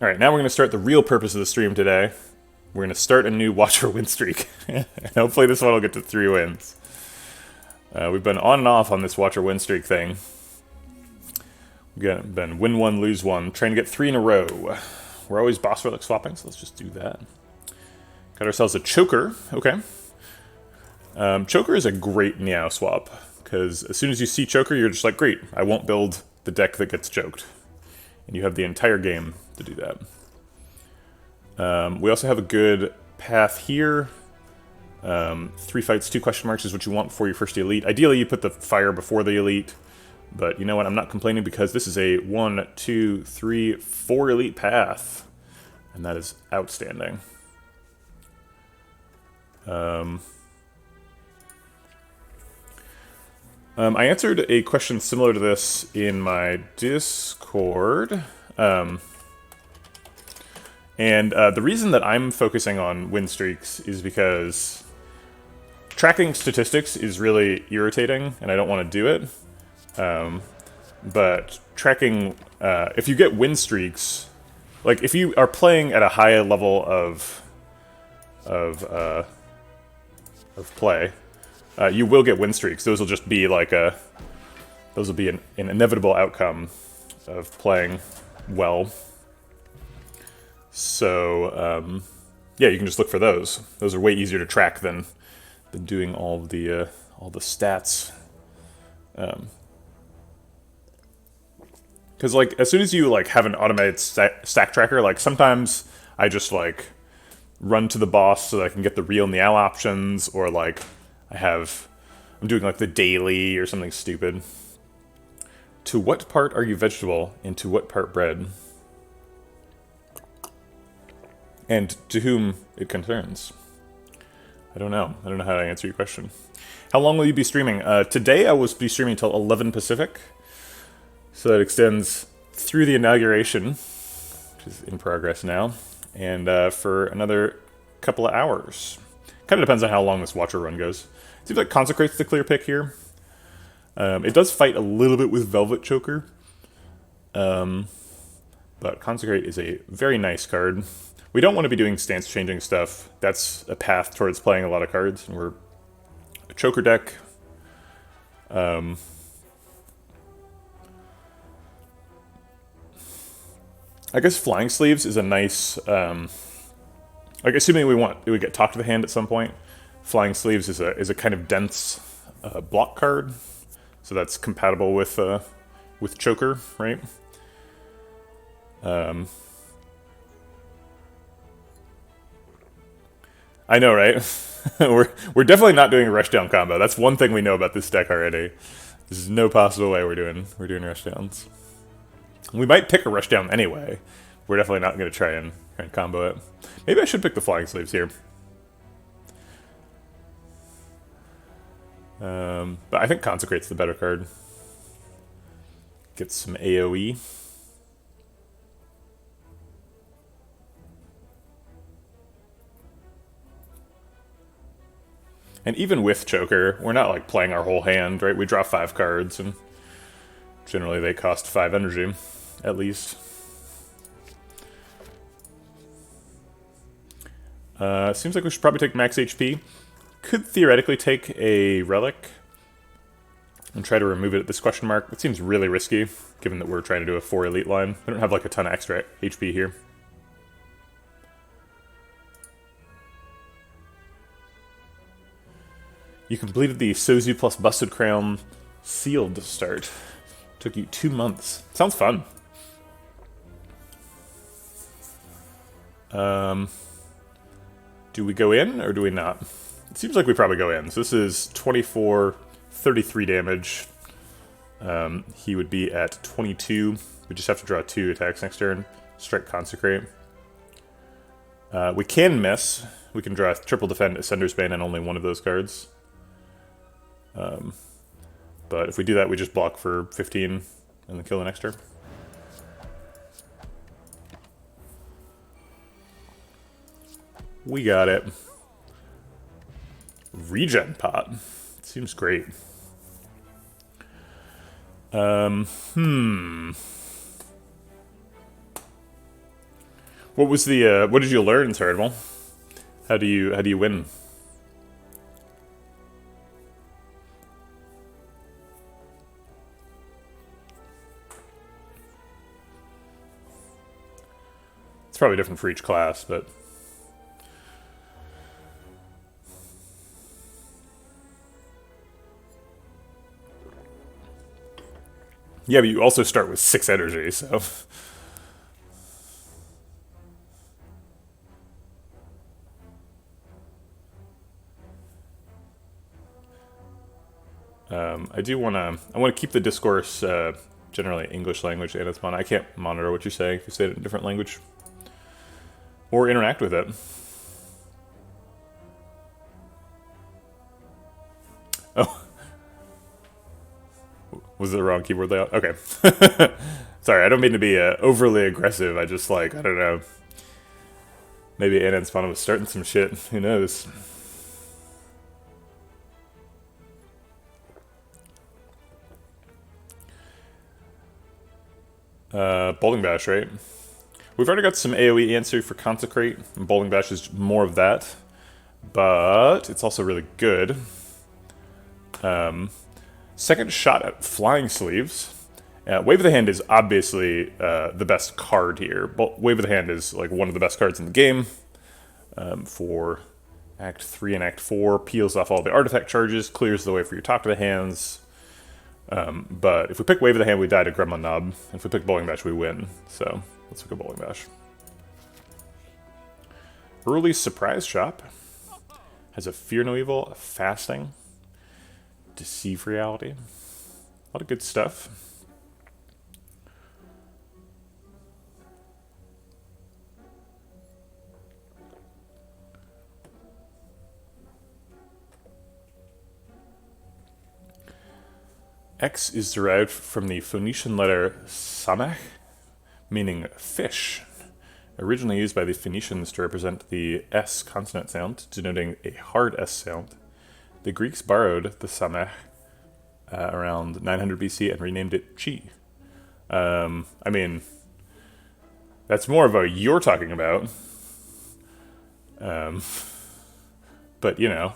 Alright, now we're going to start the real purpose of the stream today. We're going to start a new watch or win streak. And hopefully this one will get to 3 wins. We've been on and off on this watch or win streak thing. We've been win 1, lose 1, trying to get 3 in a row. We're always boss relic swapping, so let's just do that. Got ourselves a choker. Okay. Choker is a great Meow swap, because as soon as you see choker, you're just like, great, I won't build the deck that gets choked. And you have the entire game to do that. We also have a good path here. 3 fights, 2 question marks is what you want for your first elite. Ideally, you put the fire before the elite. But you know what? I'm not complaining because this is a 1, 2, 3, 4 elite path. And that is outstanding. I answered a question similar to this in my Discord. And the reason that I'm focusing on win streaks is because tracking statistics is really irritating, and I don't want to do it. But tracking, if you get win streaks, like if you are playing at a high level of play, you will get win streaks. Those will just be like those will be an inevitable outcome of playing well. So yeah, you can just look for those. Those are way easier to track than doing all the stats. Because like as soon as you like have an automated stack tracker, like sometimes I just like run to the boss so that I can get the real Meow options, or like I'm doing like the daily or something stupid. To what part are you vegetable, and to what part bread? And to whom it concerns. I don't know. I don't know how to answer your question. How long will you be streaming? Today I will be streaming until 11 Pacific. So that extends through the inauguration, which is in progress now, and for another couple of hours. Kind of depends on how long this Watcher run goes. It seems like Consecrate's the clear pick here. It does fight a little bit with Velvet Choker. But Consecrate is a very nice card. We don't want to be doing stance-changing stuff. That's a path towards playing a lot of cards, and we're a Choker deck. I guess Flying Sleeves is a nice, like assuming we get Talk to the Hand at some point, Flying Sleeves is a kind of dense block card, so that's compatible with Choker, right? I know, right? we're definitely not doing a rushdown combo. That's one thing we know about this deck already. There's no possible way we're doing rushdowns. We might pick a rushdown anyway. We're definitely not going to try and combo it. Maybe I should pick the Flying Sleeves here. But I think Consecrate's the better card. Get some AoE. And even with Choker, we're not like playing our whole hand, right? We draw 5 cards, and generally they cost 5 energy, at least. Seems like we should probably take max HP. Could theoretically take a relic and try to remove it at this question mark. It seems really risky, given that we're trying to do a 4 elite line. We don't have like a ton of extra HP here. You completed the Sozu plus Busted Crown sealed start. Took you 2 months. Sounds fun. Do we go in, or do we not? It seems like we probably go in. So this is 24, 33 damage. He would be at 22. We just have to draw 2 attacks next turn. Strike Consecrate. We can miss. We can draw triple defend, Ascender's Bane, and only one of those cards. But if we do that, we just block for 15 and then kill the next turn. We got it. Regen pot. Seems great. What was the what did you learn in Tournament? How do you win? It's probably different for each class, but yeah, but you also start with 6 energy, so I want to keep the discourse generally English language, and it's fun. I can't monitor what you're saying if you say it in a different language or interact with it. Oh, was it the wrong keyboard layout? Okay. Sorry, I don't mean to be overly aggressive. I just I don't know. Maybe Anna and Spana was starting some shit. Who knows? Bowling Bash, right? We've already got some AoE answer for Consecrate, and Bowling Bash is more of that. But it's also really good. Second shot at Flying Sleeves. Wave of the Hand is obviously the best card here. Wave of the Hand is one of the best cards in the game for Act 3 and Act 4. Peels off all the artifact charges, clears the way for your top of the hands. But if we pick Wave of the Hand, we die to Gremlin Knob. And if we pick Bowling Bash, we win. So let's pick a Bowling Bash. Early Surprise Shop has a Fear No Evil, a Fasting, Deceive Reality. A lot of good stuff. X is derived from the Phoenician letter samech, meaning fish. Originally used by the Phoenicians to represent the S consonant sound, denoting a hard S sound. The Greeks borrowed the samech around 900 BC and renamed it chi. I mean, that's more of a you're talking about. But, you know,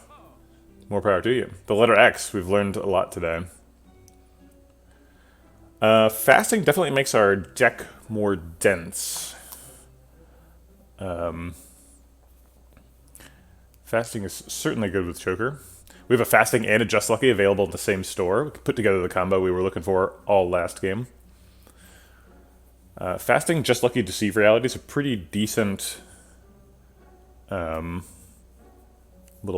more power to you. The letter X, we've learned a lot today. Fasting definitely makes our deck more dense. Fasting is certainly good with Choker. We have a Fasting and a Just Lucky available in the same store. We can put together the combo we were looking for all last game. Fasting, Just Lucky, Deceive Reality is a pretty decent little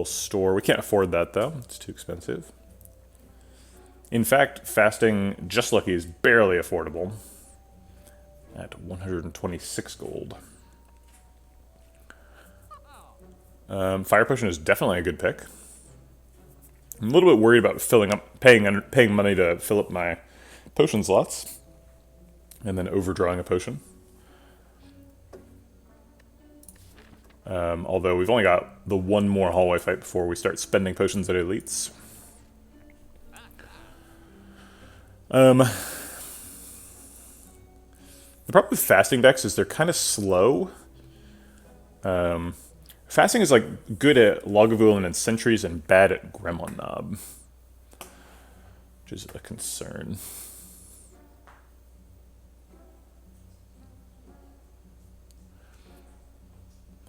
store. We can't afford that, though. It's too expensive. In fact, Fasting Just Lucky is barely affordable at 126 gold. Fire Potion is definitely a good pick. I'm a little bit worried about paying money to fill up my potion slots, and then overdrawing a potion. Although we've only got the one more hallway fight before we start spending potions at elites. The problem with fasting decks is they're kind of slow. Fasting is good at Lagavulin and Sentries and bad at Gremlin Knob, which is a concern.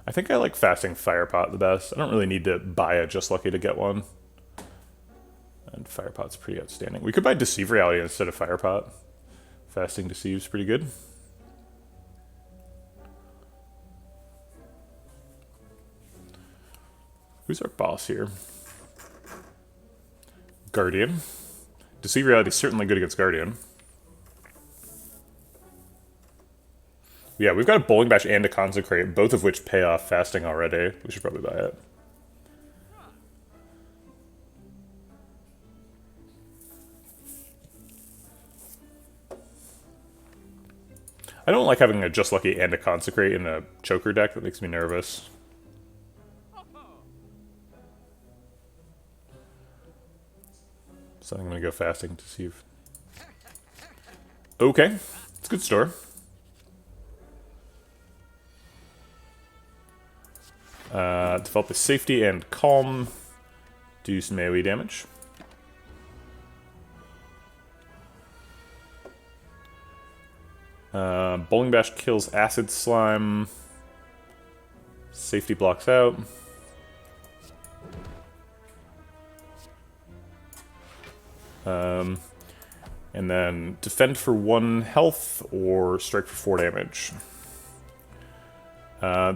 I think I like Fasting Firepot the best. I don't really need to buy a Just Lucky to get one. And Firepot's pretty outstanding. We could buy Deceive Reality instead of Firepot. Fasting Deceive's pretty good. Who's our boss here? Guardian. Deceive Reality is certainly good against Guardian. Yeah, we've got a Bowling Bash and a Consecrate, both of which pay off Fasting already. We should probably buy it. I don't like having a Just Lucky and a Consecrate in a Choker deck. That makes me nervous. So I'm going to go Fasting to see if... Okay. It's a good store. Develop a Safety and Calm. Do some AoE damage. Bowling Bash kills Acid Slime. Safety blocks out. And then defend for 1 health or strike for 4 damage.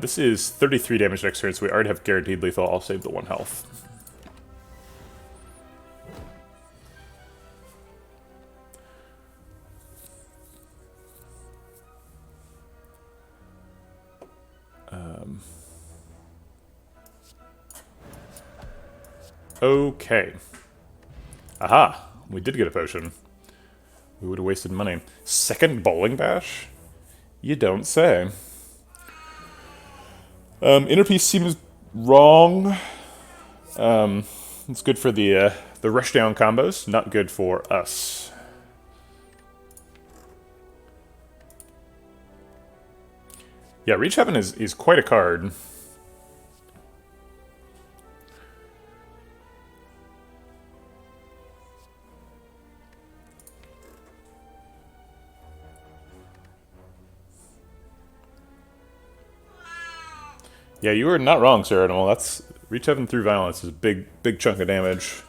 This is 33 damage next turn, so we already have guaranteed lethal. I'll save the 1 health. Okay. Aha! We did get a potion. We would have wasted money. Second Bowling Bash? You don't say. Inner Peace seems wrong. It's good for the rushdown combos, not good for us. Yeah, Reach Heaven is quite a card. Yeah, you were not wrong, Sir Animal. That's Reach Heaven through Violence is a big chunk of damage.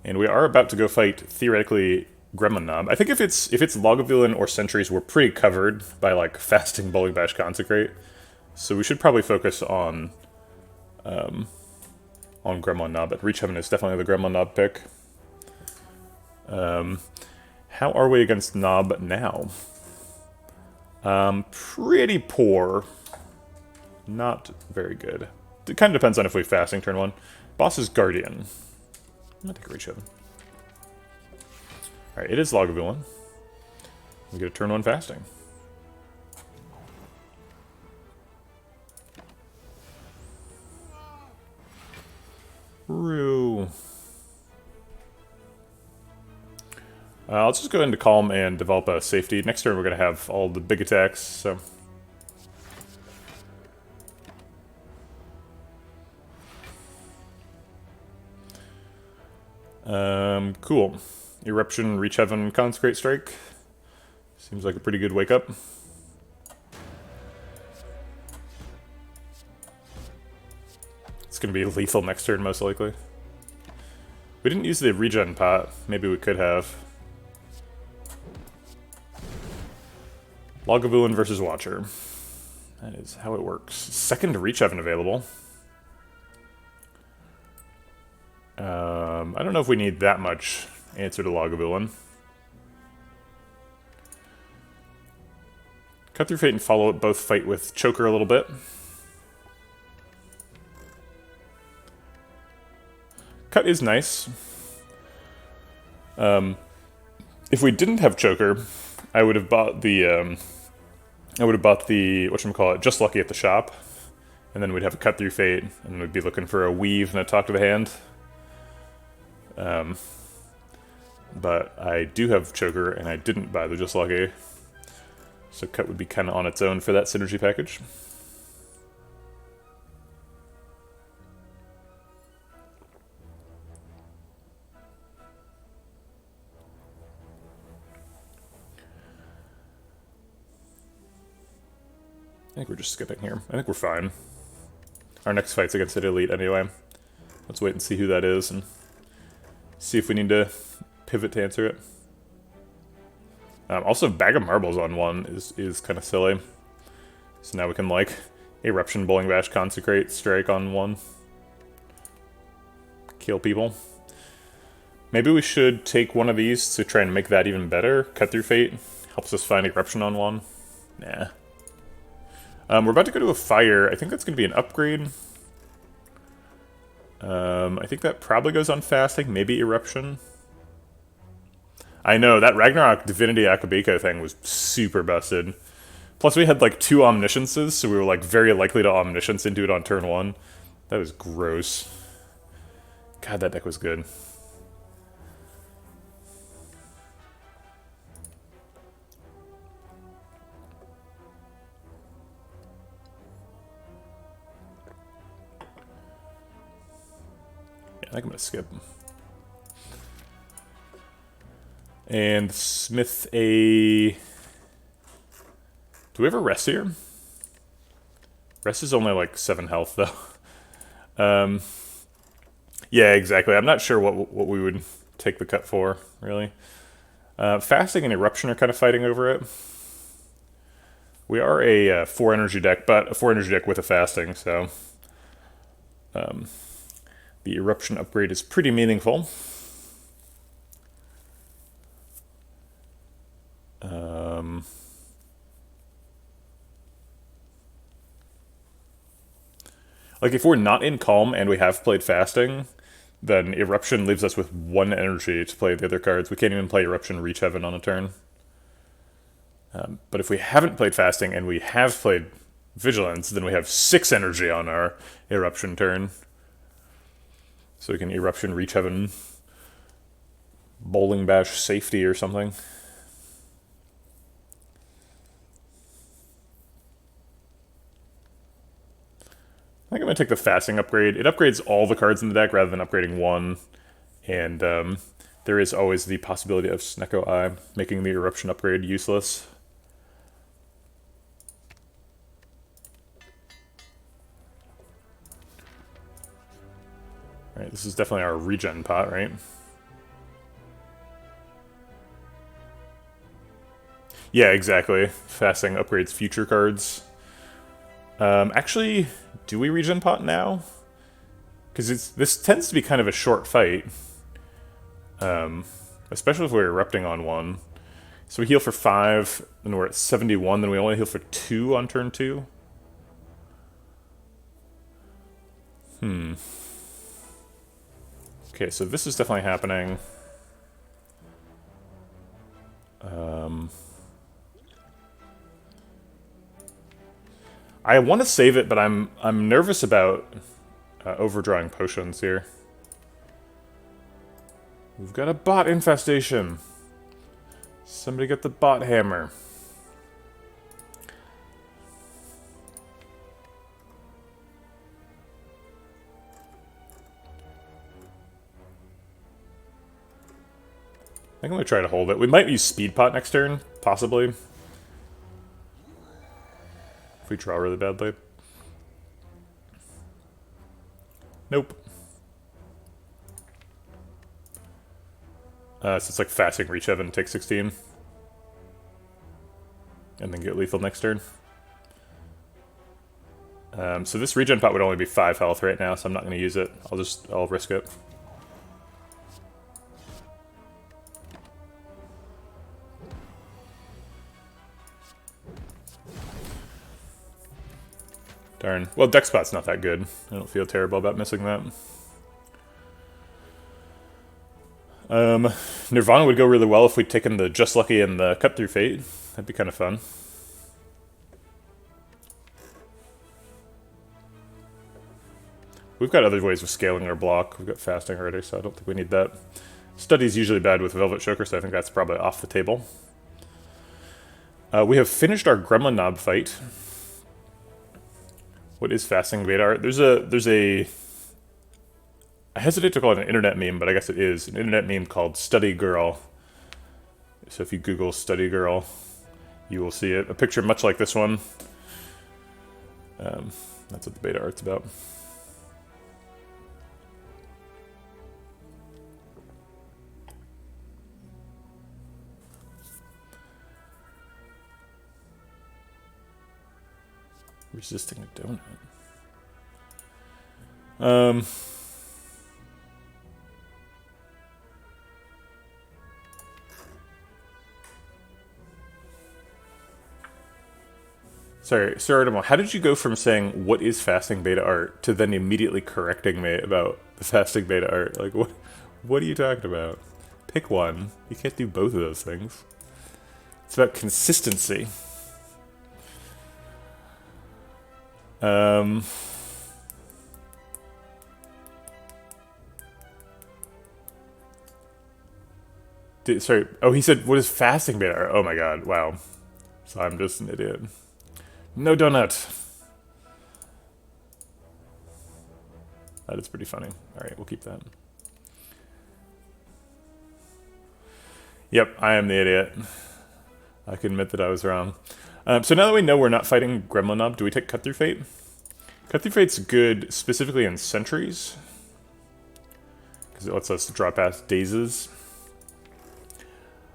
And we are about to go fight, theoretically, Gremlin Knob. I think if it's Lagavulin or Sentries, we're pretty covered by, like, Fasting Bowling Bash Consecrate. So we should probably focus on Gremlin Knob, but Reach Heaven is definitely the Gremlin Knob pick. How are we against Knob now? Pretty poor. Not very good. It kind of depends on if we fasting turn 1. Boss is Guardian. I'm gonna take a Reach Heaven. Alright, it is Lagavulin. We get a turn 1 fasting. Roo. I'll just go into Calm and develop a Safety. Next turn we're gonna have all the big attacks, so... Cool. Eruption, Reach Heaven, Consecrate Strike. Seems like a pretty good wake up. It's gonna be lethal next turn, most likely. We didn't use the regen pot. Maybe we could have. Lagavulin versus Watcher. That is how it works. Second Reach Heaven available. I don't know if we need that much answer to Lagavulin. Cut Through Fate and Follow It both fight with Choker a little bit. Cut is nice. If we didn't have Choker, I would have bought the whatchamacallit, Just Lucky at the shop, and then we'd have a Cut Through Fate, and we'd be looking for a Weave and a Talk to the Hand. But I do have Choker, and I didn't buy the Just Lucky, so Cut would be kind of on its own for that synergy package. I think we're just skipping here. I think we're fine. Our next fight's against an elite anyway. Let's wait and see who that is and see if we need to pivot to answer it. Also, Bag of Marbles on 1 is kind of silly. So now we can, like, Eruption, Bowling Bash, Consecrate, Strike on 1. Kill people. Maybe we should take one of these to try and make that even better. Cut Through Fate helps us find Eruption on 1. Nah. We're about to go to a fire. I think that's going to be an upgrade. I think that probably goes on fasting. Maybe Eruption. I know, that Ragnarok Divinity Akabeko thing was super busted. Plus we had like 2 Omnisciences, so we were like very likely to Omniscience into it on turn 1. That was gross. God, that deck was good. I think I'm gonna skip. And smith a... Do we have a rest here? Rest is only like 7 health though. Yeah, exactly. I'm not sure what we would take the cut for, really. Fasting and Eruption are kind of fighting over it. We are a 4 energy deck, but a 4 energy deck with a fasting, so the Eruption upgrade is pretty meaningful. Like, if we're not in Calm and we have played Fasting, then Eruption leaves us with 1 energy to play the other cards. We can't even play Eruption Reach Heaven on a turn. But if we haven't played Fasting and we have played Vigilance, then we have 6 energy on our Eruption turn. So we can Eruption Reach Heaven, Bowling Bash Safety or something. I think I'm going to take the Fasting upgrade. It upgrades all the cards in the deck rather than upgrading 1. And there is always the possibility of Snecko Eye, making the Eruption upgrade useless. Alright, this is definitely our regen pot, right? Yeah, exactly. Fasting upgrades future cards. Actually, do we regen pot now? Because this tends to be kind of a short fight. Especially if we're erupting on 1. So we heal for 5, and we're at 71, then we only heal for 2 on turn 2. Okay, so this is definitely happening. I want to save it, but I'm nervous about overdrawing potions here. We've got a bot infestation. Somebody get the bot hammer. I think I'm going to try to hold it. We might use Speed Pot next turn, possibly. If we draw really badly. Nope. So it's like Fasting Reach Heaven, take 16. And then get lethal next turn. So this regen pot would only be 5 health right now, so I'm not going to use it. I'll risk it. Darn. Well, deck spot's not that good. I don't feel terrible about missing that. Nirvana would go really well if we'd taken the Just Lucky and the Cut Through Fate. That'd be kind of fun. We've got other ways of scaling our block. We've got Fasting already, so I don't think we need that. Study's usually bad with Velvet Choker, so I think that's probably off the table. We have finished our Gremlin Knob fight. What is Fasting Beta Art? There's a... I hesitate to call it an internet meme, but I guess it is. An internet meme called Study Girl. So if you Google Study Girl, you will see it. A picture much like this one. That's what the beta art's about. Resisting a donut. Sorry, Sir Artemo, how did you go from saying, what is Fasting Beta Art, to then immediately correcting me about the Fasting Beta Art? Like, what are you talking about? Pick one. You can't do both of those things. It's about consistency. Sorry. Oh, he said, what is Fasting Beta Art? Oh my god, wow. So I'm just an idiot. No donut. That is pretty funny. All right, we'll keep that. Yep, I am the idiot. I can admit that I was wrong. So now that we know we're not fighting Gremlin Nob, do we take Cut Through Fate? Cut Through Fate's good specifically in sentries, because it lets us draw past dazes.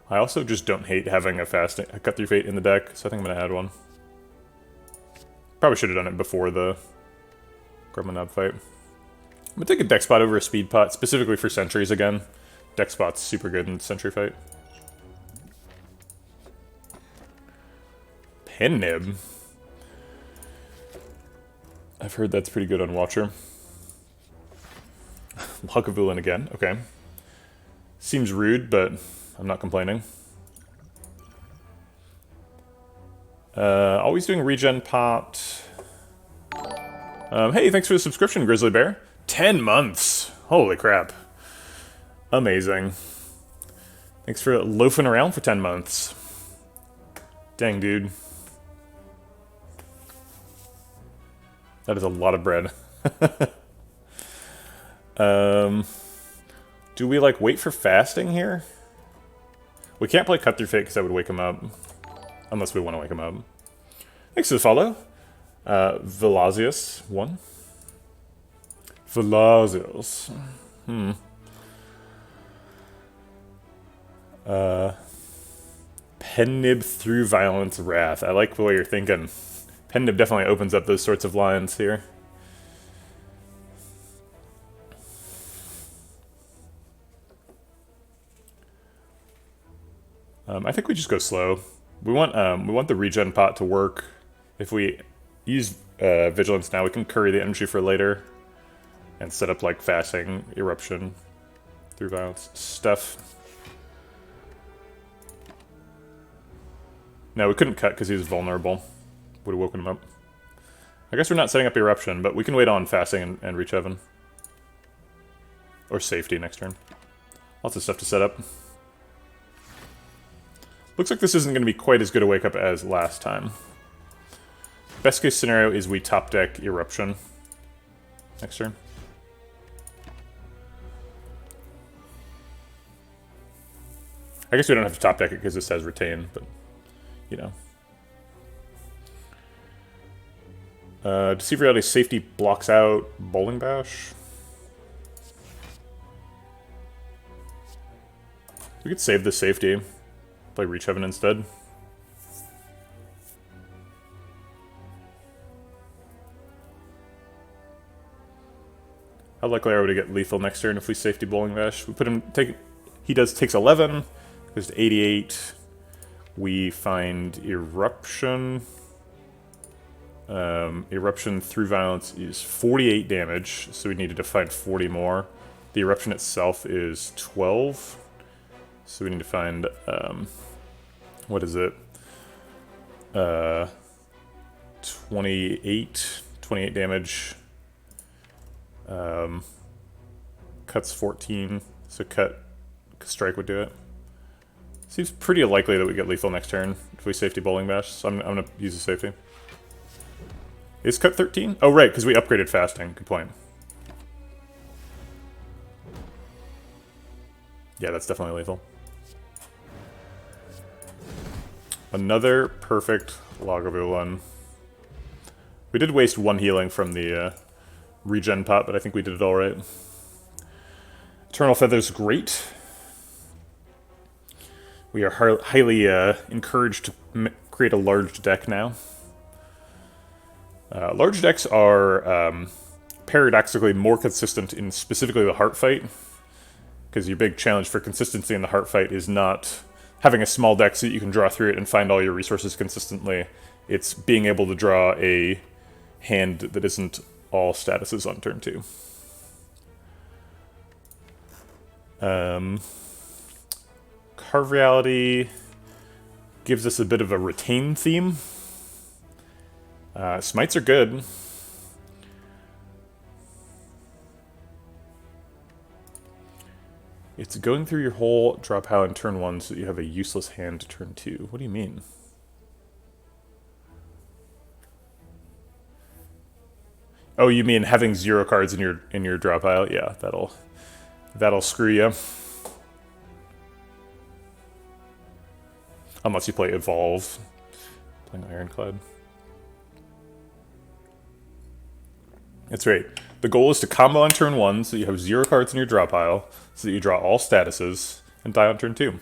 I also just don't hate having a Cut Through Fate in the deck, so I think I'm going to add one. Probably should have done it before the Gremlin Nob fight. I'm going to take a deck spot over a speed pot, specifically for sentries again. Deck spot's super good in sentry fight. Pen Nib. I've heard that's pretty good on Watcher. Lagavulin again, okay. Seems rude, but I'm not complaining. Always doing regen pot. Hey, thanks for the subscription, Grizzly Bear. 10 months! Holy crap. Amazing. Thanks for loafing around for 10 months. Dang, dude. That is a lot of bread. Do we, like, wait for fasting here? We can't play Cut Through Fate because that would wake him up. Unless we want to wake him up. Thanks for the follow. Velasius, 1. Velasius. Pennib through Violence Wrath. I like the way you're thinking. Pennib definitely opens up those sorts of lines here. I think we just go slow. We want the regen pot to work. If we use Vigilance now, we can curry the energy for later and set up like fasting, eruption, through violence stuff. No, we couldn't cut because he was vulnerable. Would have woken him up. I guess we're not setting up eruption, but we can wait on fasting and reach heaven. Or safety next turn. Lots of stuff to set up. Looks like this isn't going to be quite as good a wake up as last time. Best case scenario is we top deck eruption next turn. I guess we don't have to top deck it because this has retain, but you know. Deceive Reality safety blocks out Bowling Bash. We could save the safety. Play Reach Heaven instead. How likely are we to get lethal next turn if we safety Bowling Bash? We put him takes 11, goes to 88. We find Eruption. Eruption through violence is 48 damage, so we needed to find 40 more. The eruption itself is 12, so we need to find what is it? 28 damage. Cuts 14, so strike would do it. Seems pretty likely that we get lethal next turn if we safety Bowling Bash, so I'm gonna use the safety. Is cut 13? Oh, right, because we upgraded fasting. Good point. Yeah, that's definitely lethal. Another perfect Lagavulin. We did waste 1 healing from the regen pot, but I think we did it all right. Eternal Feather's great. We are highly encouraged to create a large deck now. Large decks are paradoxically more consistent in specifically the heart fight, because your big challenge for consistency in the heart fight is not having a small deck so that you can draw through it and find all your resources consistently. It's being able to draw a hand that isn't all statuses on turn 2. Carve Reality gives us a bit of a retain theme. Smites are good. It's going through your whole draw pile in turn 1 so that you have a useless hand to turn 2. What do you mean? Oh, you mean having 0 cards in your draw pile? Yeah, that'll screw you. Unless you play Evolve. Playing Ironclad. That's right. The goal is to combo on turn 1, so you have 0 cards in your draw pile, so that you draw all statuses, and die on turn 2.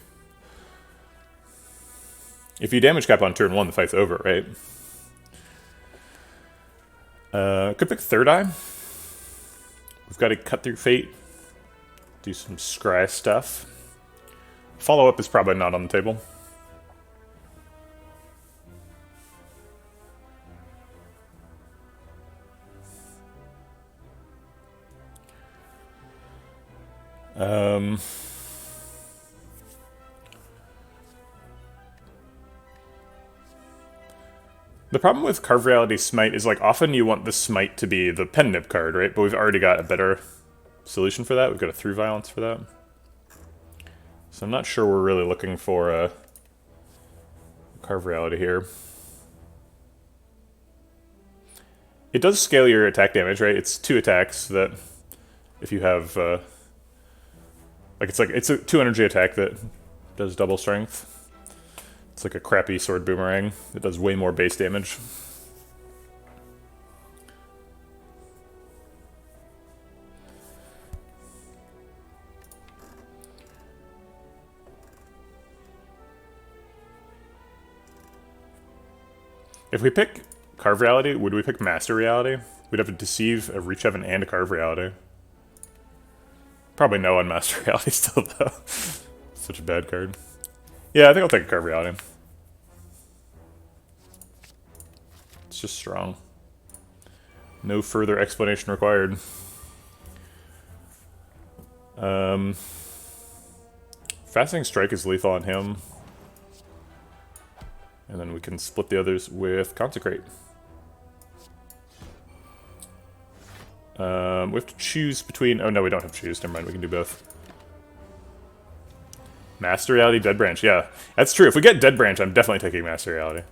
If you damage cap on turn 1, the fight's over, right? Could pick Third Eye. We've got to cut through Fate. Do some scry stuff. Follow-up is probably not on the table. The problem with Carve Reality Smite is, like, often you want the Smite to be the pen nib card, right? But we've already got a better solution for that. We've got a Through Violence for that. So I'm not sure we're really looking for a Carve Reality here. It does scale your attack damage, right? It's 2 attacks that if you have... it's a 2 energy attack that does double strength. It's like a crappy sword boomerang that does way more base damage. If we pick Carve Reality, would we pick Master Reality? We'd have to Deceive, a Reach Heaven, and a Carve Reality. Probably no on Master Reality still, though. Such a bad card. Yeah, I think I'll take a Carve Reality. It's just strong. No further explanation required. Fascinating Strike is lethal on him. And then we can split the others with Consecrate. We have to choose between... Oh, no, we don't have to choose. Never mind, we can do both. Master Reality, Dead Branch. Yeah, that's true. If we get Dead Branch, I'm definitely taking Master Reality.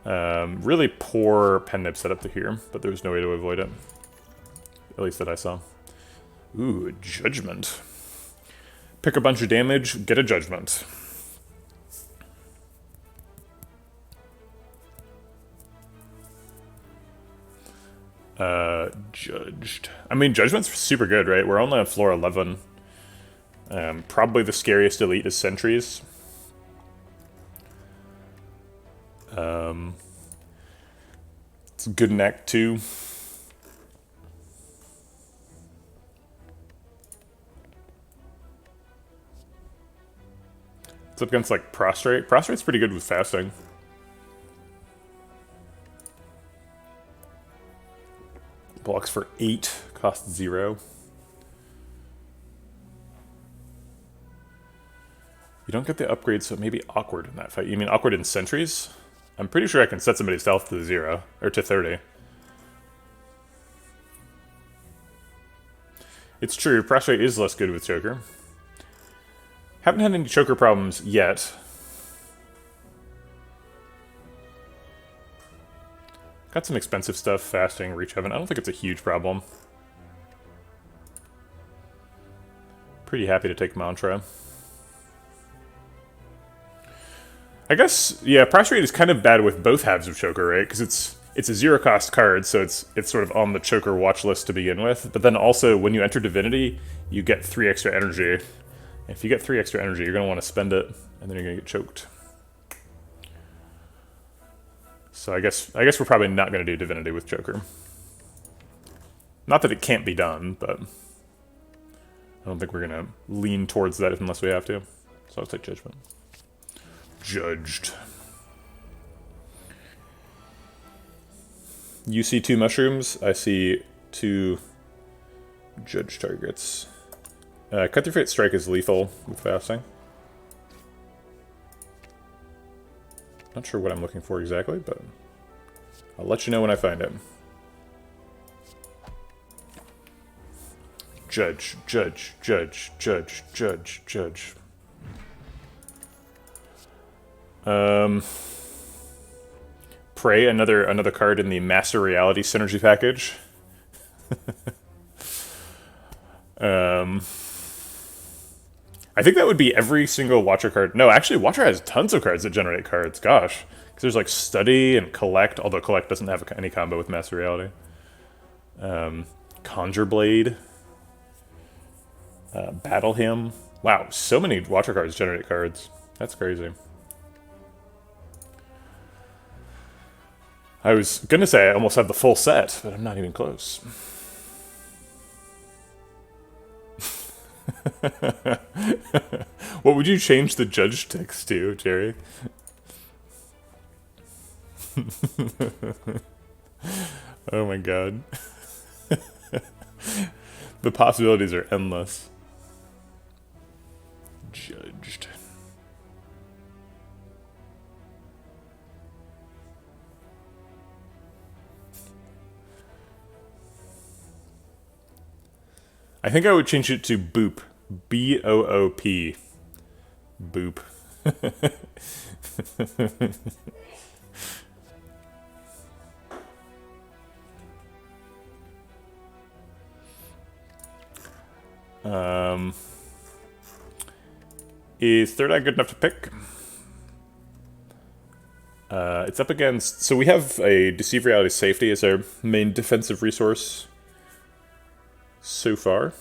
Really poor pen nib setup to here, but there was no way to avoid it. At least that I saw. Ooh, Judgment. Pick a bunch of damage, get a Judgment. Judged. I mean, Judgment's super good, right? We're only on floor 11. Probably the scariest elite is Sentries. It's good in Act 2. It's up against, like, Prostrate. Prostrate's pretty good with fasting. Blocks for 8, costs 0. You don't get the upgrade, so it may be awkward in that fight. You mean awkward in Sentries? I'm pretty sure I can set somebody's health to 0, or to 30. It's true, Prostrate is less good with Choker. Haven't had any Choker problems yet. Got some expensive stuff, fasting, Reach Heaven. I don't think it's a huge problem. Pretty happy to take Mantra. I guess, yeah, Prostrate is kind of bad with both halves of Choker, right? Because it's a 0-cost card, so it's sort of on the Choker watch list to begin with. But then also, when you enter Divinity, you get 3 extra energy. If you get 3 extra energy, you're going to want to spend it, and then you're going to get choked. So I guess we're probably not going to do Divinity with Choker. Not that it can't be done, but I don't think we're going to lean towards that unless we have to. So I'll take Judgment. Judged. You see 2 mushrooms. I see 2 judge targets. Cut Through Fate Strike is lethal with fasting. Not sure what I'm looking for exactly, but I'll let you know when I find it. Judge, judge, judge, judge, judge, judge. Prey, another card in the Master Reality synergy package. I think that would be every single Watcher card. No, actually, Watcher has tons of cards that generate cards. Gosh. Because there's like Study and Collect, although Collect doesn't have any combo with Master Reality. Conjure Blade. Battle Hymn. Wow, so many Watcher cards generate cards. That's crazy. I was gonna say I almost have the full set, but I'm not even close. What would you change the judge text to, Jerry? Oh my god. The possibilities are endless. Judged. I think I would change it to Boop. B-O-O-P. Boop. Is Third Eye good enough to pick? It's up against... So we have a Deceive Reality Safety as our main defensive resource so far.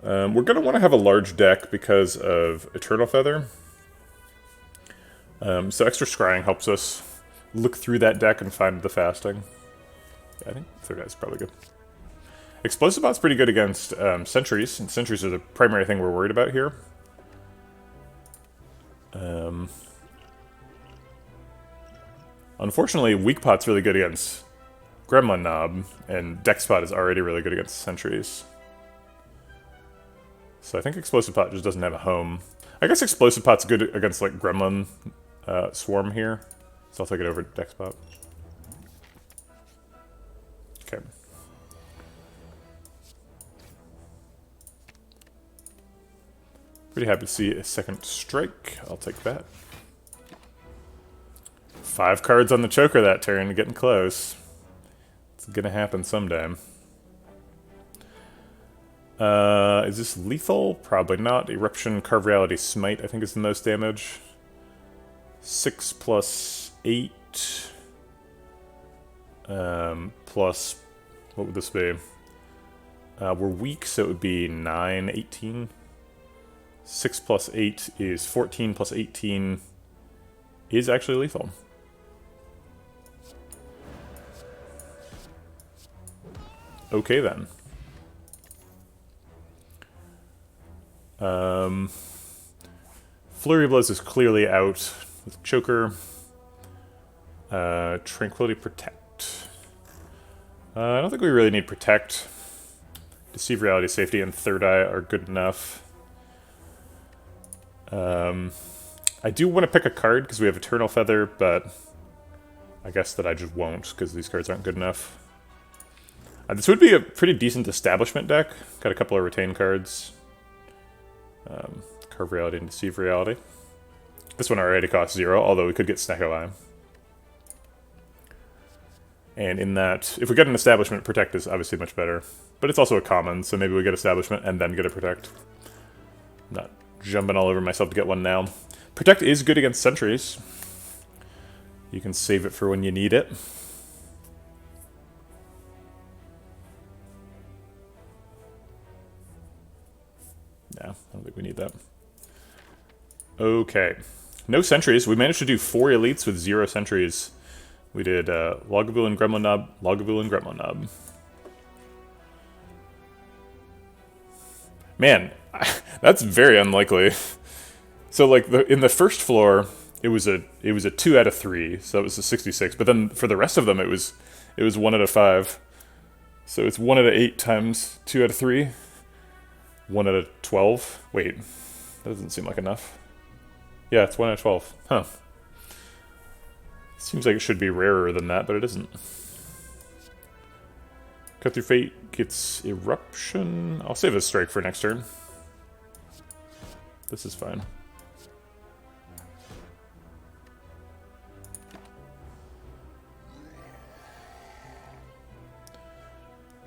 We're going to want to have a large deck because of Eternal Feather. So extra scrying helps us look through that deck and find the fasting. Yeah, I think Third Eye is probably good. Explosive Bot's pretty good against sentries, and sentries are the primary thing we're worried about here. Unfortunately, Weak Pot's really good against Gremlin Knob, and Dex Pot is already really good against sentries. So I think Explosive Pot just doesn't have a home. I guess Explosive Pot's good against like Gremlin Swarm here, so I'll take it over to Dex Pot. Okay. Pretty happy to see a second strike. I'll take that. 5 cards on the choker that turn, getting close. It's gonna happen someday. Is this lethal? Probably not. Eruption, Carve Reality, Smite, I think is the most damage. 6 plus 8. Plus, what would this be? We're weak, so it would be 9, 18. 6 plus 8 is 14 plus 18 is actually lethal. Okay then. Flurry of Blows is clearly out with Choker. Tranquility Protect. I don't think we really need Protect. Deceive Reality, Safety, and Third Eye are good enough. I do want to pick a card because we have Eternal Feather, but I guess that I just won't because these cards aren't good enough. This would be a pretty decent establishment deck. Got a couple of retain cards. Carve Reality and Deceive Reality. This one already costs 0, although we could get Snecko Eye. And in that, if we get an establishment, Protect is obviously much better. But it's also a common, so maybe we get establishment and then get a Protect. Not jumping all over myself to get one now. Protect is good against sentries. You can save it for when you need it. No, I don't think we need that. Okay. No sentries. We managed to do 4 elites with 0 sentries. We did Logavul and Gremlin Knob, Logavul and Gremlin Knob. Man, that's very unlikely. So like in the first floor, it was a 2 out of 3, so it was a 66. But then for the rest of them, it was 1 out of 5. So it's 1 out of 8 times 2 out of 3. 1 out of 12. Wait, that doesn't seem like enough. Yeah, it's 1 out of 12. Huh. Seems like it should be rarer than that, but it isn't. Cut Through Fate gets Eruption. I'll save a strike for next turn. This is fine.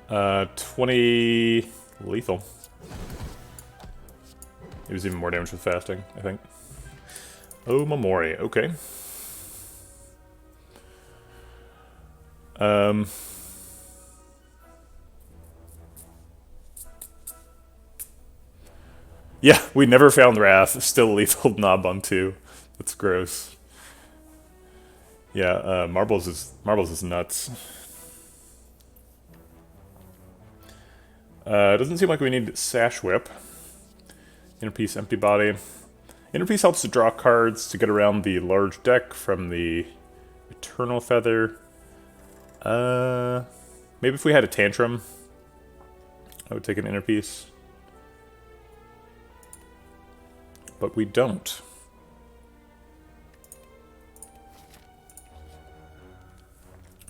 20 lethal. It was even more damage with fasting, I think. Oh, Mamori. Okay. Yeah, we never found Wrath. Still lethal Nob on 2. That's gross. Yeah, Marbles is nuts. Doesn't seem like we need Sash Whip. Inner Piece, Empty Body. Inner Piece helps to draw cards to get around the large deck from the Eternal Feather. Maybe if we had a Tantrum, I would take an Inner Piece. But we don't.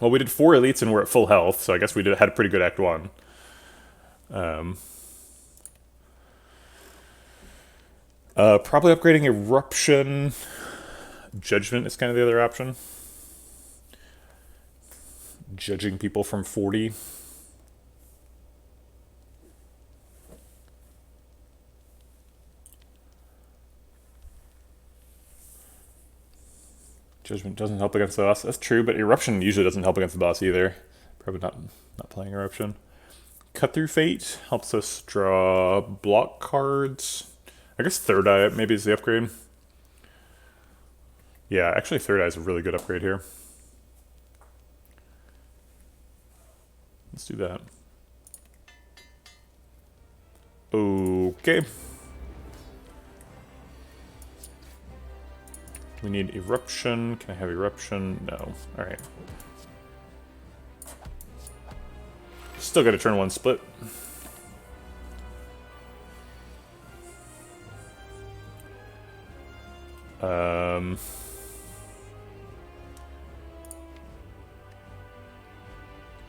Well, we did 4 elites and we're at full health, so I guess we had a pretty good Act 1. Probably upgrading Eruption. Judgment is kind of the other option. Judging people from 40. Judgment doesn't help against the boss. That's true, but Eruption usually doesn't help against the boss either. Probably not playing Eruption. Cut Through Fate helps us draw block cards. I guess Third Eye maybe is the upgrade. Yeah, actually Third Eye is a really good upgrade here. Let's do that. Okay. We need Eruption. Can I have Eruption? No. Alright. Still got a turn 1 split.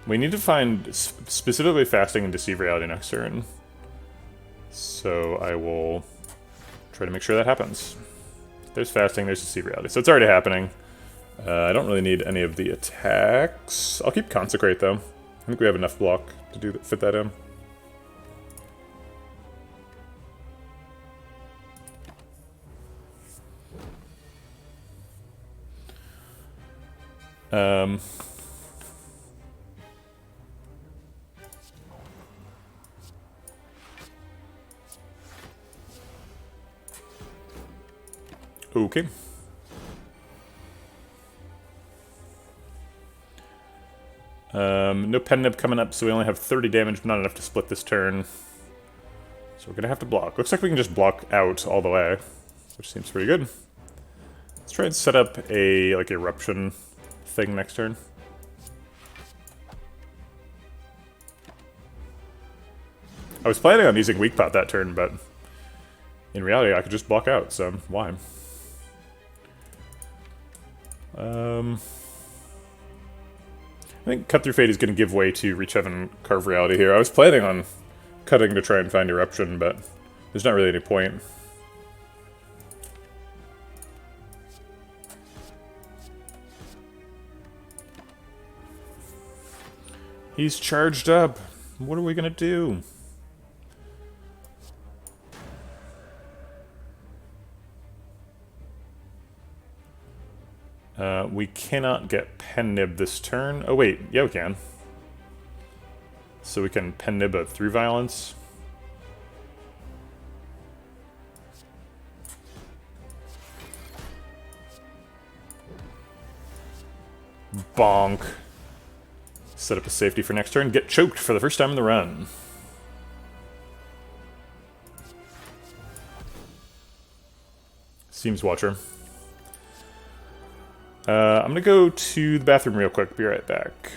We need to find specifically Fasting and Deceive Reality next turn. So I will try to make sure that happens. There's Fasting, there's Deceive Reality. So it's already happening. I don't really need any of the attacks. I'll keep Consecrate, though. I think we have enough block to fit that in. Okay. No Pen Nib coming up, so we only have 30 damage, not enough to split this turn. So we're gonna have to block. Looks like we can just block out all the way, which seems pretty good. Let's try and set up a, like, Eruption thing next turn. I was planning on using Weak Pot that turn, but in reality I could just block out, so why? I think Cut Through Fate is going to give way to Reach Heaven, Carve Reality here. I was planning on cutting to try and find Eruption, but there's not really any point. He's charged up. What are we going to do? We cannot get Pen Nib this turn. Oh wait, yeah we can. So we can Pen Nib a through violence. Bonk. Set up a safety for next turn. Get choked for the first time in the run. Seems Watcher. I'm gonna go to the bathroom real quick. Be right back.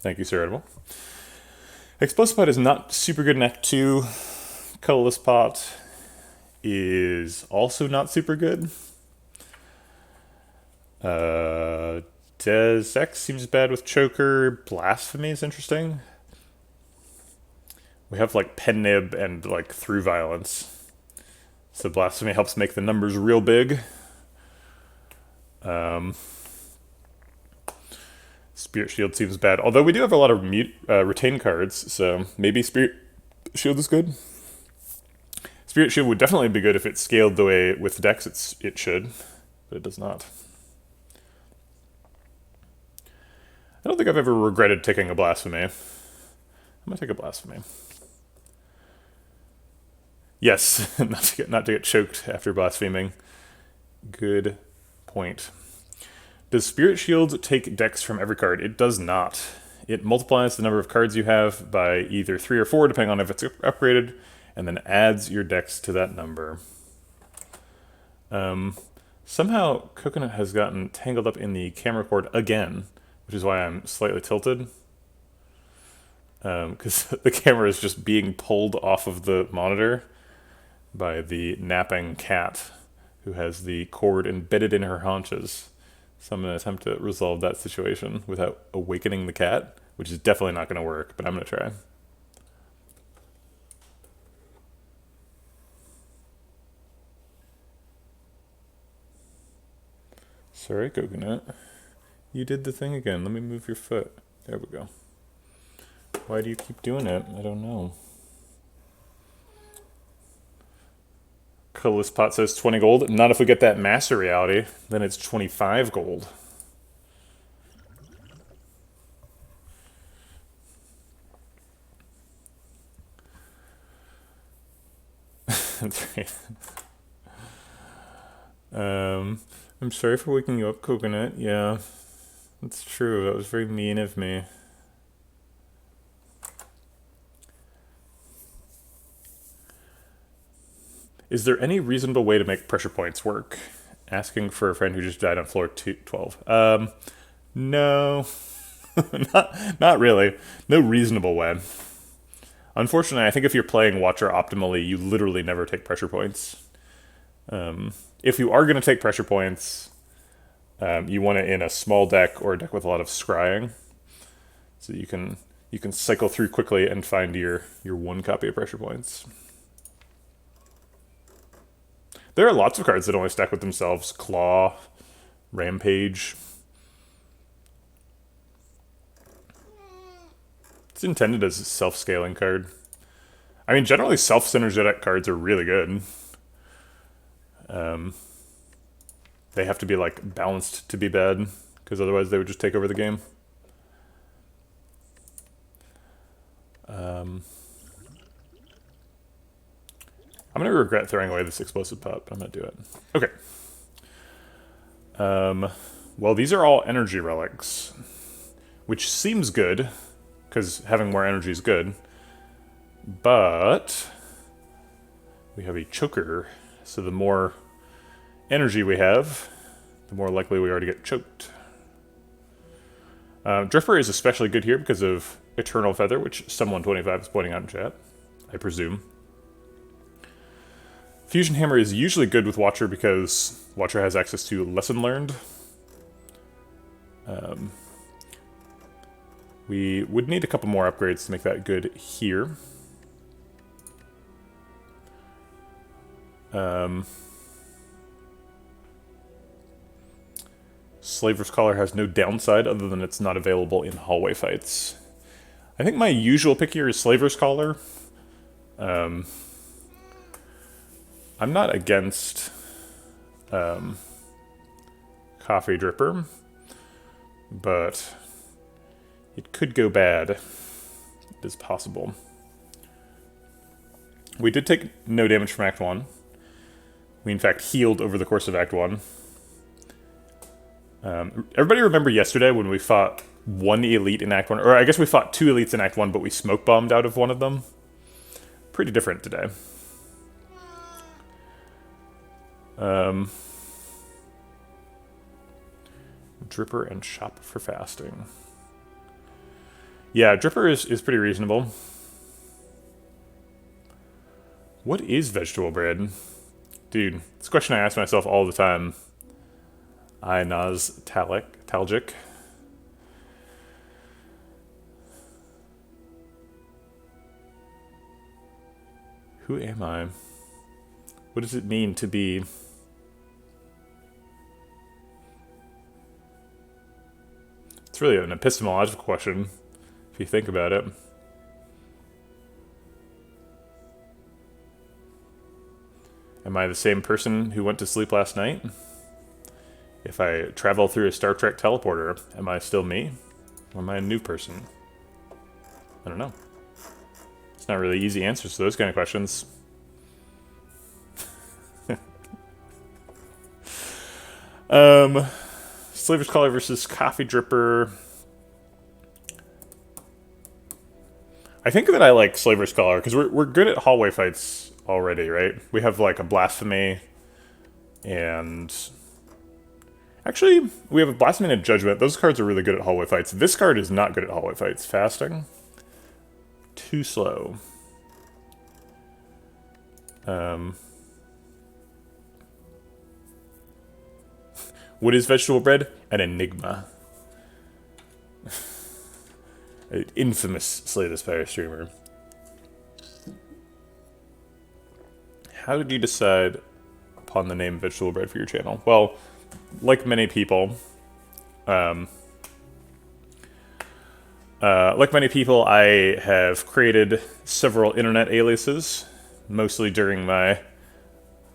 Thank you, Sir Edible. Explosive Pot is not super good in Act 2. Colorless Pot is also not super good. Des X seems bad with Choker. Blasphemy is interesting. We have like Pen Nib and like Through Violence. So Blasphemy helps make the numbers real big. Spirit Shield seems bad. Although we do have a lot of retain cards, so maybe Spirit Shield is good. Spirit Shield would definitely be good if it scaled the way with Dex it should, but it does not. I don't think I've ever regretted taking a Blasphemy. I'm gonna take a Blasphemy. Yes, not to get choked after blaspheming. Good point. Does Spirit Shield take Dex from every card? It does not. It multiplies the number of cards you have by either 3 or 4, depending on if it's upgraded, and then adds your Dex to that number. Somehow, Coconut has gotten tangled up in the camera cord again, which is why I'm slightly tilted. Because the camera is just being pulled off of the monitor by the napping cat, who has the cord embedded in her haunches. So I'm going to attempt to resolve that situation without awakening the cat, which is definitely not going to work, but I'm going to try. Sorry, Coconut. You did the thing again. Let me move your foot. There we go. Why do you keep doing it? I don't know. Colorless Pot says 20 gold. Not if we get that Master Reality. Then it's 25 gold. That's right. I'm sorry for waking you up, Coconut. Yeah, that's true. That was very mean of me. Is there any reasonable way to make pressure points work? Asking for a friend who just died on floor 12. No. not really. No reasonable way. Unfortunately, I think if you're playing Watcher optimally, you literally never take pressure points. If you are going to take pressure points, you want it in a small deck or a deck with a lot of scrying, so you can cycle through quickly and find your one copy of pressure points. There are lots of cards that only stack with themselves. Claw, Rampage. It's intended as a self-scaling card. I mean, generally self-synergetic cards are really good. They have to be like balanced to be bad, because otherwise they would just take over the game. I'm going to regret throwing away this Explosive Pot, but I'm going to do it. Okay. Well, these are all energy relics, which seems good, because having more energy is good. But we have a choker, so the more energy we have, the more likely we are to get choked. Driftberry is especially good here because of Eternal Feather, which someone 25 is pointing out in chat, I presume. Fusion Hammer is usually good with Watcher because Watcher has access to Lesson Learned. We would need a couple more upgrades to make that good here. Slaver's Collar has no downside other than it's not available in hallway fights. I think my usual pick here is Slaver's Collar. I'm not against Coffee Dripper, but it could go bad. It is possible. We did take no damage from Act 1. We in fact healed over the course of Act 1. Everybody remember yesterday when we fought one elite in Act 1? Or I guess we fought two elites in Act 1, but we smoke bombed out of one of them? Pretty different today. Dripper and Shop for Fasting. Yeah, Dripper is pretty reasonable. What is Vegetablebread? Dude, it's a question I ask myself all the time. Talgic. Who am I? What does it mean to be? It's really an epistemological question, if you think about it. Am I the same person who went to sleep last night? If I travel through a Star Trek teleporter, am I still me? Or am I a new person? I don't know. It's not really easy answers to those kind of questions. Slaver's Collar versus Coffee Dripper. I think that I like Slaver's Collar because we're good at hallway fights already, right? We have like a Blasphemy, and actually we have a Blasphemy and a Judgment. Those cards are really good at hallway fights. This card is not good at hallway fights. Fasting, too slow. What is Vegetablebread? An enigma. An infamous Slay the Spire streamer. How did you decide upon the name Vegetablebread for your channel? Well, like many people, I have created several internet aliases, mostly during my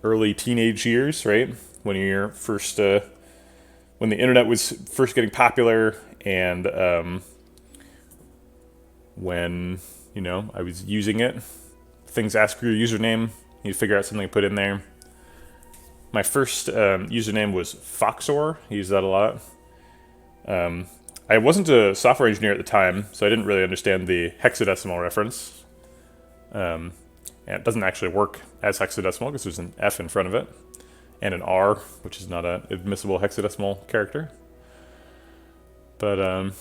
early teenage years, right? When you're first, when the internet was first getting popular, and when, you know, I was using it, things ask for your username, you figure out something to put in there. My first username was Foxor. I used that a lot. I wasn't a software engineer at the time, so I didn't really understand the hexadecimal reference. And it doesn't actually work as hexadecimal because there's an F in front of it, and an R, which is not an admissible hexadecimal character. But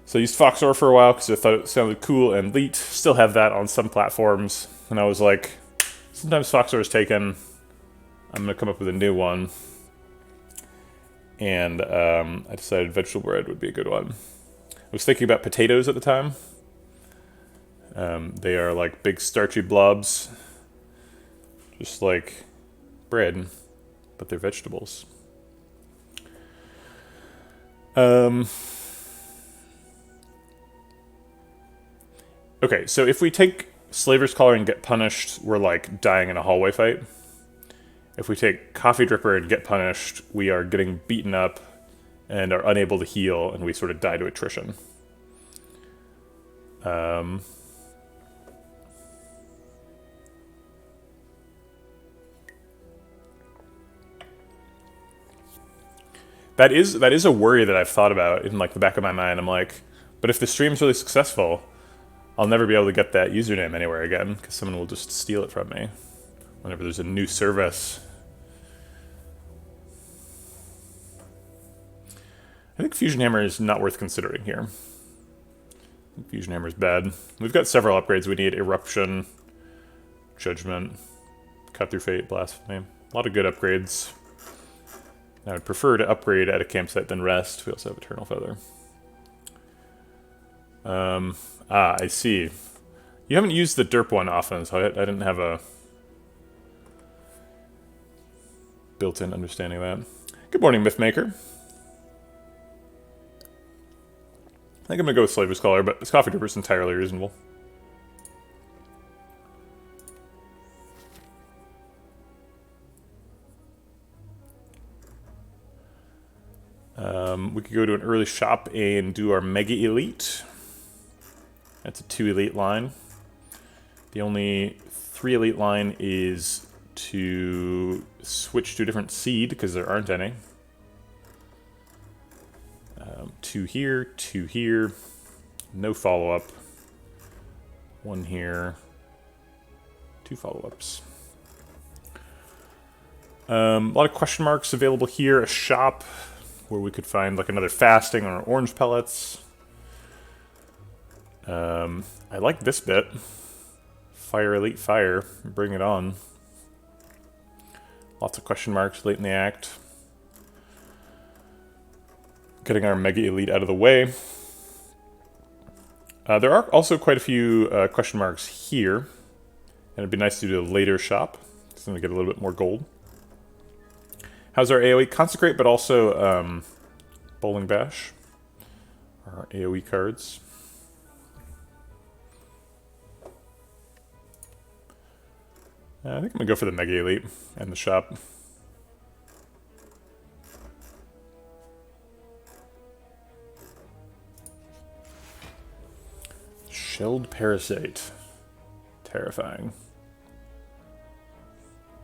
so I used Foxor for a while because I thought it sounded cool and neat. Still have that on some platforms, and I was like, sometimes Foxor is taken. I'm gonna come up with a new one. And I decided Vegetablebread would be a good one. I was thinking about potatoes at the time. They are like big starchy blobs, just like bread, but they're vegetables. Okay, so if we take Slaver's Collar and Get Punished, we're like dying in a hallway fight. If we take Coffee Dripper and Get Punished, we are getting beaten up and are unable to heal, and we sort of die to attrition. That is a worry that I've thought about in like the back of my mind. I'm like, but if the stream's really successful, I'll never be able to get that username anywhere again because someone will just steal it from me whenever there's a new service. I think Fusion Hammer is not worth considering here. I think Fusion Hammer is bad. We've got several upgrades we need. Eruption, Judgment, Cut Through Fate, Blasphemy. A lot of good upgrades. I would prefer to upgrade at a campsite than rest. We also have Eternal Feather. I see. You haven't used the derp one often, so I didn't have a built-in understanding of that. Good morning, Mythmaker. I think I'm going to go with Slaver's Collar, but this Coffee Dripper is entirely reasonable. We could go to an early shop and do our Mega Elite. That's a 2 Elite line. The only 3 Elite line is to switch to a different seed, because there aren't any. 2 here, 2 here, no follow-up. 1 here, 2 follow-ups. A lot of question marks available here. A shop where we could find like another fasting or orange pellets. I like this bit. Fire Elite Fire. Bring it on. Lots of question marks late in the act. Getting our Mega Elite out of the way. There are also quite a few question marks here. And it'd be nice to do a later shop. So I'm going to get a little bit more gold. How's our AoE? Consecrate, but also Bowling Bash. Our AoE cards. I think I'm going to go for the Mega Elite and the shop. Shelled Parasite. Terrifying.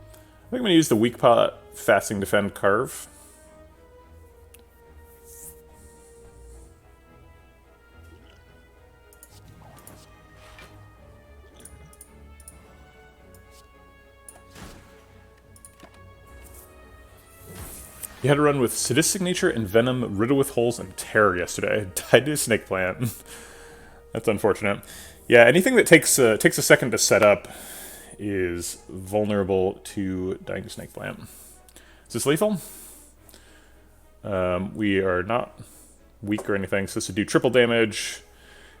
I think I'm going to use the Weak Pot Fasting Defend Carve. You had a run with Sadistic Nature and Venom, Riddle with Holes, and Terror yesterday. Died to a Snake Plant. That's unfortunate. Yeah, anything that takes a second to set up is vulnerable to dying to Snake Plant. Is this lethal? We are not weak or anything, so this would do triple damage.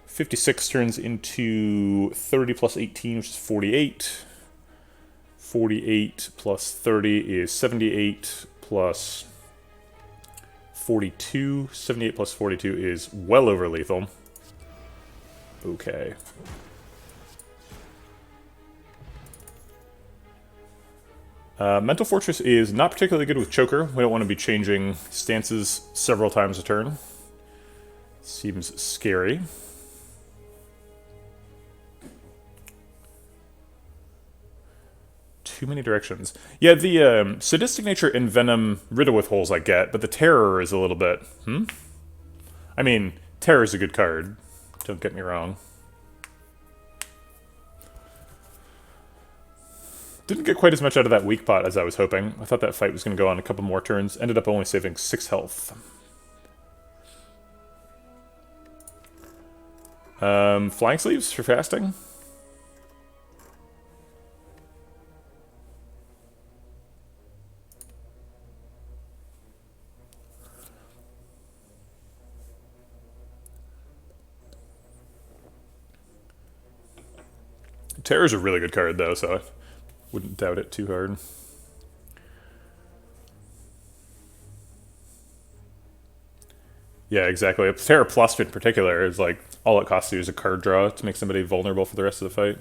56 turns into 30 plus 18, which is 48. 48 plus 30 is 78 plus 42. 78 plus 42 is well over lethal. Okay. Mental Fortress is not particularly good with Choker. We don't want to be changing stances several times a turn. Seems scary. Too many directions. Yeah, the Sadistic Nature and Venom Riddle with Holes I get, but the Terror is a little bit... I mean, Terror is a good card. Don't get me wrong. Didn't get quite as much out of that Weak Pot as I was hoping. I thought that fight was going to go on a couple more turns. Ended up only saving 6 health. Flying Sleeves for fasting. Terror's a really good card, though, so I wouldn't doubt it too hard. Yeah, exactly. Terror Plus in particular is like, all it costs you is a card draw to make somebody vulnerable for the rest of the fight.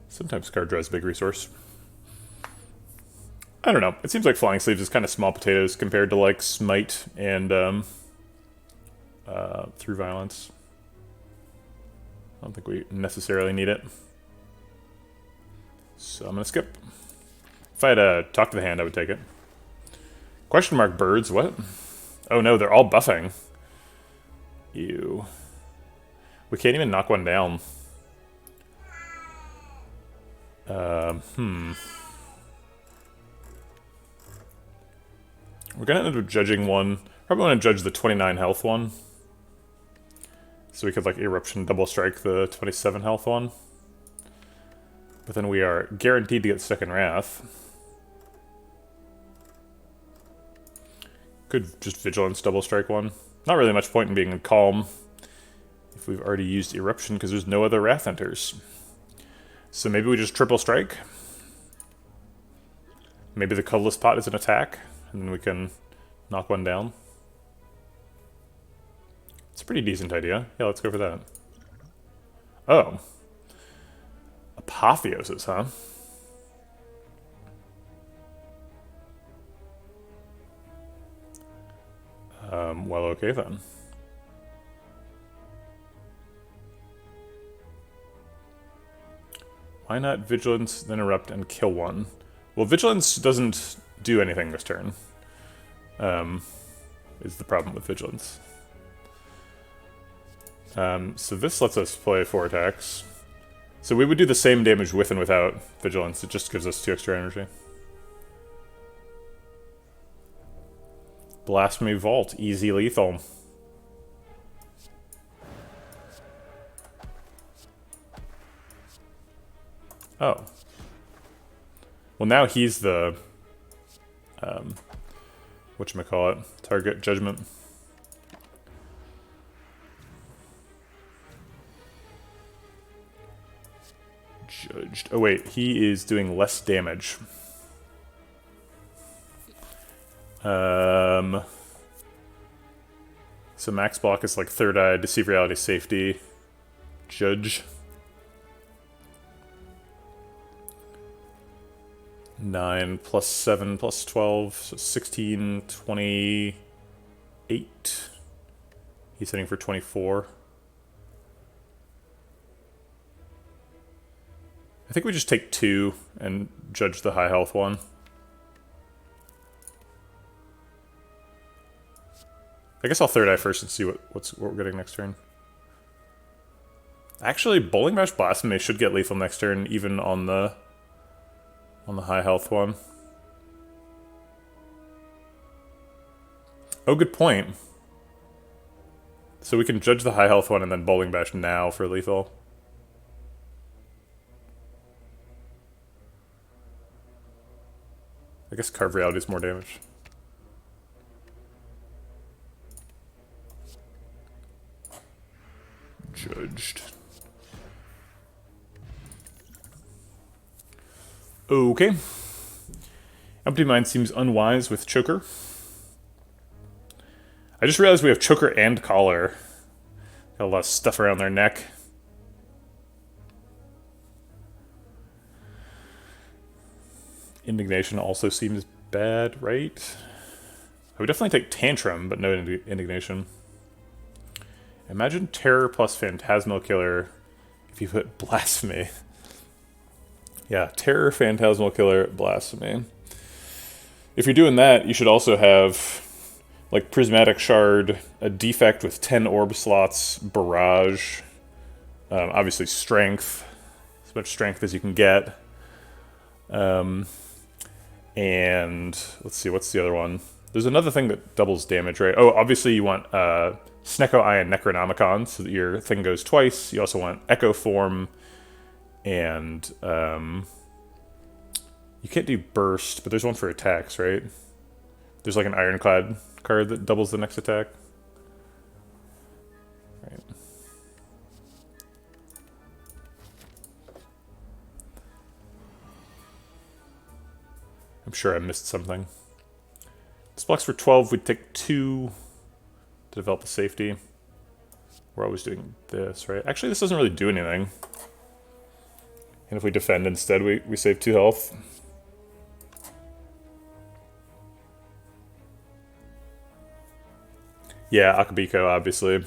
Sometimes card draw is a big resource. I don't know. It seems like Flying Sleeves is kind of small potatoes compared to like Smite and Through Violence. I don't think we necessarily need it. So I'm going to skip. If I had a Talk to the Hand, I would take it. Question mark birds, what? Oh no, they're all buffing. Ew. We can't even knock one down. We're gonna end up judging one. Probably want to judge the 29 health one. So we could like Eruption double strike the 27 health one. But then we are guaranteed to get stuck in Wrath. Could just Vigilance double strike one. Not really much point in being calm if we've already used Eruption because there's no other Wrath Hunters. So maybe we just triple strike. Maybe the Colorless Pot is an attack, and then we can knock one down. It's a pretty decent idea. Yeah, let's go for that. Oh. Apotheosis, huh? Well, okay then. Why not Vigilance, then Erupt, and kill one? Well, Vigilance doesn't do anything this turn. Is the problem with Vigilance. So this lets us play 4 attacks. So we would do the same damage with and without Vigilance. It just gives us 2 extra energy. Blasphemy Vault, easy lethal. Oh. Well, now he's the whatchamacallit, target judgment. Judged. Oh wait, he is doing less damage. So max block is like Third Eye, Deceive Reality, Safety, Judge. 9 plus 7 plus 12, so 16, 28. He's hitting for 24. I think we just take 2 and judge the high health one. I guess I'll Third Eye first and see what we're getting next turn. Actually, Bowling Bash Blasphemy should get lethal next turn, even on the high health one. Oh, good point. So we can judge the high health one and then Bowling Bash now for lethal. I guess Carve Reality is more damage. Judged. Okay. Empty Mind seems unwise with Choker. I just realized we have Choker and Collar. Got a lot of stuff around their neck. Indignation also seems bad, right? I would definitely take Tantrum, but no Indignation. Imagine Terror plus Phantasmal Killer if you put Blasphemy. Yeah, Terror, Phantasmal Killer, Blasphemy. If you're doing that, you should also have, like, Prismatic Shard, a Defect with 10 Orb slots, Barrage, obviously Strength, as much Strength as you can get. And, let's see, what's the other one? There's another thing that doubles damage, right? Oh, obviously you want Snecko Eye and Necronomicon, so that your thing goes twice. You also want Echo Form, and you can't do Burst, but there's one for attacks, right? There's like an Ironclad card that doubles the next attack. Right. I'm sure I missed something. This blocks for 12, we'd take 2 to develop a safety. We're always doing this, right? Actually, this doesn't really do anything. And if we defend instead, we save 2 health. Yeah, Akabiko, obviously.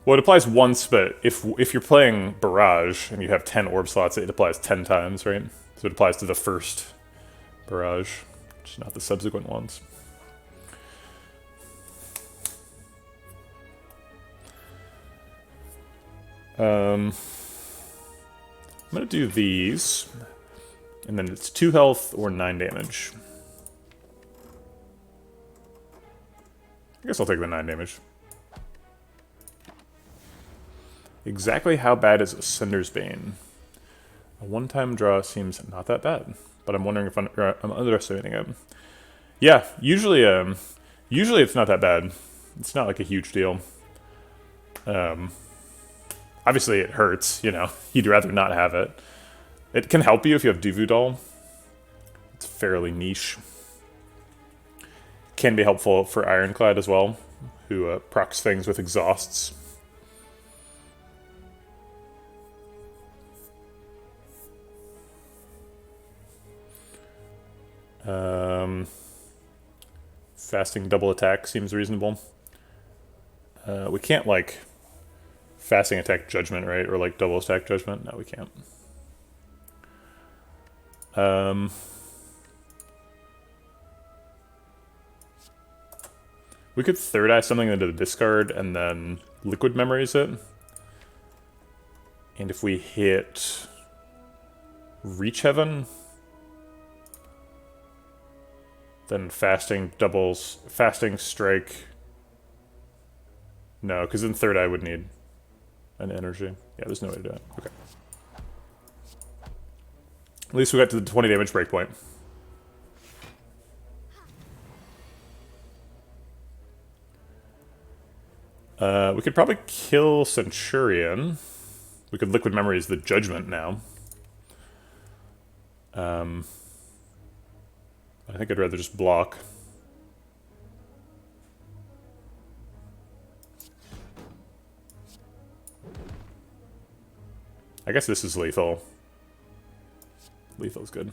Well, it applies once, but if you're playing Barrage and you have 10 orb slots, it applies 10 times, right? So it applies to the first Barrage, just not the subsequent ones. I'm gonna do these, and then it's 2 health or 9 damage. I guess I'll take the 9 damage. Exactly how bad is Ascender's Bane? A one-time draw seems not that bad, but I'm wondering if I'm underestimating it. Yeah, usually it's not that bad. It's not like a huge deal. Obviously it hurts, you know. You'd rather not have it. It can help you if you have Duvu Doll. It's fairly niche. Can be helpful for Ironclad as well, who procs things with exhausts. Fasting double attack seems reasonable. We can't, like, fasting attack Judgment, right? Or, like, double attack Judgment? No, we can't. We could Third Eye something into the discard and then Liquid Memories it. And if we hit Reach Heaven, Then fasting doubles, fasting strike. No, because in third eye would need an energy. Yeah, there's no way to do it. Okay. At least we got to the 20 damage breakpoint. We could probably kill Centurion. We could Liquid Memories the Judgment now. I think I'd rather just block. I guess this is lethal. Lethal's good.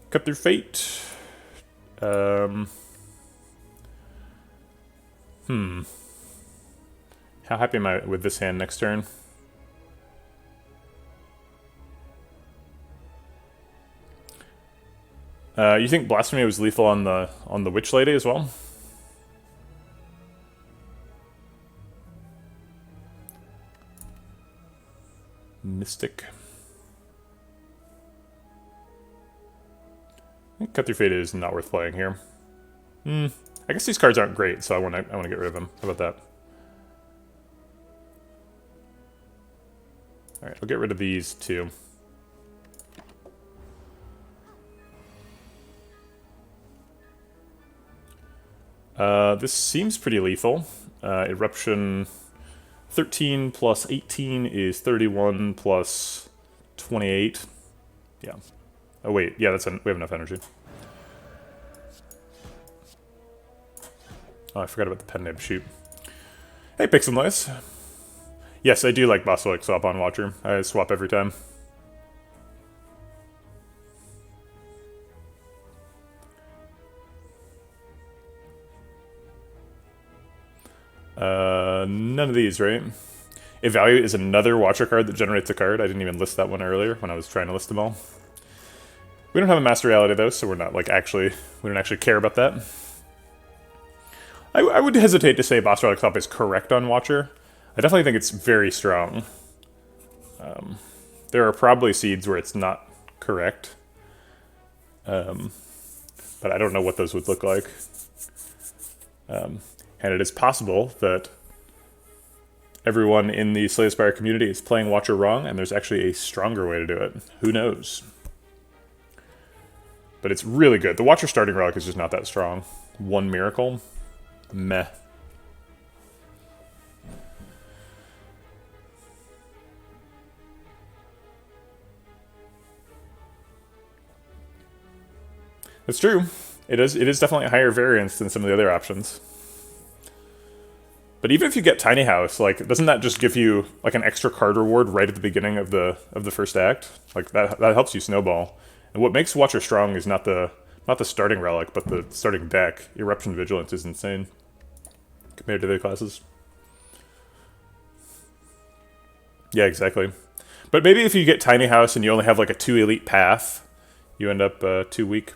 Cut through fate. How happy am I with this hand next turn? You think Blasphemy was lethal on the Witch Lady as well? Mystic. I think Cut Through Fate is not worth playing here. I guess these cards aren't great, so I want to get rid of them. How about that? All right, I'll get rid of these too. This seems pretty lethal. Eruption 13 plus 18 is 31 plus 28. Yeah. Oh wait, yeah, we have enough energy. Oh, I forgot about the pen nib. Shoot. Hey, Pixel Noise. Yes, I do like Boswick swap on Watcher. I swap every time. None of these, right? Evaluate is another Watcher card that generates a card. I didn't even list that one earlier when I was trying to list them all. We don't have a Master Reality though, so we're not like we don't actually care about that. I would hesitate to say Boss Relic Swap is correct on Watcher. I definitely think it's very strong. There are probably seeds where it's not correct. But I don't know what those would look like. And it is possible that everyone in the Slay the Spire community is playing Watcher wrong, and there's actually a stronger way to do it. Who knows? But it's really good. The Watcher starting relic is just not that strong. One miracle? Meh. That's true. It is definitely a higher variance than some of the other options. But even if you get Tiny House, like, doesn't that just give you like an extra card reward right at the beginning of the first act? Like that helps you snowball. And what makes Watcher strong is not the starting relic, but the starting deck. Eruption Vigilance is insane compared to the other classes. Yeah, exactly. But maybe if you get Tiny House and you only have like a 2 elite path, you end up too weak.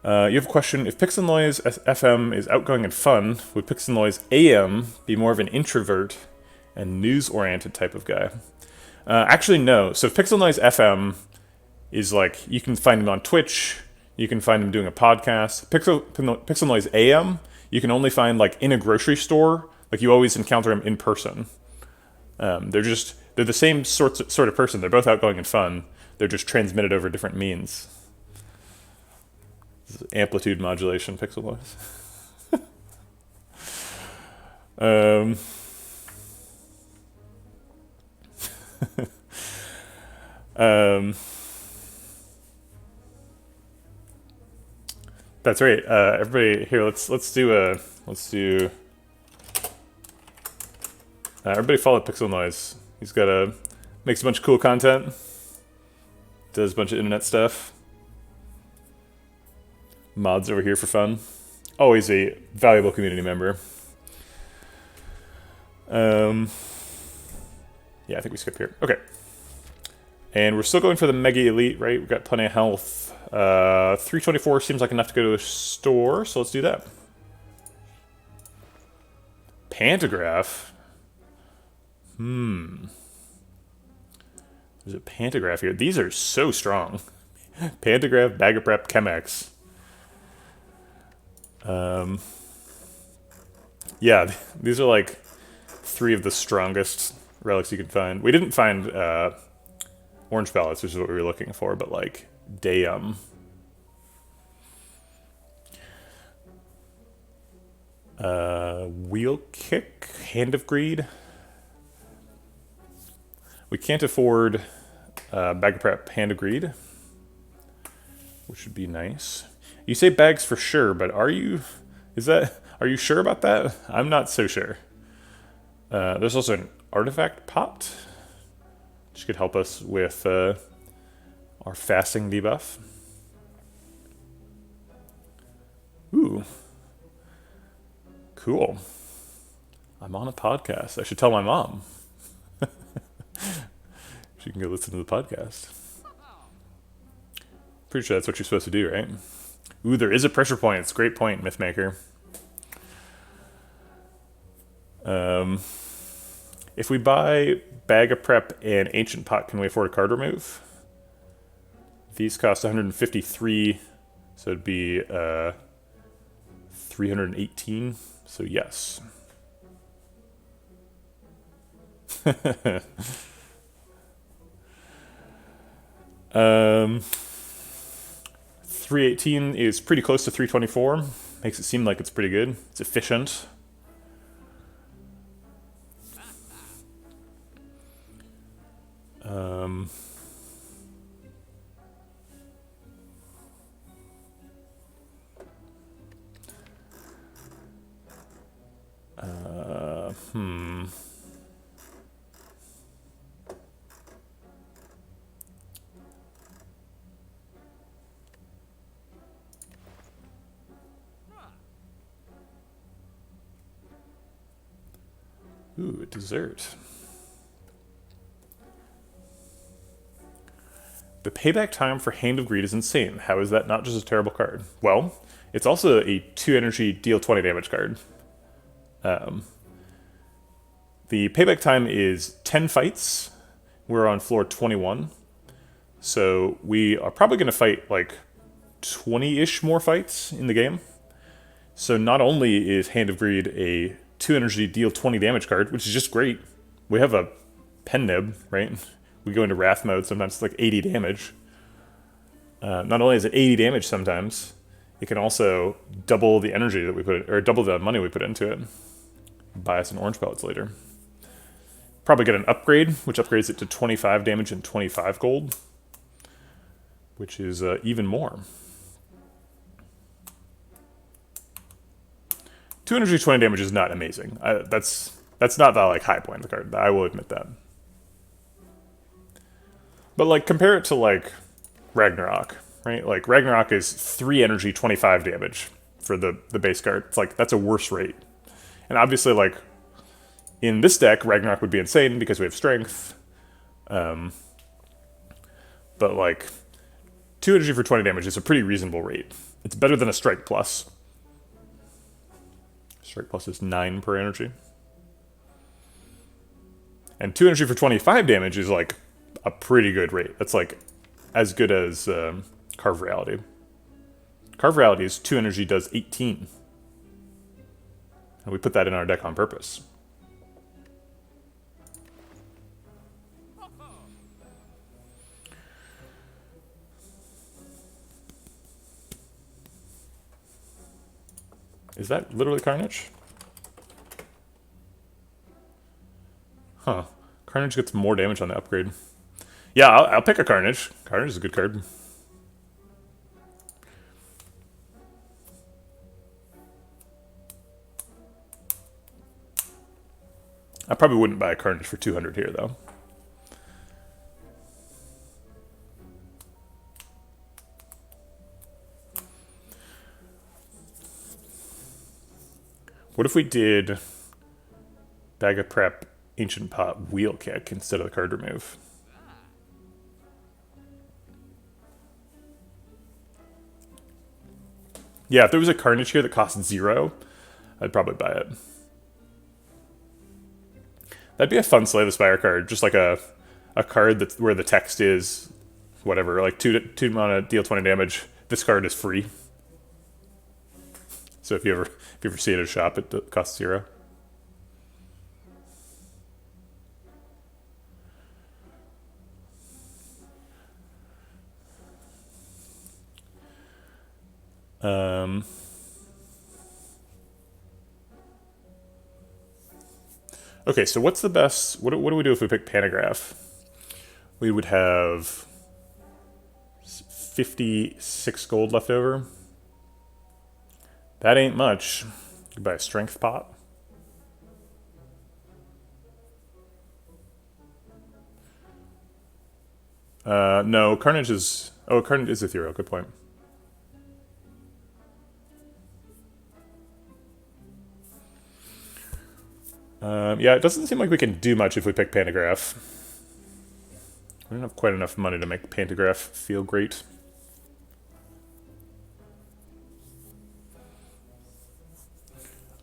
You have a question. If Pixel Noise FM is outgoing and fun, would Pixel Noise AM be more of an introvert and news-oriented type of guy? Actually, no. So if Pixel Noise FM is like, you can find him on Twitch, you can find him doing a podcast. Pixel Noise AM, you can only find like in a grocery store. Like you always encounter him in person. They're the same sort of person. They're both outgoing and fun. They're just transmitted over different means. This is amplitude modulation, Pixel Noise. That's right. Everybody here, let's do everybody follow Pixel Noise. He's makes a bunch of cool content. Does a bunch of internet stuff. Mods over here for fun. Always a valuable community member. Yeah, I think we skip here. Okay. And we're still going for the Mega Elite, right? We've got plenty of health. 324 seems like enough to go to a store, so let's do that. Pantograph? There's a Pantograph here. These are so strong. Pantograph, Bag of Prep, Chemex. Yeah, these are like 3 of the strongest relics you can find. We didn't find orange pellets, which is what we were looking for, but like, damn. Wheel Kick, Hand of Greed. We can't afford Bag of Prep, Hand of Greed, which would be nice. You say bags for sure, but are you sure about that? I'm not so sure. There's also an artifact pot, which could help us with our fasting debuff. Ooh. Cool. I'm on a podcast. I should tell my mom. She can go listen to the podcast. Pretty sure that's what you're supposed to do, right? Ooh, there is a pressure point. It's a great point, Mythmaker. If we buy Bag of Prep and Ancient Pot, can we afford a card remove? These cost 153, so it'd be 318, so yes. 318 is pretty close to 324. Makes it seem like it's pretty good. It's efficient. Ooh, a dessert. The payback time for Hand of Greed is insane. How is that not just a terrible card? Well, it's also a 2 energy, deal 20 damage card. The payback time is 10 fights. We're on floor 21. So we are probably going to fight like 20-ish more fights in the game. So not only is Hand of Greed a 2 energy, deal 20 damage card, which is just great. We have a pen nib, right? We go into Wrath mode, sometimes it's like 80 damage. Not only is it 80 damage sometimes, it can also double the energy that we put, or double the money we put into it. Buy us an orange pellets later. Probably get an upgrade, which upgrades it to 25 damage and 25 gold, which is even more. 220 damage is not amazing. That's not the like high point of the card. I will admit that. But like compare it to like Ragnarok, right? Like Ragnarok is 3 energy, 25 damage for the base card. It's like that's a worse rate. And obviously like in this deck, Ragnarok would be insane because we have strength. But like 2 energy for 20 damage is a pretty reasonable rate. It's better than a Strike Plus. Strike Plus is 9 per energy. And 2 energy for 25 damage is like a pretty good rate. That's like as good as Carve Reality. Carve Reality is 2 energy does 18. And we put that in our deck on purpose. Is that literally Carnage? Huh. Carnage gets more damage on the upgrade. Yeah, I'll pick a Carnage. Carnage is a good card. I probably wouldn't buy a Carnage for 200 here, though. What if we did Bag of Prep, Ancient Pot, Wheel Kick instead of the card remove? Yeah, if there was a Carnage here that cost 0, I'd probably buy it. That'd be a fun Slay the Spire card, just like a a card that's where the text is whatever, like two mana, deal 20 damage. This card is free. So if you ever see it at a shop, it costs 0. Okay, so what's the best? What do we do if we pick Pantograph? We would have 56 gold left over. That ain't much. You could buy a strength pot. No, Carnage is... Oh, Carnage is ethereal. Good point. Yeah, it doesn't seem like we can do much if we pick Pantograph. We don't have quite enough money to make Pantograph feel great.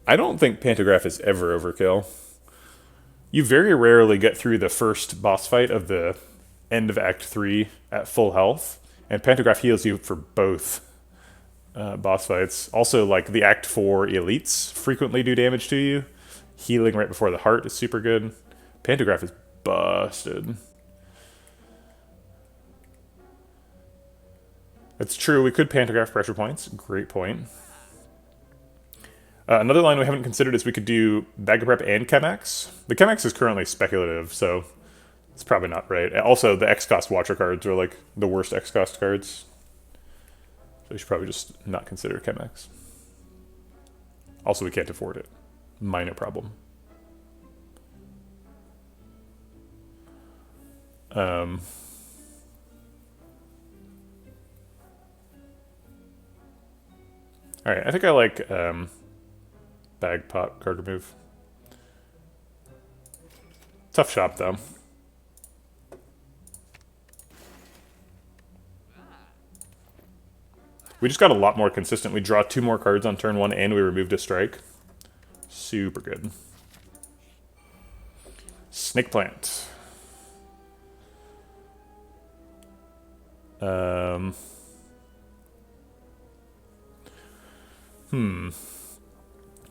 I don't think Pantograph is ever overkill. You very rarely get through the first boss fight of the end of Act 3 at full health, and Pantograph heals you for both boss fights. Also, like, the Act 4 elites frequently do damage to you. Healing right before the heart is super good. Pantograph is busted. It's true, we could Pantograph pressure points. Great point. Another line we haven't considered is we could do Bag of Prep and Chemex. The Chemex is currently speculative, so it's probably not right. Also, the X-Cost Watcher cards are like the worst X-Cost cards. So we should probably just not consider Chemex. Also, we can't afford it. Minor problem. Alright, I think I like Bag Pot card remove. Tough shop, though. We just got a lot more consistent. We draw 2 more cards on turn 1 and we removed a strike. Super good. Snake Plant.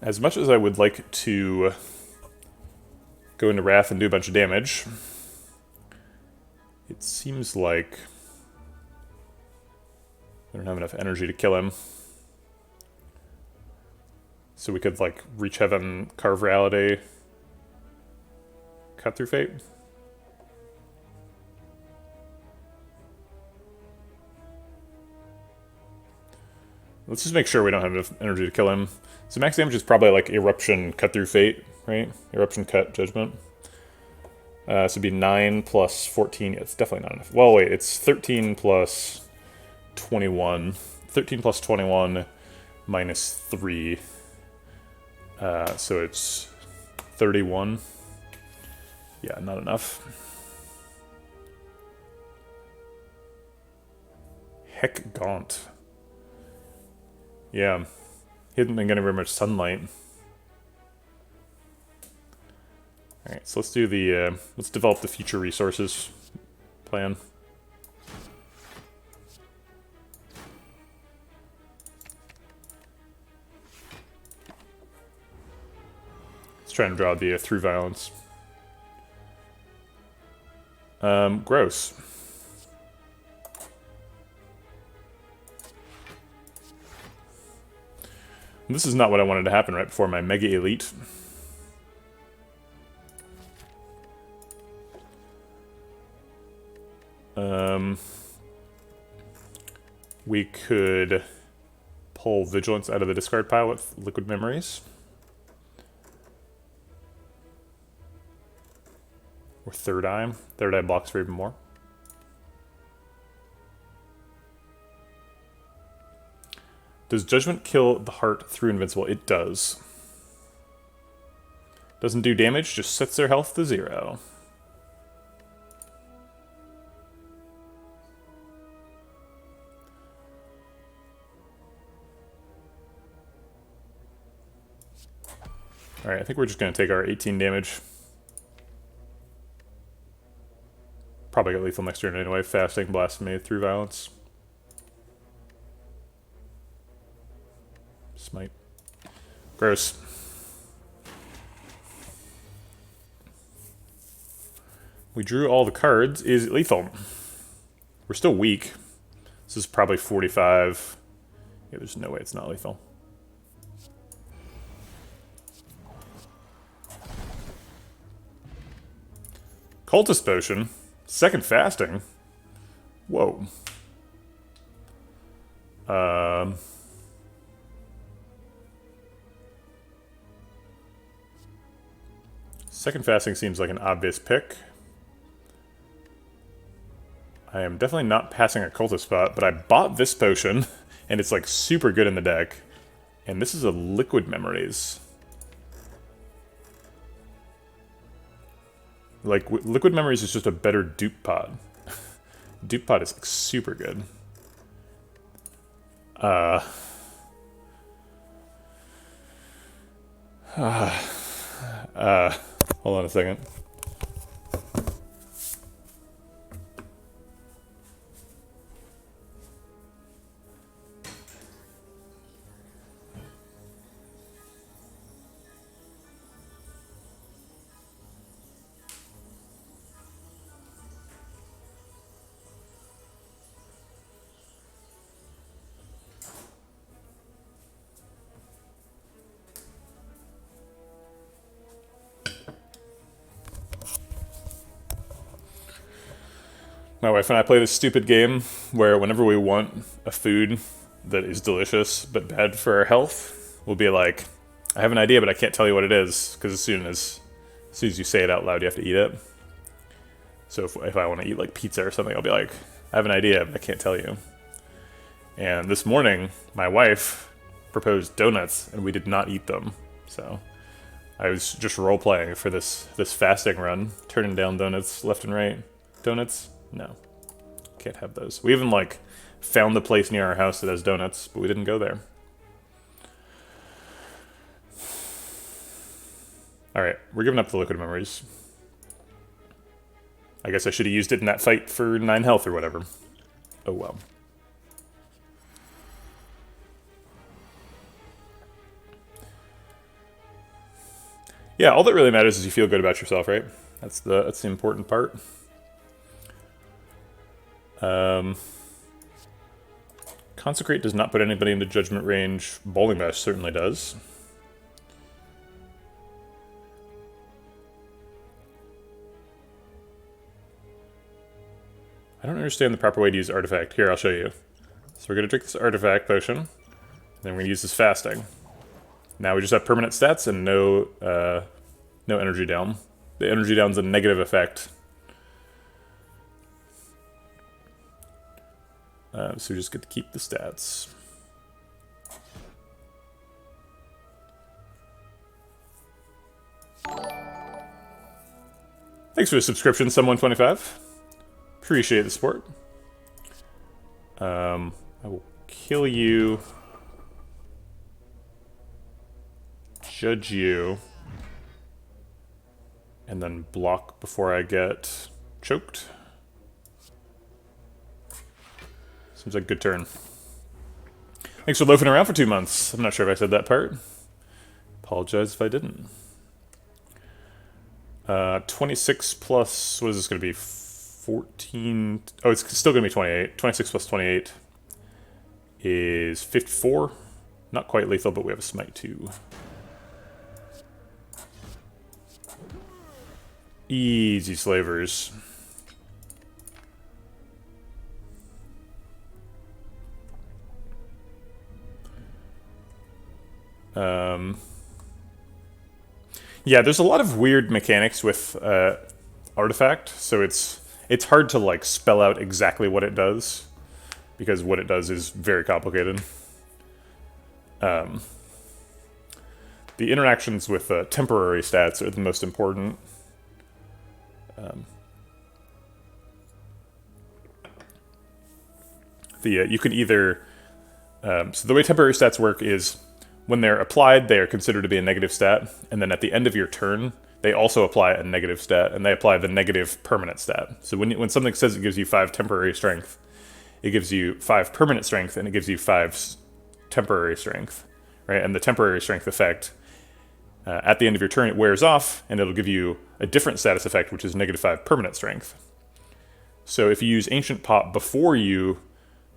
As much as I would like to go into Wrath and do a bunch of damage, it seems like I don't have enough energy to kill him. So we could, like, Reach Heaven, Carve Reality, Cut Through Fate. Let's just make sure we don't have enough energy to kill him. So max damage is probably like Eruption, Cut Through Fate, right? Eruption, Cut, Judgment. So it'd be 9 plus 14. It's definitely not enough. Well, wait, it's 13 plus 21. 13 plus 21 minus 3. So it's 31. Yeah, not enough. Heck Gaunt. Yeah, he hasn't been getting very much sunlight. Alright, so let's do the, let's develop the future resources plan. Let's try and draw the through violence. Gross. This is not what I wanted to happen right before my Mega Elite. We could pull Vigilance out of the discard pile with Liquid Memories. Or Third Eye. Third Eye blocks for even more. Does Judgment kill the heart through Invincible? It does. Doesn't do damage, just sets their health to 0. Alright, I think we're just going to take our 18 damage. Probably get lethal next turn anyway. Fasting, Blasphemy, through violence. Smite. Gross. We drew all the cards. Is it lethal? We're still weak. This is probably 45. Yeah, there's no way it's not lethal. Cultist Potion. Second Fasting. Whoa. Second Fasting seems like an obvious pick. I am definitely not passing a Cultist spot, but I bought this potion, and it's like super good in the deck. And this is a Liquid Memories. Like, Liquid Memories is just a better dupe pod. Dupe pod is like, super good. Hold on a second. My wife and I play this stupid game where whenever we want a food that is delicious but bad for our health, we'll be like, I have an idea, but I can't tell you what it is, because as soon as you say it out loud, you have to eat it. So if I want to eat like pizza or something, I'll be like, I have an idea, but I can't tell you. And this morning, my wife proposed donuts, and we did not eat them. So I was just role-playing for this fasting run, turning down donuts left and right. Donuts? No. Can't have those. We even, like, found the place near our house that has donuts, but we didn't go there. Alright, we're giving up the Liquid Memories. I guess I should have used it in that fight for 9 health or whatever. Oh well. Yeah, all that really matters is you feel good about yourself, right? That's the important part. Consecrate does not put anybody into judgment range. Bowling Bash certainly does. I don't understand the proper way to use Artifact. Here, I'll show you. So we're going to drink this Artifact Potion. Then we're going to use this Fasting. Now we just have permanent stats and no energy down. The energy down's a negative effect. So we just get to keep the stats. Thanks for the subscription, Sum125. Appreciate the support. I will kill you. Judge you. And then block before I get choked. Seems like a good turn. Thanks for loafing around for 2 months. I'm not sure if I said that part. Apologize if I didn't. 26 plus, what is this going to be? 14. Oh, it's still going to be 28. 26 plus 28 is 54. Not quite lethal, but we have a smite too. Easy slavers. Yeah, there's a lot of weird mechanics with Artifact, so it's hard to like spell out exactly what it does, because what it does is very complicated. The interactions with temporary stats are the most important. You can either so the way temporary stats work is when they're applied, they are considered to be a negative stat, and then at the end of your turn, they also apply a negative stat, and they apply the negative permanent stat. So when something says it gives you 5 temporary strength, it gives you 5 permanent strength, and it gives you 5 temporary strength, right? And the temporary strength effect, at the end of your turn, it wears off, and it'll give you a different status effect, which is -5 permanent strength. So if you use Ancient Pot before you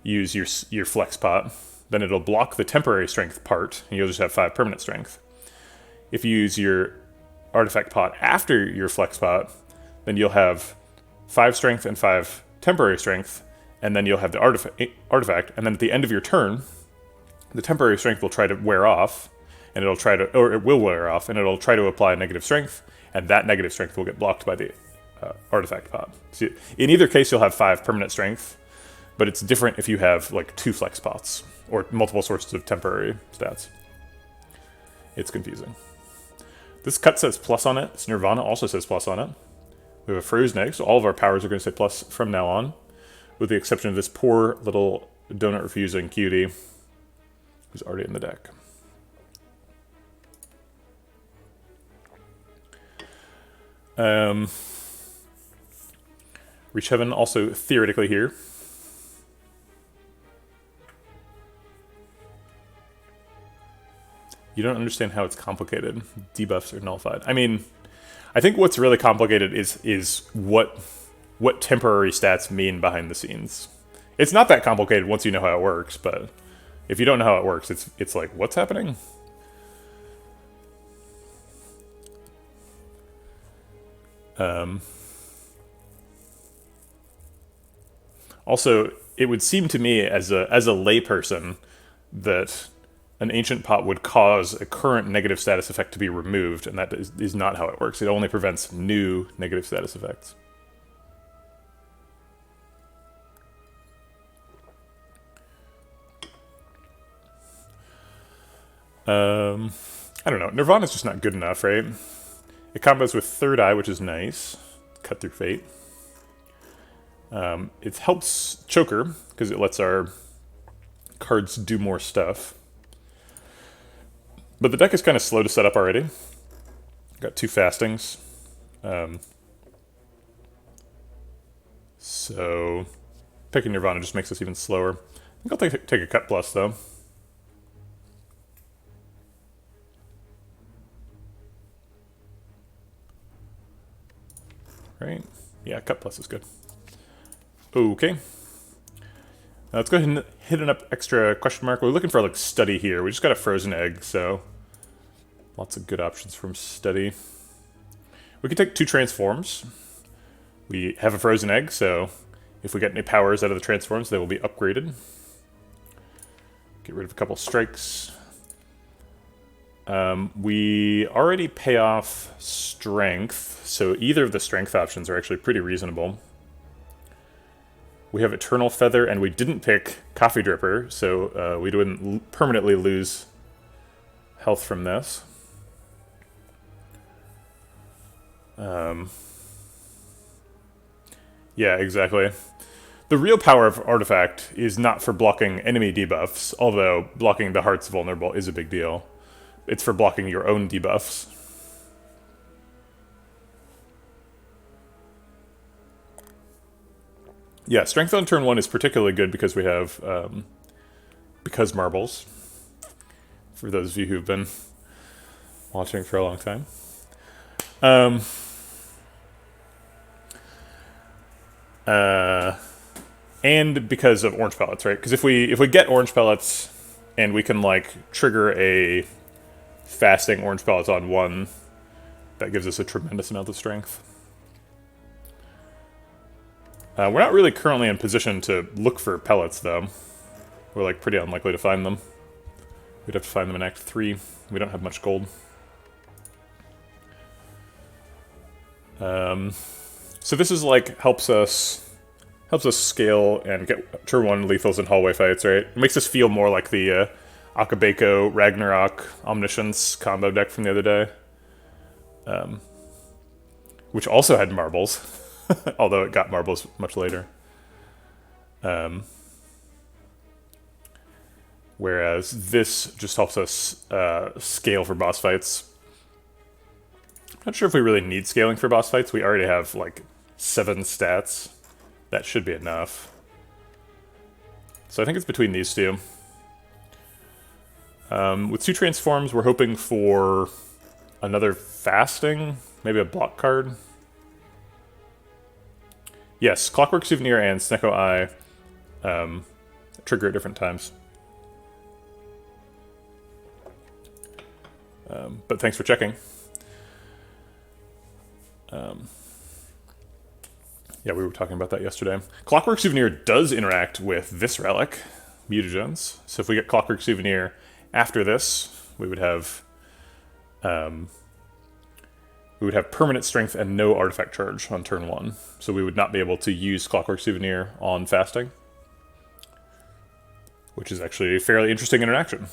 use your Flex Pot, then it'll block the temporary strength part, and you'll just have 5 permanent strength. If you use your Artifact Pot after your Flex Pot, then you'll have 5 strength and 5 temporary strength, and then you'll have the artifact, and then at the end of your turn, the temporary strength will try to wear off, and it will wear off, and it'll try to apply negative strength, and that negative strength will get blocked by the Artifact Pot. So in either case, you'll have 5 permanent strength, but it's different if you have like 2 Flex Pots or multiple sources of temporary stats. It's confusing. This cut says plus on it. This Nirvana also says plus on it. We have a Frozen Egg, so all of our powers are going to say plus from now on, with the exception of this poor little donut-refusing cutie who's already in the deck. Reach Heaven also theoretically here. You don't understand how it's complicated. Debuffs are nullified. I mean, I think what's really complicated is what temporary stats mean behind the scenes. It's not that complicated once you know how it works, but if you don't know how it works, it's like, what's happening? Also, it would seem to me as a layperson that an Ancient Pot would cause a current negative status effect to be removed, and that is not how it works. It only prevents new negative status effects. I don't know. Nirvana's just not good enough, right? It combos with Third Eye, which is nice. Cut Through Fate. It helps Choker, because it lets our cards do more stuff. But the deck is kind of slow to set up already. Got 2 fastings. So picking Nirvana just makes us even slower. I think I'll take a Cut Plus, though. Right? Yeah, Cut Plus is good. Okay. Now let's go ahead and hit an extra question mark. We're looking for like Study here. We just got a Frozen Egg, so lots of good options from Study. We can take 2 transforms. We have a Frozen Egg, so if we get any powers out of the transforms, they will be upgraded. Get rid of a couple strikes. We already pay off Strength, so either of the Strength options are actually pretty reasonable. We have Eternal Feather, and we didn't pick Coffee Dripper, so we wouldn't permanently lose health from this. Yeah, exactly. The real power of Artifact is not for blocking enemy debuffs, although blocking the Heart's Vulnerable is a big deal. It's for blocking your own debuffs. Yeah, Strength on turn 1 is particularly good because we have because marbles. For those of you who've been watching for a long time. And because of Orange Pellets, right? Because if we get Orange Pellets and we can like trigger a fasting Orange Pellets on 1, that gives us a tremendous amount of strength. We're not really currently in position to look for pellets, though. We're like pretty unlikely to find them. We'd have to find them in Act 3. We don't have much gold. So this is like helps us scale and get turn 1 lethals in hallway fights, right? It makes us feel more like the Akabeko, Ragnarok, Omniscience combo deck from the other day. Which also had marbles. Although it got marbles much later. Whereas this just helps us scale for boss fights. Not sure if we really need scaling for boss fights. We already have like 7 stats. That should be enough. So I think it's between these two. With 2 transforms, we're hoping for another fasting, maybe a block card. Yes, Clockwork Souvenir and Snecko Eye trigger at different times. But thanks for checking. Yeah, we were talking about that yesterday. Clockwork Souvenir does interact with this relic, mutagens. So if we get Clockwork Souvenir after this, we would have permanent strength and no artifact charge on turn 1. So we would not be able to use Clockwork Souvenir on fasting, which is actually a fairly interesting interaction.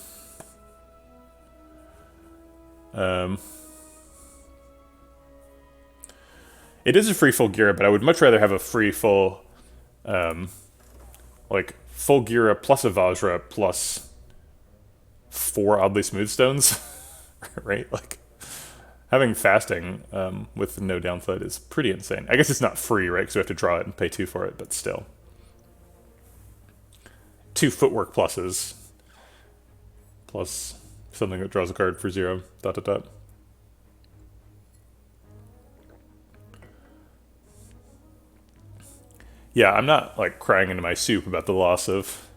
It is a free Fulgura, but I would much rather have a free full, like, Fulgura plus a Vajra plus 4 oddly smooth stones, right? Like, having fasting with no downside is pretty insane. I guess it's not free, right? Because we have to draw it and pay 2 for it, but still. 2 footwork pluses. Plus something that draws a card for 0, ... Yeah, I'm not, like, crying into my soup about the loss of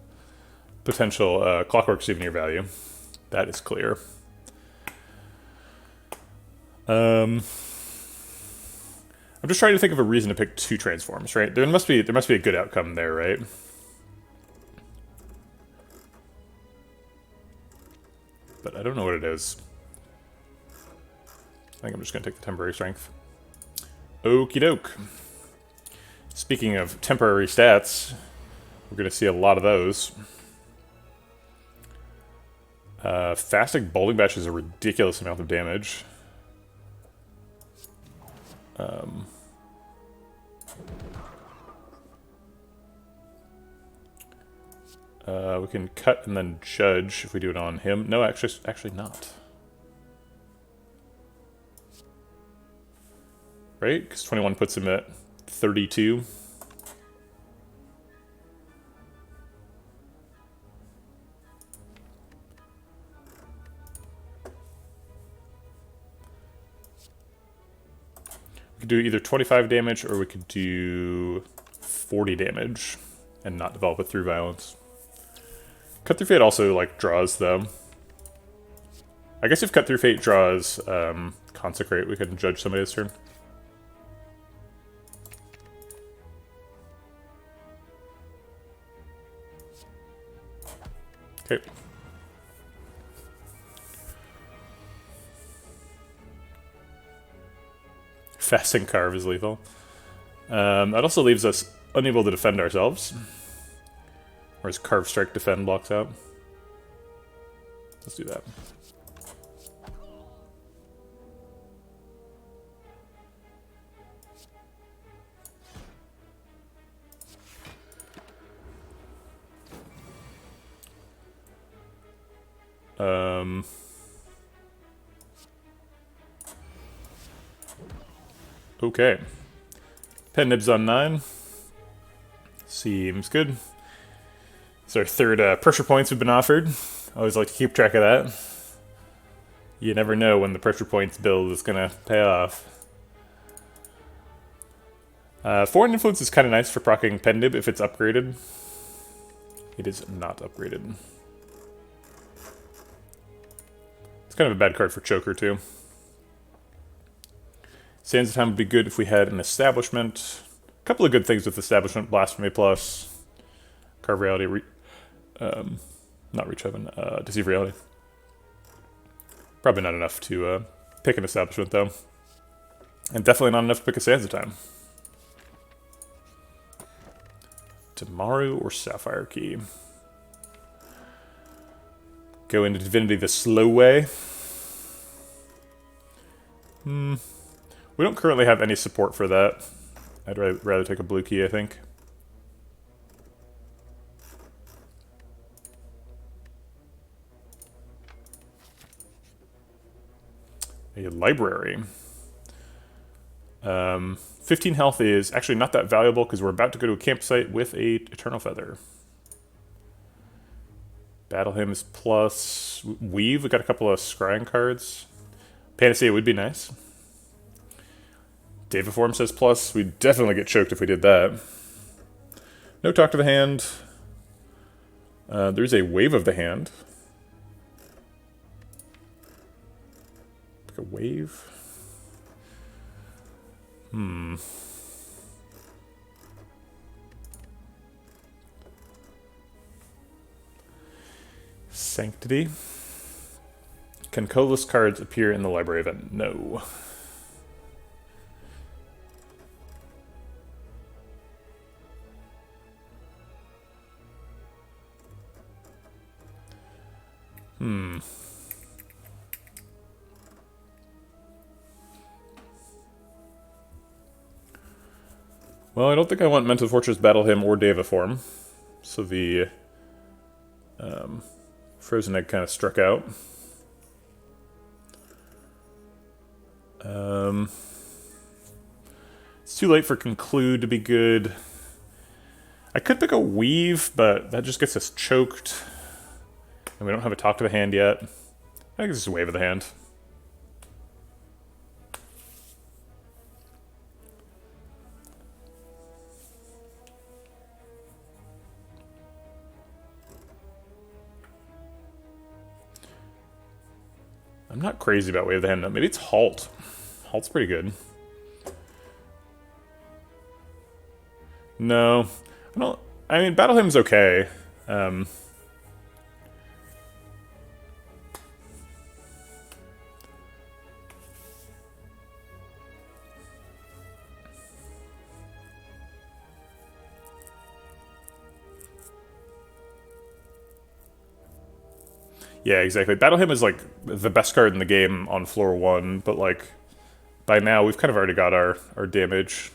potential Clockwork Souvenir value. That is clear. I'm just trying to think of a reason to pick 2 transforms, right? There must be a good outcome there, right? But I don't know what it is. I think I'm just going to take the temporary strength. Okie doke. Speaking of temporary stats, we're going to see a lot of those. Fasting Bowling Bash is a ridiculous amount of damage. We can cut and then judge if we do it on him. No, actually not. Right? Because 21 puts him at 32. We could do either 25 damage or we could do 40 damage and not develop it through violence. Cut Through Fate also, like, draws, though. I guess if Cut Through Fate draws Consecrate, we can judge somebody's turn. Okay. Fasting Carve is lethal. That also leaves us unable to defend ourselves. Whereas Carve Strike Defend blocks out. Let's do that. Okay. Pen Nibs on 9. Seems good. It's our third pressure points we've been offered. Always like to keep track of that. You never know when the pressure points build is going to pay off. Foreign Influence is kind of nice for proccing Pendib if it's upgraded. It is not upgraded. It's kind of a bad card for Choker, too. Sands of Time would be good if we had an Establishment. A couple of good things with Establishment. Blasphemy Plus. Carve Reality. Not Reach Heaven. Deceive Reality. Probably not enough to pick an Establishment, though. And definitely not enough to pick a Sands of Time. Tamaru or Sapphire Key. Go into Divinity the slow way. We don't currently have any support for that. I'd rather take a blue key, I think. A library. 15 health is actually not that valuable because we're about to go to a campsite with a Eternal Feather. Battle Hymn is plus. Weave, we got a couple of scrying cards. Panacea would be nice. Deva Form says plus. We'd definitely get choked if we did that. No Talk to the Hand. There's a Wave of the Hand. Pick a Wave. Sanctity. Can colorless cards appear in the library event? No. Well, I don't think I want Mental Fortress, Battle Hymn, or Deva Form. So the Frozen Egg kind of struck out. It's too late for Conclude to be good. I could pick a Weave, but that just gets us choked. And we don't have a Talk to the Hand yet. I think it's just a Wave of the Hand. I'm not crazy about Wave of the Hand, though. Maybe it's Halt. Halt's pretty good. No. I don't... I mean, Battle Hymn's okay. Yeah, exactly. Battle Hymn is like the best card in the game on floor 1, but like by now we've kind of already got our damage.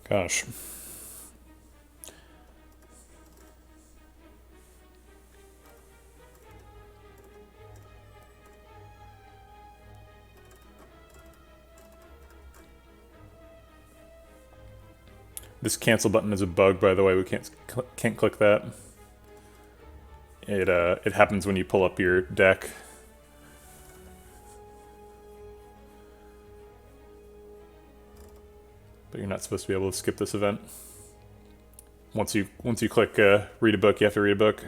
Gosh. This cancel button is a bug, by the way. We can't click that. It happens when you pull up your deck. But you're not supposed to be able to skip this event. Once you click read a book, you have to read a book.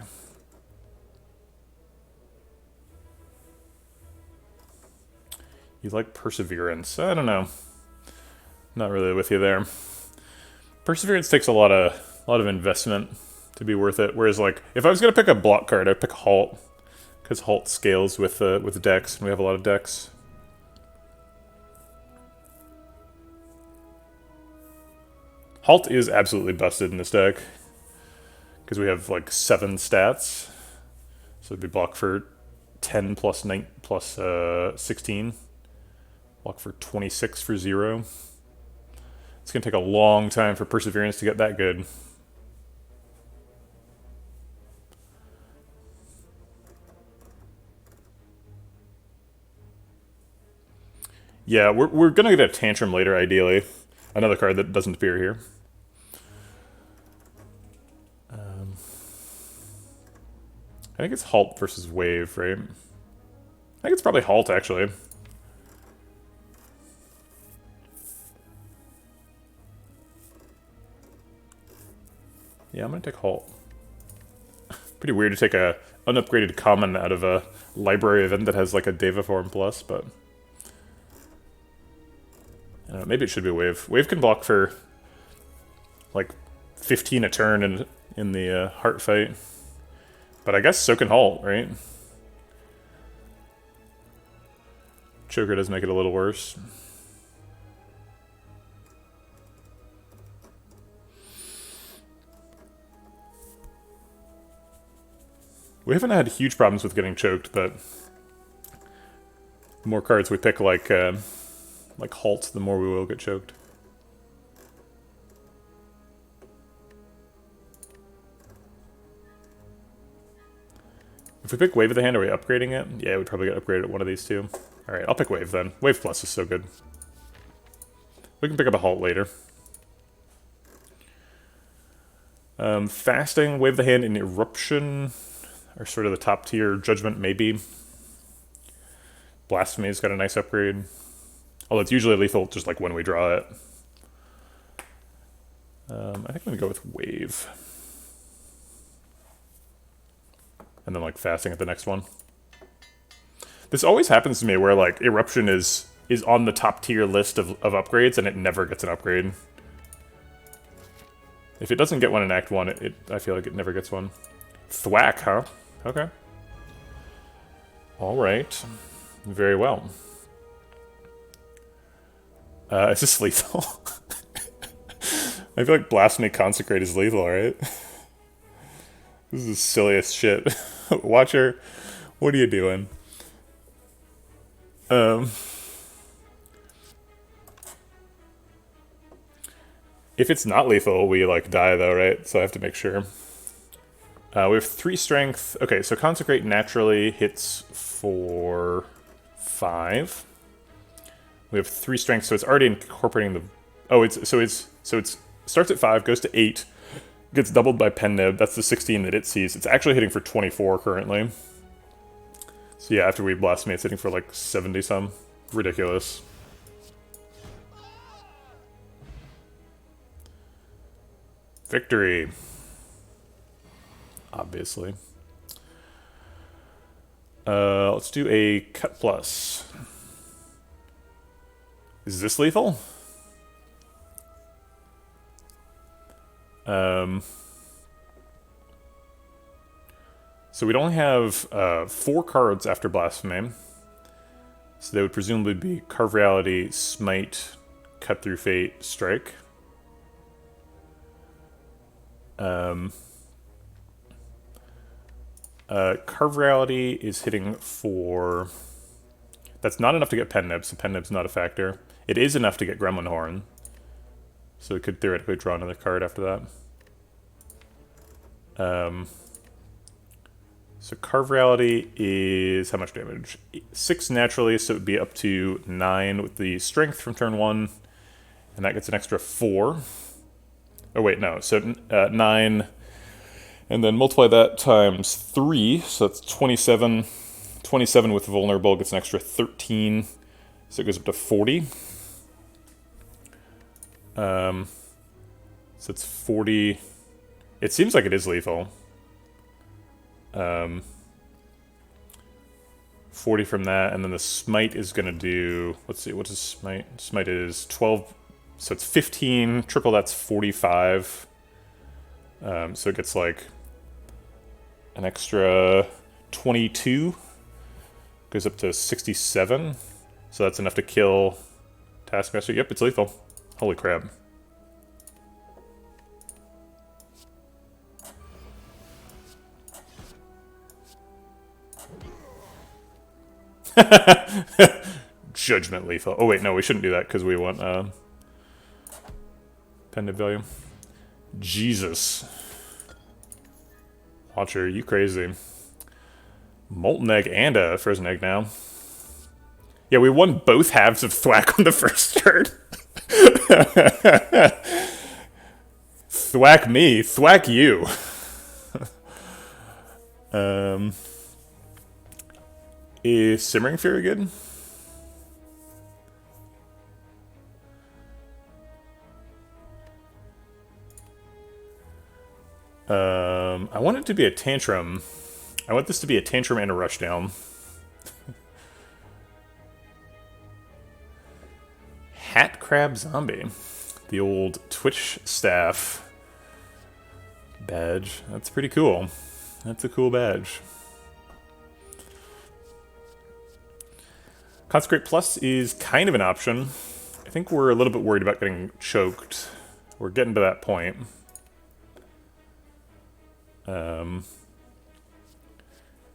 You like Perseverance? I don't know. Not really with you there. Perseverance takes a lot of investment to be worth it. Whereas, like, if I was gonna pick a block card, I'd pick Halt, because Halt scales with decks, and we have a lot of decks. Halt is absolutely busted in this deck because we have like 7 stats, so it'd be block for 10 plus 9 plus 16, block for 26 for 0. It's going to take a long time for Perseverance to get that good. Yeah, we're going to get a Tantrum later, ideally. Another card that doesn't appear here. I think it's Halt versus Wave, right? I think it's probably Halt, actually. Yeah, I'm gonna take Halt. Pretty weird to take a unupgraded common out of a library event that has like a Deva Form plus, but I don't know, maybe it should be Wave. Wave can block for like 15 a turn in the Heart fight, but I guess so can Halt, right? Choker does make it a little worse. We haven't had huge problems with getting choked, but the more cards we pick like Halt, the more we will get choked. If we pick Wave of the Hand, are we upgrading it? Yeah, we'd probably get upgraded at one of these two. Alright, I'll pick Wave then. Wave Plus is so good. We can pick up a Halt later. Fasting, Wave of the Hand, and Eruption are sort of the top tier. Judgment, maybe. Blasphemy's got a nice upgrade. Although it's usually lethal just like when we draw it. I think I'm going to go with Wave. And then like Fasting at the next one. This always happens to me where like Eruption is on the top tier list of upgrades and it never gets an upgrade. If it doesn't get one in Act 1, I feel like it never gets one. Thwack, huh? Okay. Alright. Very well. Is this lethal? I feel like Blasphemy Consecrate is lethal, right? This is the silliest shit. Watcher, what are you doing? If it's not lethal, we like die though, right? So I have to make sure. We have 3 strength. Okay, so Consecrate naturally hits for 5. We have 3 strength, so it's already incorporating the. Oh, it's starts at 5, goes to 8, gets doubled by Pen Nib. That's the 16 that it sees. It's actually hitting for 24 currently. So yeah, after we Blasphemy, it's hitting for like 70 some. Ridiculous. Victory. Obviously. Let's do a Cut Plus. Is this lethal? So we'd only have 4 cards after Blasphemy. So they would presumably be Carve Reality, Smite, Cut Through Fate, Strike. Carve Reality is hitting for... That's not enough to get Pen Nib, so Pen Nib's not a factor. It is enough to get Gremlin Horn. So we could theoretically draw another card after that. So Carve Reality is how much damage? 6 naturally, so it would be up to 9 with the Strength from turn 1. And that gets an extra 4. Oh wait, no. So 9, and then multiply that times 3, so that's 27. 27 with Vulnerable gets an extra 13, so it goes up to 40. So it's 40. It seems like it is lethal. 40 from that, and then the Smite is going to do... Let's see, what is Smite? Smite is 12... So it's 15, triple that's 45. So it gets like an extra 22. Goes up to 67. So that's enough to kill Taskmaster. Yep, it's lethal. Holy crap. Judgment lethal. Oh wait, no, we shouldn't do that because we want... Pendant value. Jesus. Watcher, you crazy. Molten Egg and a Frozen Egg now. Yeah, we won both halves of Thwack on the first turn. Thwack me. Thwack you. Is Simmering Fury good? I want it to be a Tantrum. I want this to be a Tantrum and a Rushdown. Hat Crab Zombie. The old Twitch staff badge. That's pretty cool. That's a cool badge. Consecrate Plus is kind of an option. I think we're a little bit worried about getting choked. We're getting to that point. I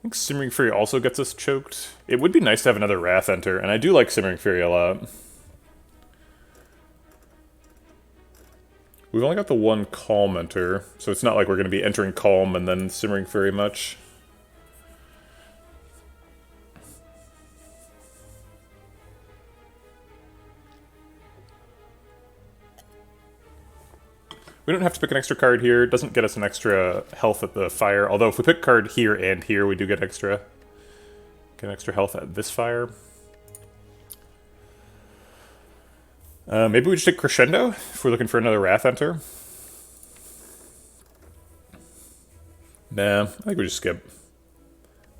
think Simmering Fury also gets us choked. It would be nice to have another Wrath enter, and I do like Simmering Fury a lot. We've only got the one Calm enter, so it's not like we're going to be entering Calm and then Simmering Fury much. We don't have to pick an extra card here. It doesn't get us an extra health at the fire. Although if we pick a card here and here, we do get extra health at this fire. Maybe we just take Crescendo if we're looking for another Wrath Enter. Nah, I think we just skip.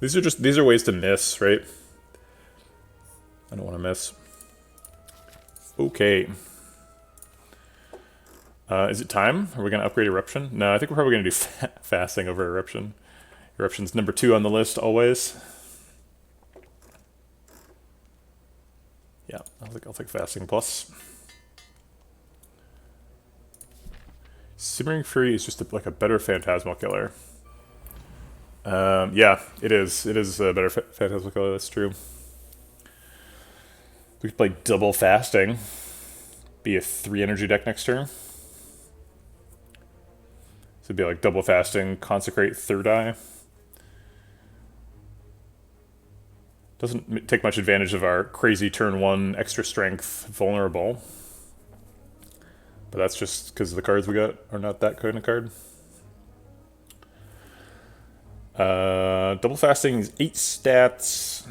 These are ways to miss, right? I don't want to miss. Okay. Is it time? Are we going to upgrade Eruption? No, I think we're probably going to do Fasting over Eruption. Eruption's number 2 on the list, always. Yeah, I'll take Fasting plus. Simmering Fury is just like a better Phantasmal killer. Yeah, it is. It is a better Phantasmal killer, that's true. We could play double Fasting. Be a 3 energy deck next turn. So it'd be like double Fasting, Consecrate, Third Eye. Doesn't take much advantage of our crazy turn 1 extra strength vulnerable. But that's just because the cards we got are not that kind of card. Double Fasting is 8 stats.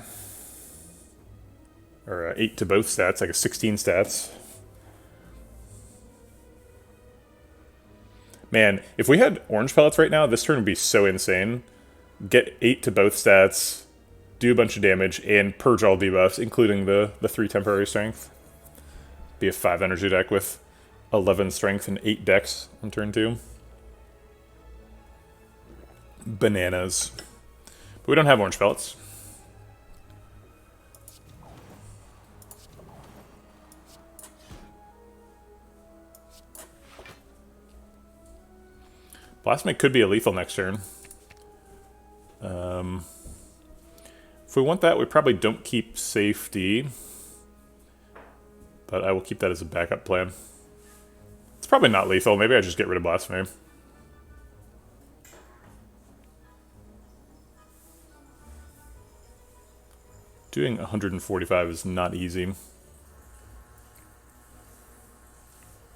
Or 8 to both stats, like a 16 stats. Man, if we had orange pellets right now, this turn would be so insane. Get 8 to both stats, do a bunch of damage, and purge all debuffs, including the 3 temporary strength. Be a 5 energy deck with 11 strength and 8 decks on turn 2. Bananas. But we don't have orange pellets. Blasphemy could be a lethal next turn. If we want that, we probably don't keep Safety. But I will keep that as a backup plan. It's probably not lethal. Maybe I just get rid of Blasphemy. Doing 145 is not easy.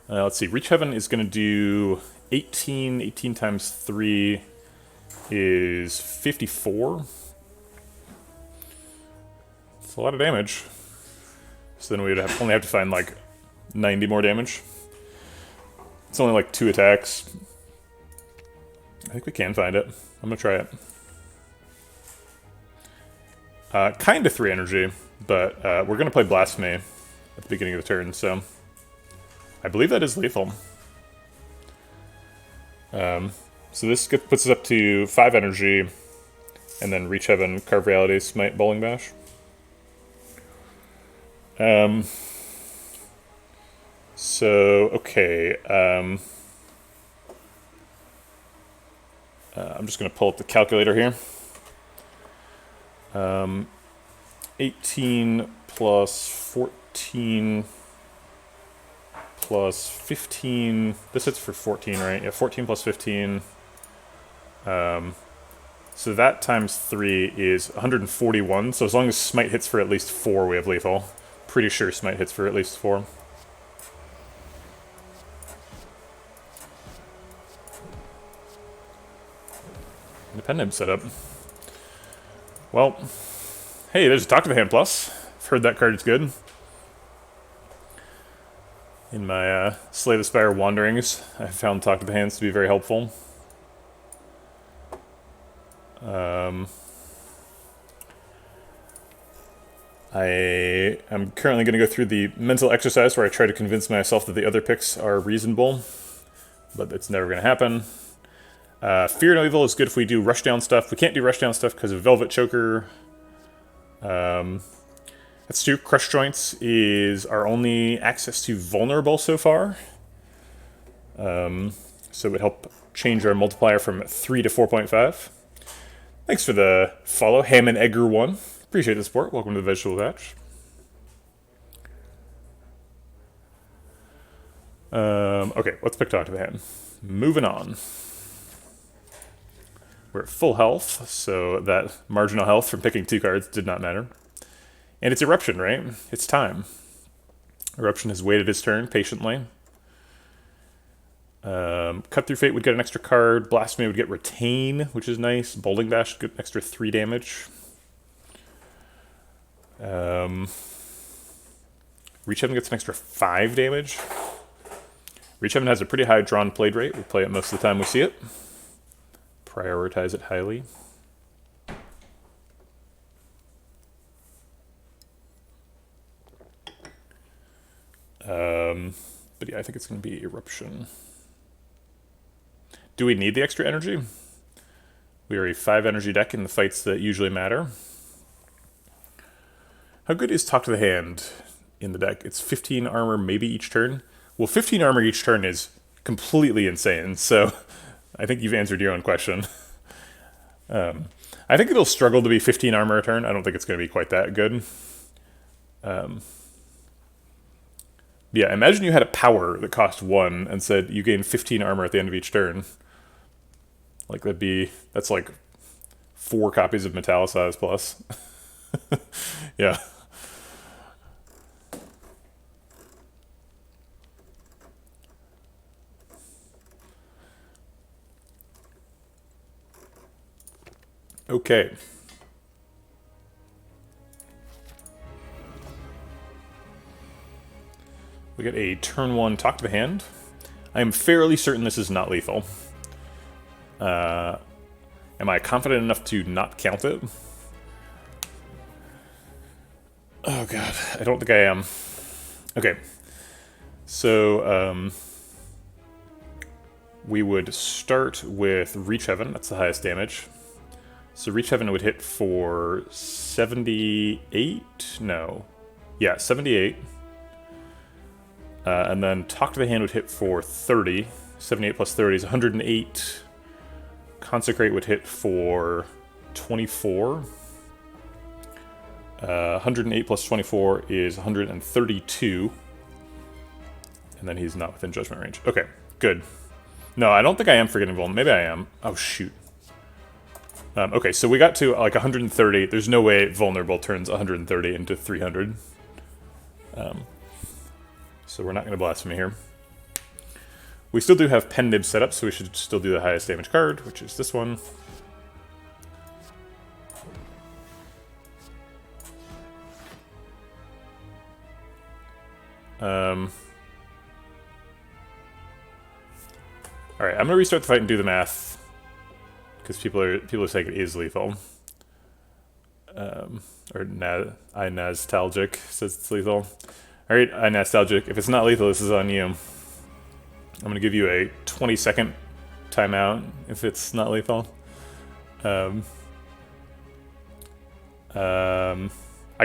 Let's see. Reach Heaven is going to do 18. 18 times 3 is 54. It's a lot of damage. So then we would only have to find like 90 more damage. It's only like 2 attacks. I think we can find it. I'm going to try it. Kind of 3 energy, but we're going to play Blasphemy at the beginning of the turn, so I believe that is lethal. So this puts us up to 5 energy, and then Reach Heaven, Carve Reality, Smite, Bowling Bash. Okay. I'm just going to pull up the calculator here. 18 plus 14 plus 15. This hits for 14, right? Yeah, 14 plus 15. So that times 3 is 141. So as long as Smite hits for at least 4, we have lethal. Pretty sure Smite hits for at least 4. Independent setup. Well, hey, there's a Talk to the Hand plus. I've heard that card is good. In my Slay the Spire wanderings, I found Talk to the Hands to be very helpful. I am currently going to go through the mental exercise where I try to convince myself that the other picks are reasonable, but it's never going to happen. Fear No Evil is good if we do rushdown stuff. We can't do rushdown stuff because of Velvet Choker. That's true. Crush Joints is our only access to vulnerable so far. So it would help change our multiplier from 3 to 4.5. Thanks for the follow, Hammond Egger 1. Appreciate the support. Welcome to the Vegetable Patch. Okay, let's pick Talk to the Hand. Moving on. We're at full health, so that marginal health from picking 2 cards did not matter. And it's Eruption, right? It's time. Eruption has waited his turn patiently. Cut Through Fate would get an extra card. Blasphemy would get Retain, which is nice. Bolting Bash would get an extra 3 damage. Reach Heaven gets an extra 5 damage. Reach Heaven has a pretty high drawn played rate. We play it most of the time we see it. Prioritize it highly. But yeah, I think it's going to be Eruption. Do we need the extra energy? We are a 5 energy deck in the fights that usually matter. How good is Talk to the Hand in the deck? It's 15 armor maybe each turn. Well, 15 armor each turn is completely insane, so I think you've answered your own question. I think it'll struggle to be 15 armor a turn. I don't think it's going to be quite that good. Yeah, imagine you had a power that cost 1 and said you gain 15 armor at the end of each turn. Like, that's like 4 copies of Metallicize plus. Yeah. Okay. We get a turn 1 Talk to the Hand. I am fairly certain this is not lethal. Am I confident enough to not count it? Oh god, I don't think I am. Okay. So, we would start with Reach Heaven. That's the highest damage. So Reach Heaven would hit for 78? No. Yeah, 78. And then Talk to the Hand would hit for 30. 78 plus 30 is 108. Consecrate would hit for 24. 108 plus 24 is 132. And then he's not within judgment range. Okay, good. No, I don't think I am forgetting Vuln. Maybe I am. Oh, shoot. Okay, so we got to like 130. There's no way Vulnerable turns 130 into 300. So we're not going to Blasphemy here. We still do have Pen Nib set up, so we should still do the highest damage card, which is this one. Alright, I'm going to restart the fight and do the math. Because people are saying it is lethal. iNastalgic says it's lethal. Alright, iNastalgic, if it's not lethal, this is on you. I'm going to give you a 20-second timeout if it's not lethal. I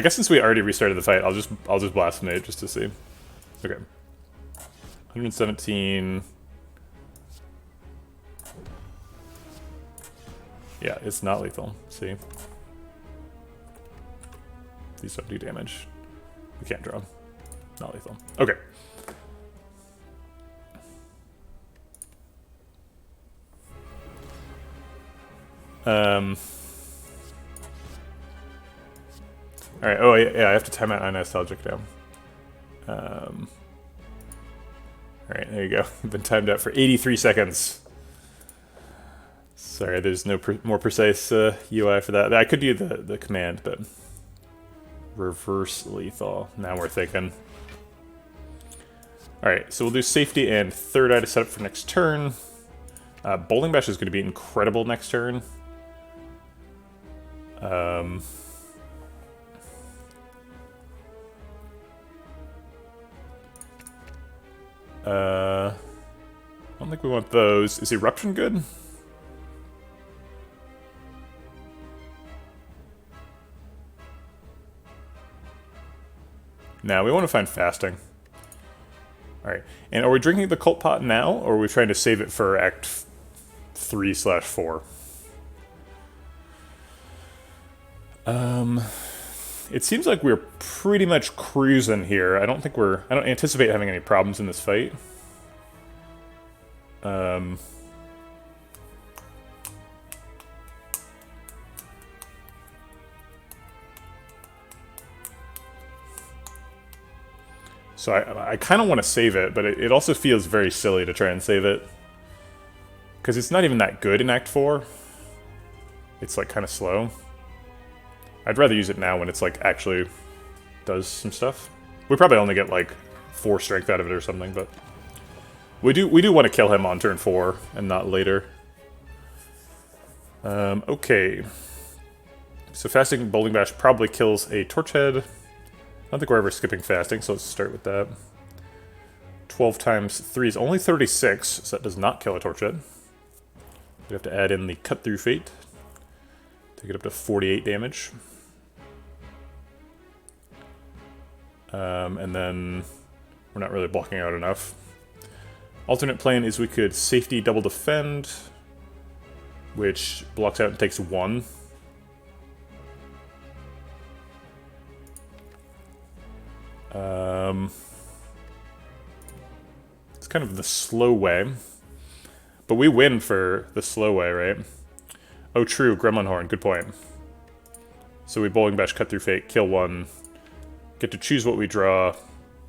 guess since we already restarted the fight, I'll just Blasphemy it just to see. Okay. 117. Yeah, it's not lethal. See? These don't do damage. We can't draw. Not lethal. Okay. Alright, oh yeah, I have to time out iNastalgic now. Alright, there you go. Been timed out for 83 seconds. Sorry, there's no more precise UI for that. I could do the command, but... Reverse lethal. Now we're thinking. Alright, so we'll do safety and third eye to set up for next turn. Bowling Bash is going to be incredible next turn. I don't think we want those. Is Eruption good? Now we want to find Fasting. Alright, and are we drinking the Cult Pot now, or are we trying to save it for Act 3/4? It seems like we're pretty much cruising here. I don't anticipate having any problems in this fight. So I kind of want to save it, but it also feels very silly to try and save it. Because it's not even that good in Act 4. It's like kind of slow. I'd rather use it now when it's like actually does some stuff. We probably only get like 4 strength out of it or something, but we do want to kill him on turn 4 and not later. Okay. So fasting Bowling Bash probably kills a Torch Head. I don't think we're ever skipping fasting, so let's start with that. 12 times 3 is only 36, so that does not kill a Torch Head. We have to add in the Cut Through Fate. Take it up to 48 damage. And then we're not really blocking out enough. Alternate plan is we could safety double defend, which blocks out and takes 1. It's kind of the slow way. But we win for the slow way, right? Oh, true. Gremlin Horn. Good point. So we Bowling Bash, Cut Through Fate, kill 1. Get to choose what we draw.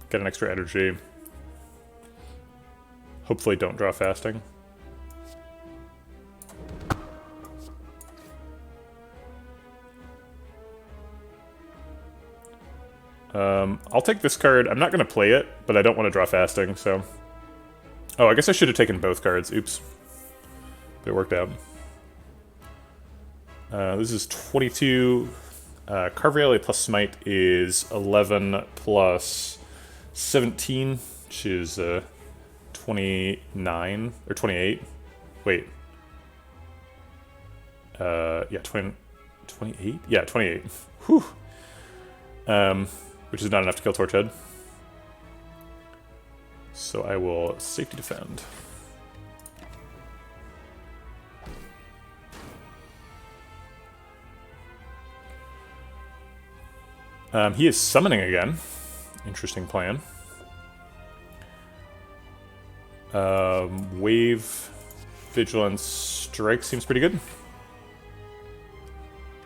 Get an extra energy. Hopefully don't draw fasting. I'll take this card. I'm not going to play it, but I don't want to draw fasting, so... Oh, I guess I should have taken both cards. Oops. But it worked out. This is 22. Carve Reality plus Smite is 11 plus 17, which is 29, or 28. Wait. Yeah, 28? Yeah, 28. Whew. Which is not enough to kill Torchhead. So I will safety defend. He is summoning again. Interesting plan. Wave, Vigilance, Strike seems pretty good.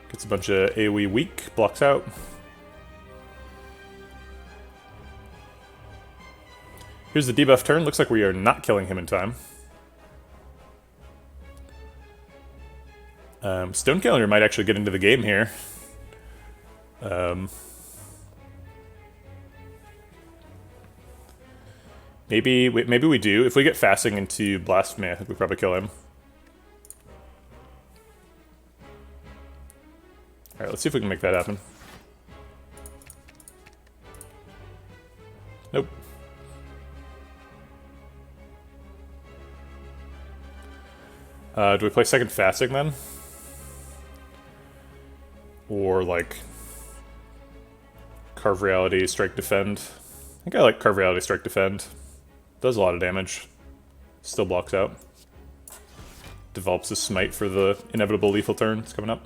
Gets a bunch of AoE weak, blocks out. Here's the debuff turn. Looks like we are not killing him in time. Stone Calendar might actually get into the game here. Maybe we do. If we get fasting into Blasphemy, I think we probably kill him. Alright, let's see if we can make that happen. Nope. Do we play second fasting then? Or like Carve Reality, Strike Defend? I think I like Carve Reality, Strike Defend. Does a lot of damage. Still blocks out. Develops a Smite for the inevitable lethal turn. It's coming up.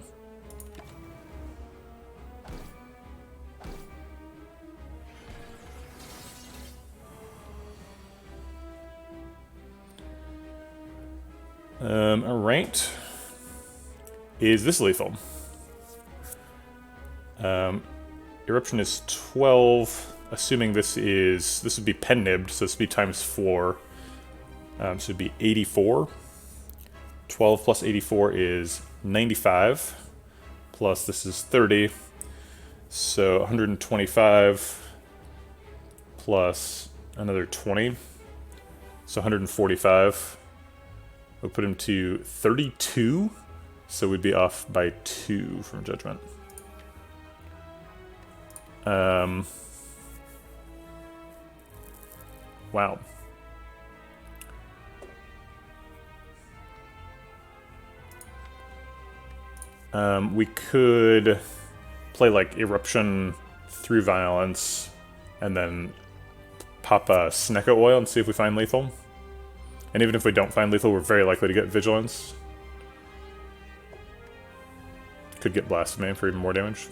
Alright. Is this lethal? Eruption is 12, assuming this would be pen nibbed, so this would be times 4. So it'd be 84. 12 plus 84 is 95. Plus this is 30. So 125 plus another 20. So 145. We'll put him to 32. So we'd be off by 2 from Judgment. Wow. We could play like Eruption through Violence and then pop a Snecko Oil and see if we find lethal. And even if we don't find lethal, we're very likely to get Vigilance. Could get Blasphemy for even more damage.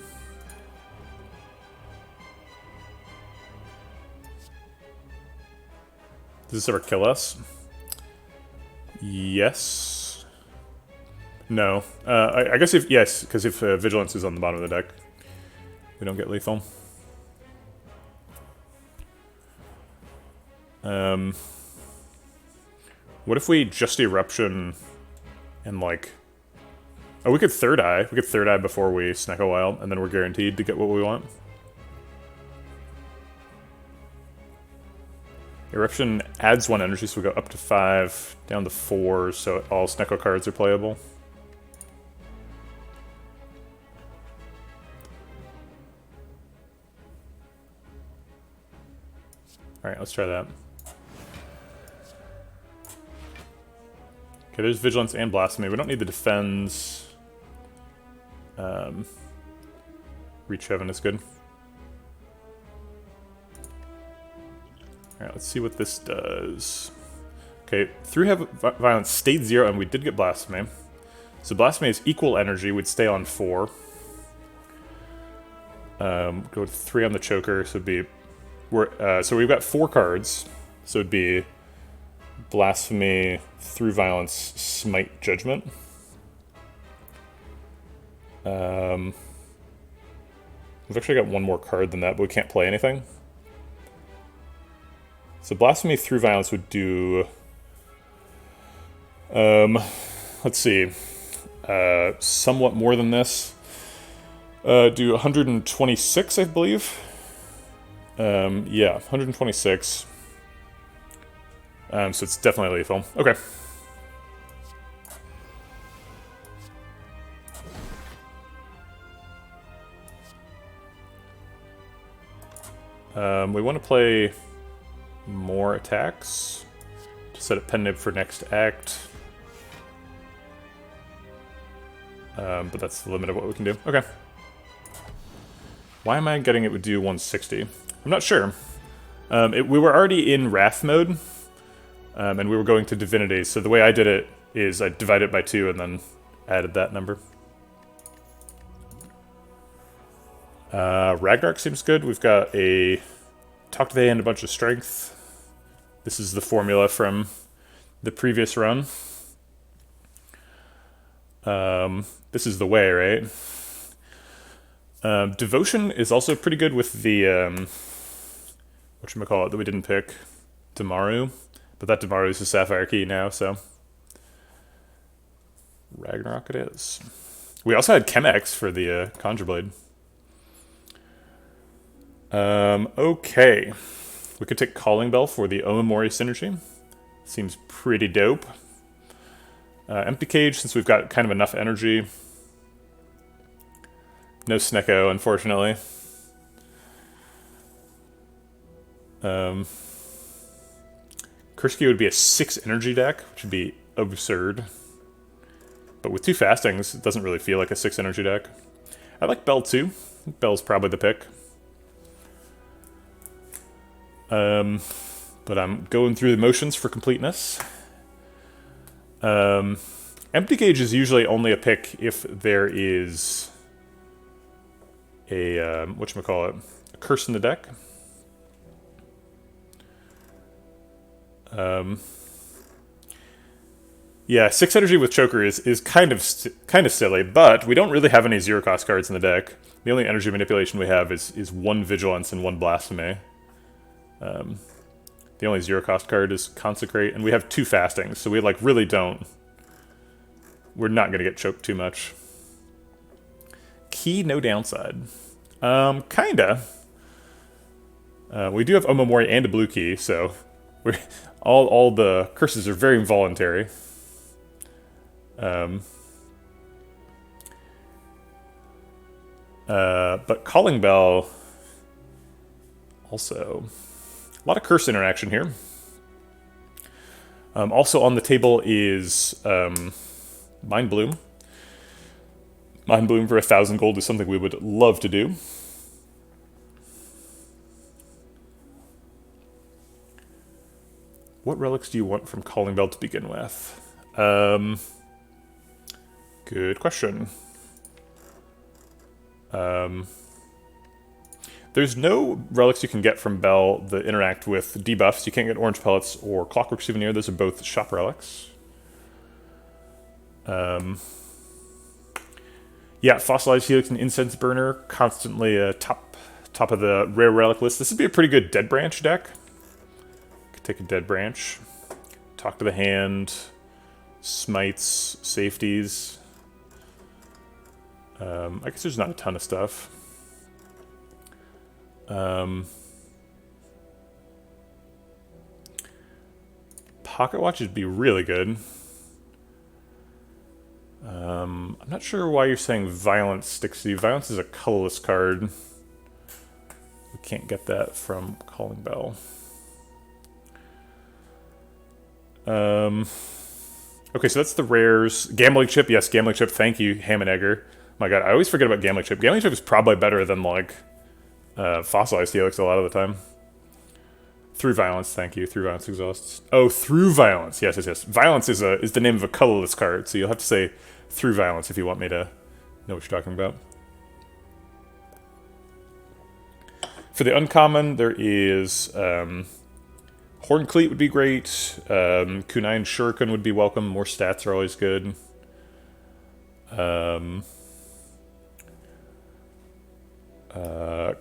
Does this ever kill us? Yes. No. I guess if... Yes, because if Vigilance is on the bottom of the deck, we don't get lethal. What if we just Eruption and, like... Oh, we could Third Eye. We could Third Eye before we snack a while, and then we're guaranteed to get what we want. Eruption adds 1 energy, so we go up to 5, down to 4, so all Snecko cards are playable. Alright, let's try that. Okay, there's Vigilance and Blasphemy. We don't need the Defends. Reach Heaven is good. Alright, let's see what this does. Okay, through Violence stayed 0, and we did get Blasphemy. So Blasphemy is equal energy, we'd stay on 4. Go to 3 on the Choker, so it'd be... so we've got 4 cards, so it'd be Blasphemy, Through Violence, Smite, Judgment. We've actually got 1 more card than that, but we can't play anything. So Blasphemy Through Violence would do... let's see. Somewhat more than this. Do 126, I believe. Yeah, 126. So it's definitely lethal. Okay. We want to play more attacks to set up Pen Nib for next act. But that's the limit of what we can do. Okay. Why am I getting it would do 160? I'm not sure. We were already in Wrath mode, and we were going to Divinity, so the way I did it is I divided it by 2 and then added that number. Ragnarok seems good. We've got a Talk to the Hand, a bunch of Strength. This is the formula from the previous run. This is the way, right? Devotion is also pretty good with the, whatchamacallit that we didn't pick, Damaru. But that Damaru is a Sapphire Key now, so... Ragnarok it is. We also had Chemex for the Conjure Blade. Okay. We could take Calling Bell for the Omamori synergy. Seems pretty dope. Empty Cage, since we've got kind of enough energy. No Snecko, unfortunately. Kurski would be a 6 energy deck, which would be absurd. But with 2 fastings, it doesn't really feel like a 6 energy deck. I like Bell too. I think Bell's probably the pick. But I'm going through the motions for completeness. Empty Cage is usually only a pick if there is a, whatchamacallit, a curse in the deck. Yeah, 6 energy with Choker is kind of silly, but we don't really have any 0-cost cards in the deck. The only energy manipulation we have is 1 Vigilance and 1 Blasphemy. The only 0-cost card is Consecrate, and we have 2 fastings, so we like really don't... We're not going to get choked too much. Key, no downside. Kinda. We do have Omamori and a blue key, so we're all the curses are very involuntary. But Calling Bell also a lot of curse interaction here. Also on the table is Mind Bloom. Mind Bloom for 1,000 gold is something we would love to do. What relics do you want from Calling Bell to begin with? Good question. There's no relics you can get from Bell that interact with debuffs. You can't get Orange Pellets or Clockwork Souvenir. Those are both shop relics. Yeah, Fossilized Helix and Incense Burner, constantly top of the rare relic list. This would be a pretty good Dead Branch deck. Could Take a dead branch. Talk to the hand. Smites, safeties. I guess there's not a ton of stuff. Pocket Watch would be really good. I'm not sure why you're saying Violence sticks to you. Violence is a colorless card. We can't get that from Calling Bell. Okay, so that's the rares. Gambling Chip, yes, Gambling Chip. Thank you, Ham and Egger. My God, I always forget about Gambling Chip. Gambling Chip is probably better than like Fossilized Helix a lot of the time. Through Violence, thank you. Through Violence exhausts. Oh, Through Violence. Yes, yes, yes. Violence is the name of a colorless card, so you'll have to say Through Violence if you want me to know what you're talking about. For the uncommon, there is Horncleat would be great. Kunai and Shuriken would be welcome. More stats are always good.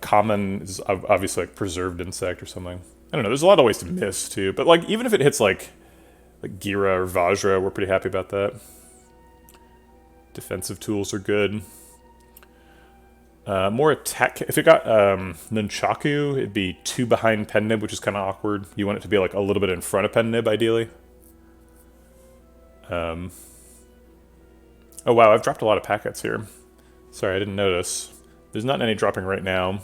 Common is obviously like Preserved Insect or something. I don't know. There's a lot of ways to miss too, but like even if it hits like Gira or Vajra, we're pretty happy about that. Defensive tools are good. More attack. If it got Nunchaku, it'd be 2 behind Pen Nib, which is kind of awkward. You want it to be like a little bit in front of Pen Nib, ideally. Oh wow, I've dropped a lot of packets here. Sorry, I didn't notice. There's not any dropping right now.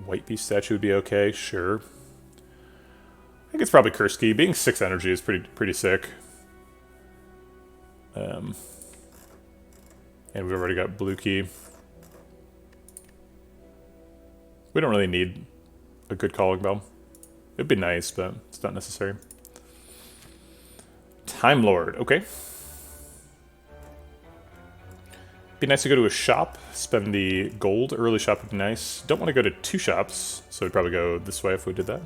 White Beast statue would be okay, sure. I think it's probably Kurski. Being 6 energy is pretty sick. And we've already got Blue Key. We don't really need a good Calling Bell. It'd be nice, but it's not necessary. Time Lord, okay. Be nice to go to a shop, spend the gold. Early shop would be nice. Don't want to go to 2 shops, so we'd probably go this way if we did that.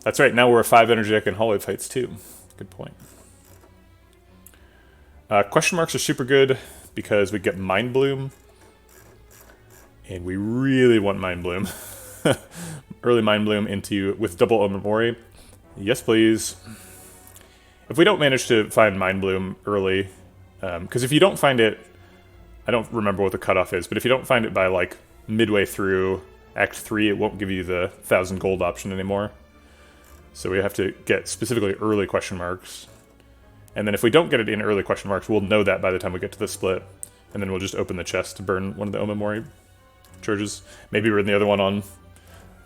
That's right, now we're a 5 energy deck in hallway fights too. Good point. Question marks are super good because we get Mind Bloom. And we really want Mind Bloom. Early Mind Bloom with double Omamori. Yes, please. If we don't manage to find Mind Bloom early, because if you don't find it, I don't remember what the cutoff is, but if you don't find it by like midway through Act 3, it won't give you the 1,000 gold option anymore. So we have to get specifically early question marks. And then if we don't get it in early question marks, we'll know that by the time we get to the split. And then we'll just open the chest to burn one of the Omamori charges. Maybe we're in the other one on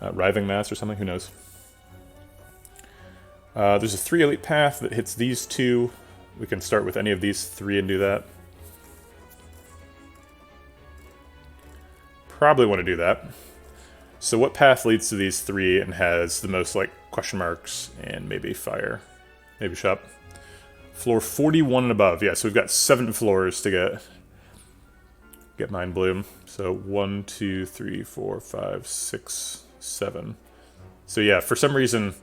Writhing Mass or something, who knows. There's a 3 elite path that hits these 2. We can start with any of these 3 and do that. Probably want to do that. So what path leads to these 3 and has the most like question marks and maybe fire? Maybe shop. Floor 41 and above. Yeah, so we've got 7 floors to get Mind Bloom. So 1, 2, 3, 4, 5, 6, 7. So yeah, for some reason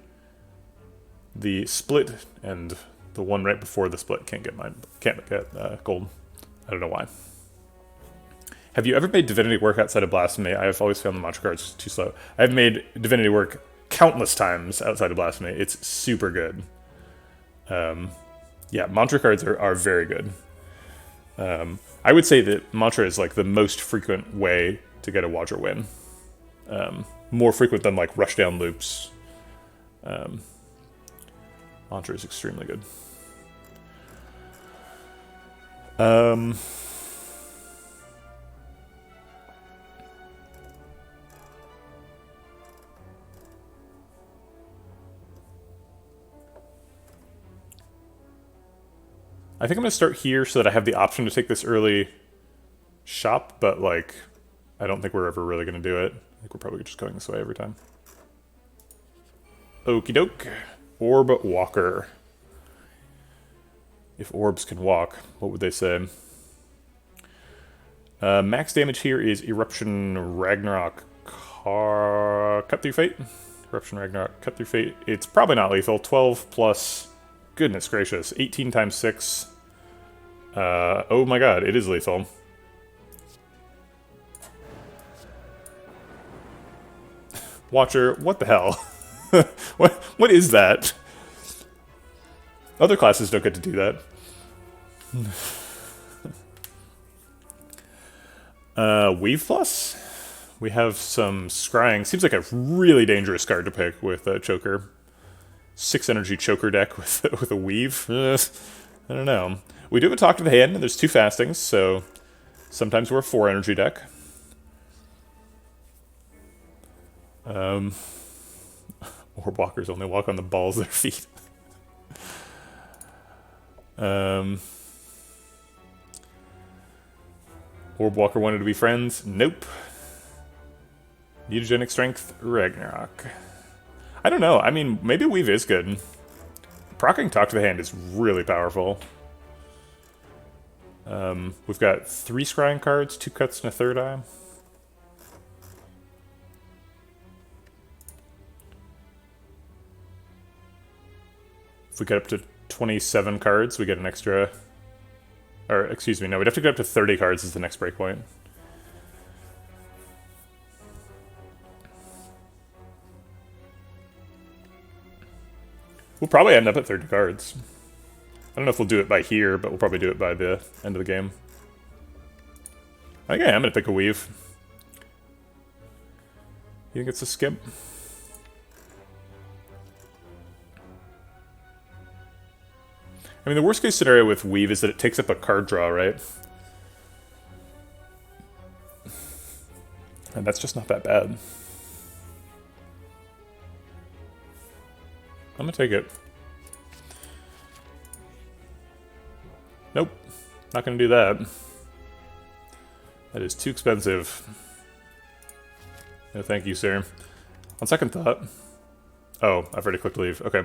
the split and the one right before the split can't get gold. I don't know why. Have you ever made Divinity work outside of Blasphemy? I have always found the mantra cards too slow. I've made Divinity work countless times outside of Blasphemy. It's super good. Yeah, mantra cards are very good. I would say that mantra is like the most frequent way to get a Wadra win. More frequent than like rushdown loops. Mantra is extremely good. I think I'm going to start here so that I have the option to take this early shop, but like, I don't think we're ever really going to do it. I think we're probably just going this way every time. Okie doke. Orb Walker. If orbs can walk, what would they say? Max damage here is Eruption Ragnarok Cut Through Fate. Eruption Ragnarok Cut Through Fate. It's probably not lethal. 12 plus, goodness gracious, 18 times 6. Oh my god, it is lethal. Watcher, what the hell? What is that? Other classes don't get to do that. Weave Plus? We have some Scrying. Seems like a really dangerous card to pick with Choker. 6 energy Choker deck with a Weave. I don't know. We do have a Talk to the Hand, and there's 2 fastings, so sometimes we're a 4 energy deck. Orb walkers only walk on the balls of their feet. Orb walker wanted to be friends? Nope. Mutagenic strength? Ragnarok. I don't know. I mean, maybe Weave is good. Proccing Talk to the Hand is really powerful. We've got 3 scrying cards, 2 cuts, and a third eye. If we get up to 27 cards, we get an extra... Or, excuse me, no, we'd have to get up to 30 cards as the next breakpoint. We'll probably end up at 30 cards. I don't know if we'll do it by here, but we'll probably do it by the end of the game. I think I am going to pick a Weave. You think it's a skip? I mean, the worst case scenario with Weave is that it takes up a card draw, right? And that's just not that bad. I'm gonna take it. Nope. Not gonna do that. That is too expensive. No thank you, sir. On second thought... Oh, I've already clicked leave. Okay.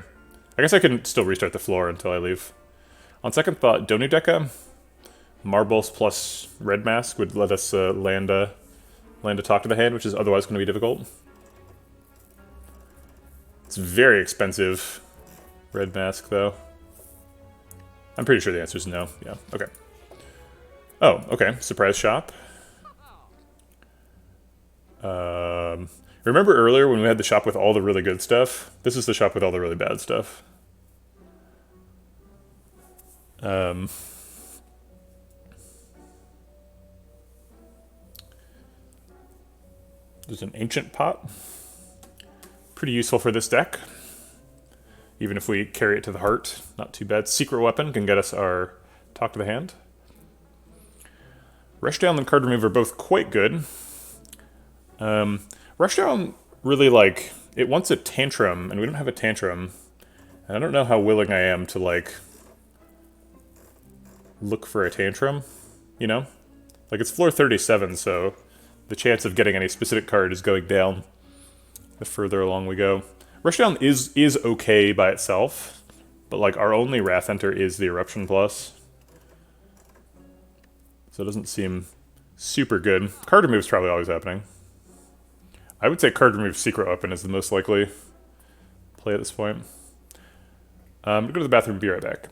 I guess I can still restart the floor until I leave. On second thought, Donudeka, Marbles plus Red Mask would let us land a Talk to the Hand, which is otherwise going to be difficult. It's very expensive, Red Mask, though. I'm pretty sure the answer is no. Yeah, okay. Oh, okay. Surprise shop. Remember earlier when we had the shop with all the really good stuff? This is the shop with all the really bad stuff. There's an Ancient Pot. Pretty useful for this deck. Even if we carry it to the heart, not too bad. Secret Weapon can get us our Talk to the Hand. Rushdown and Card Remover are both quite good. Rushdown really, like, it wants a Tantrum, and we don't have a Tantrum. And I don't know how willing I am to, like, look for a Tantrum, you know? Like, it's floor 37, so the chance of getting any specific card is going down the further along we go. Rushdown is okay by itself, but, like, our only Wrath Enter is the Eruption Plus. So it doesn't seem super good. Card remove is probably always happening. I would say card remove Secret Weapon is the most likely play at this point. I'm gonna go to the bathroom and be right back.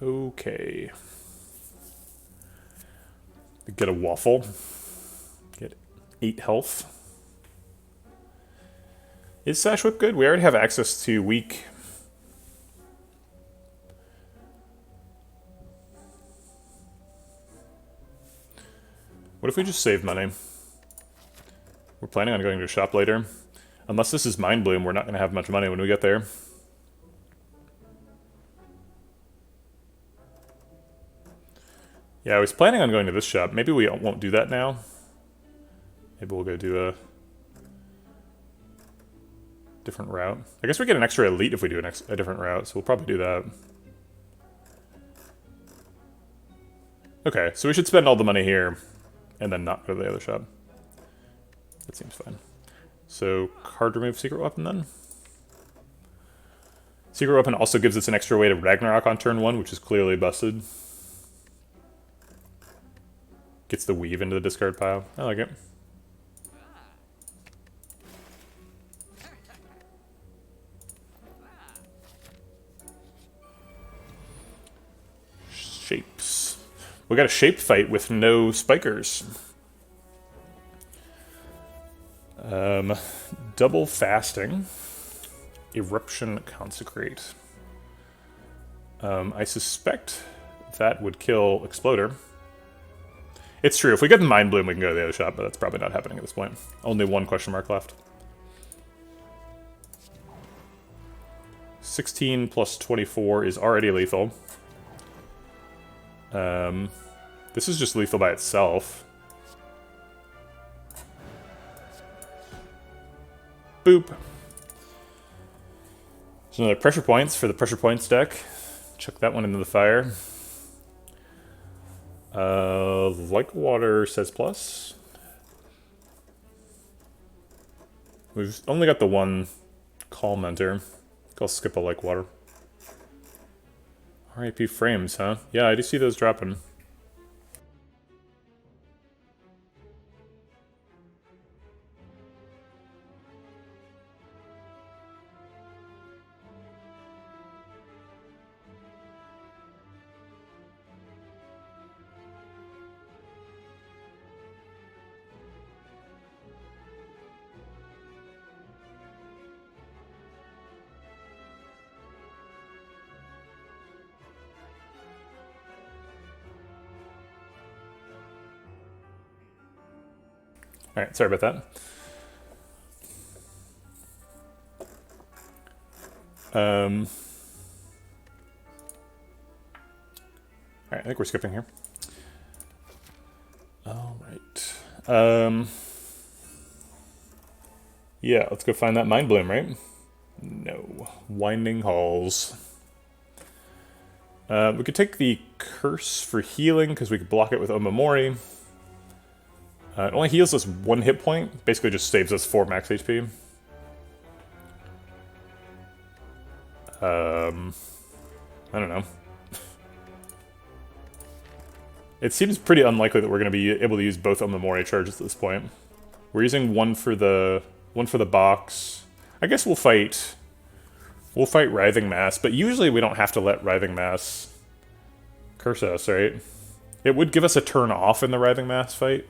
Okay. Get a waffle. Get 8 health. Is Sash Whip good? We already have access to weak. What if we just save money? We're planning on going to a shop later. Unless this is Mind Bloom, we're not going to have much money when we get there. Yeah, I was planning on going to this shop. Maybe we won't do that now. Maybe we'll go do a different route. I guess we get an extra elite if we do a different route, so we'll probably do that. Okay, so we should spend all the money here and then not go to the other shop. That seems fine. So, card remove secret weapon then? Secret weapon also gives us an extra way to Ragnarok on turn 1, which is clearly busted. Gets the weave into the discard pile. I like it. Shapes. We got a shape fight with no spikers. Double fasting. Eruption consecrate. I suspect that would kill Exploder. It's true, if we get the Mind Bloom we can go to the other shop, but that's probably not happening at this point. Only one question mark left. 16 plus 24 is already lethal. This is just lethal by itself. Boop. So another pressure points for the pressure points deck. Chuck that one into the fire. Like water says plus. We've only got the one calm enter. I'll skip a like water. RIP frames, huh? Yeah, I do see those dropping. Alright, sorry about that. Alright, I think we're skipping here. Alright. Yeah, let's go find that Mind Bloom, right? No. Winding Halls. We could take the Curse for healing, because we could block it with Omamori. It only heals us 1 hit point, basically just saves us 4 max HP. I don't know. It seems pretty unlikely that we're going to be able to use both Omamori charges at this point. We're using one for the box. I guess we'll fight Writhing Mass, but usually we don't have to let Writhing Mass curse us, right? It would give us a turn off in the Writhing Mass fight.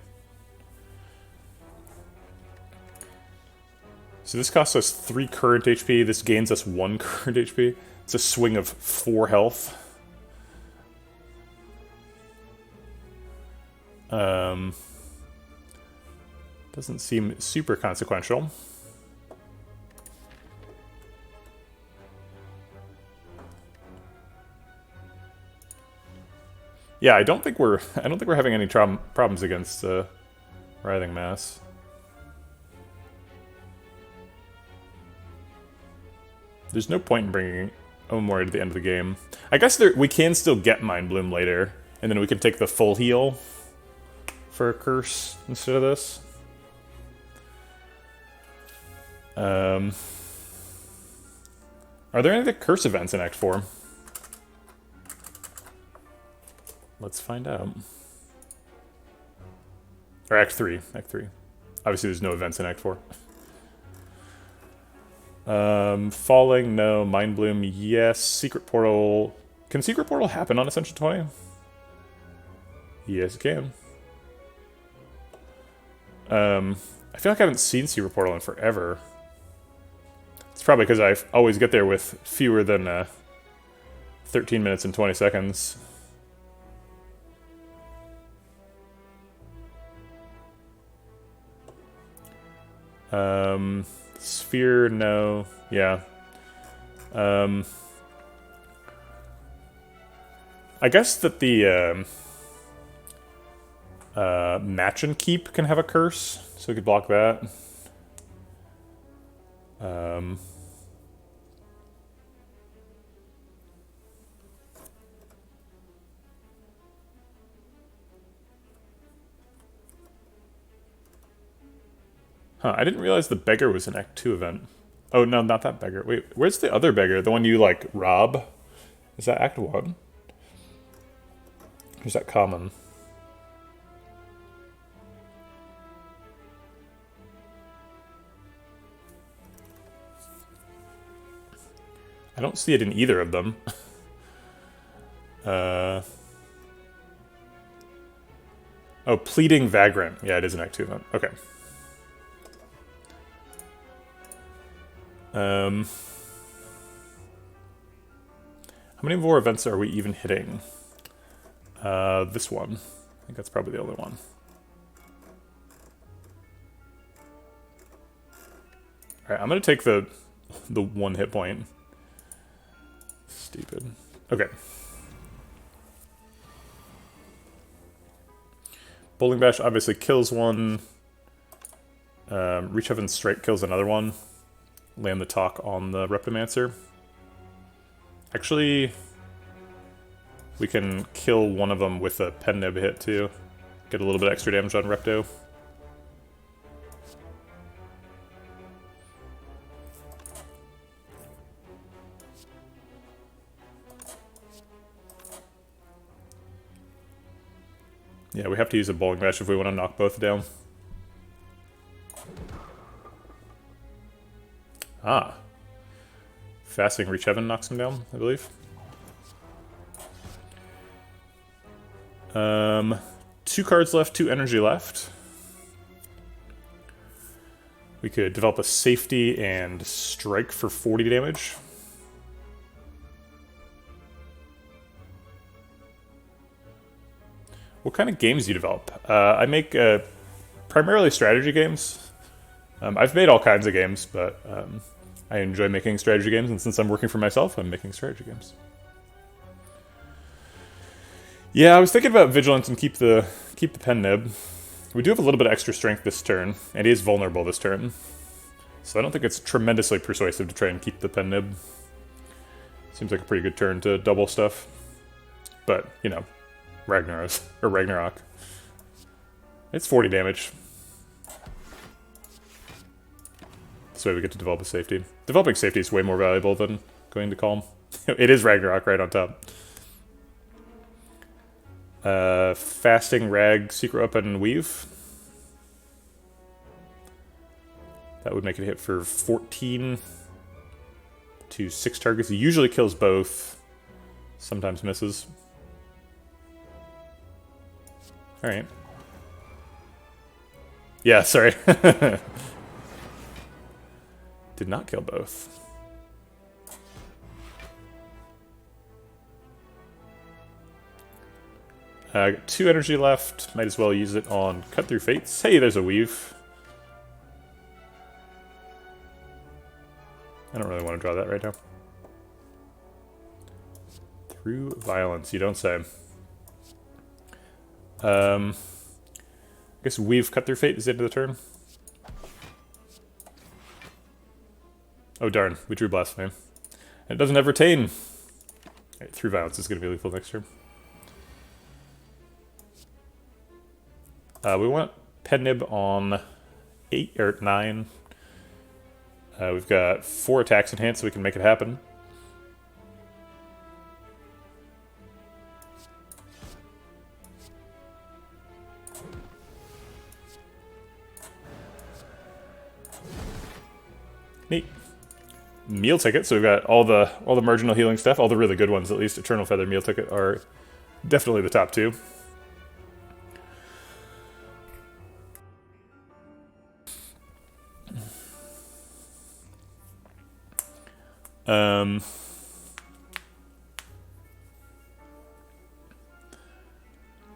So this costs us 3 current HP, this gains us 1 current HP. It's a swing of 4 health. Doesn't seem super consequential. Yeah, I don't think we're having any problems against Writhing Mass. There's no point in bringing Omamori to the end of the game. I guess we can still get Mind Bloom later, and then we can take the full heal for a curse instead of this. Are there any other curse events in Act 4? Let's find out. Or Act 3. Act 3. Obviously there's no events in Act 4. Falling, no. Mind Bloom, yes. Secret Portal. Can Secret Portal happen on Ascension 20? Yes, it can. I feel like I haven't seen Secret Portal in forever. It's probably because I always get there with fewer than 13 minutes and 20 seconds. Sphere, no. Yeah. I guess that the Match and Keep can have a curse, so we could block that. Huh, I didn't realize the beggar was an Act 2 event. Oh, no, not that beggar. Wait, where's the other beggar? The one you, like, rob? Is that Act 1? Or is that common? I don't see it in either of them. Oh, Pleading Vagrant. Yeah, it is an Act 2 event. Okay. How many more events are we even hitting? This one. I think that's probably the only one. Alright, I'm gonna take the 1 hit point. Stupid. Okay. Bowling Bash obviously kills one. Reach Heaven's Strike kills another one. Land the Talk on the Reptomancer. Actually, we can kill one of them with a Pen Nib hit too. Get a little bit extra damage on Repto. Yeah, we have to use a Bowling Bash if we want to knock both down. Ah. Fasting Reach Heaven knocks him down, I believe. 2 cards left, 2 energy left. We could develop a Safety and Strike for 40 damage. What kind of games do you develop? I make primarily strategy games. I've made all kinds of games, but I enjoy making strategy games, and since I'm working for myself, I'm making strategy games. Yeah, I was thinking about Vigilance and keep the Pen Nib. We do have a little bit of extra strength this turn, and he is vulnerable this turn. So I don't think it's tremendously persuasive to try and keep the Pen Nib. Seems like a pretty good turn to double stuff. But, you know, Ragnarok. It's 40 damage. This way we get to develop a Safety. Developing Safety is way more valuable than going to Calm. It is Ragnarok right on top. Fasting Rag, Secret Weapon, Weave. That would make it hit for 14 to 6 targets. He usually kills both. Sometimes misses. Alright. Yeah, sorry. Did not kill both. Got 2 energy left. Might as well use it on Cut Through Fates. Hey, there's a Weave. I don't really want to draw that right now. Through Violence, you don't say. I guess Weave Cut Through Fate is the end of the turn. Oh darn, we drew Blasphemy. And it doesn't have Retain. Right, Through Violence is going to be lethal next turn. We want Pen Nib on 8 or 9. We've got 4 attacks in hand, so we can make it happen. Neat. Meal Ticket, so we've got all the marginal healing stuff, all the really good ones at least. Eternal Feather, Meal Ticket are definitely the top 2.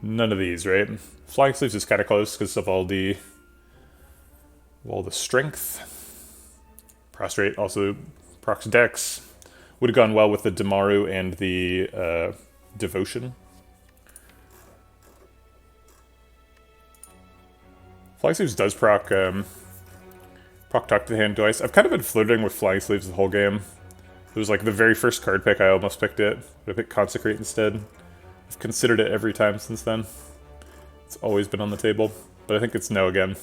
None of these, right? Flying Sleeves is kind of close because of all the Wall the Strength. Prostrate also procs Dex. Would have gone well with the Damaru and the Devotion. Flying Sleeves does proc Talk to the Hand twice. I've kind of been flirting with Flying Sleeves the whole game. It was like the very first card pick, I almost picked it. But I picked Consecrate instead. I've considered it every time since then. It's always been on the table, but I think it's no again.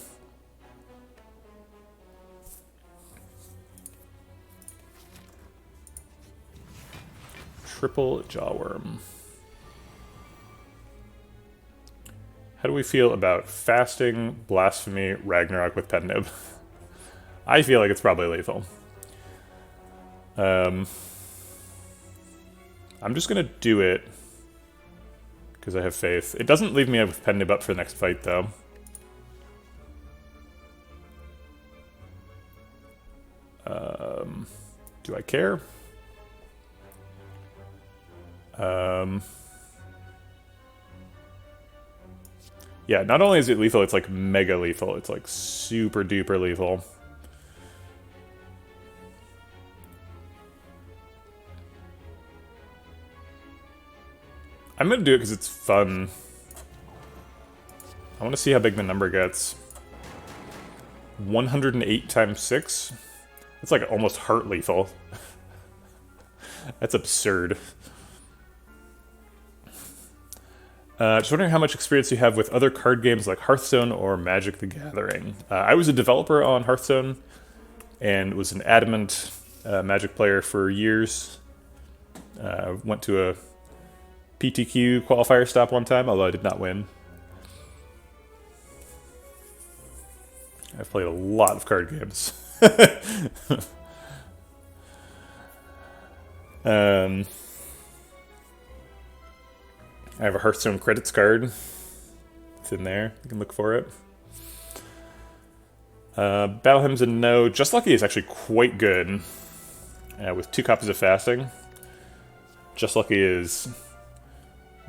Triple Jawworm. How do we feel about Fasting, Blasphemy, Ragnarok with Pen Nib? I feel like it's probably lethal. I'm just gonna do it because I have faith. It doesn't leave me with Pen Nib up for the next fight, though. Do I care? Yeah, not only is it lethal, it's like mega lethal. It's like super duper lethal. I'm gonna do it because it's fun. I want to see how big the number gets. 108 times 6? That's like almost heart lethal. That's absurd. Just wondering how much experience you have with other card games like Hearthstone or Magic the Gathering. I was a developer on Hearthstone and was an adamant Magic player for years. Went to a PTQ qualifier stop one time, although I did not win. I've played a lot of card games. I have a Hearthstone credits card. It's in there. You can look for it. Battle Hymn's a no. Just Lucky is actually quite good with 2 copies of Fasting. Just Lucky is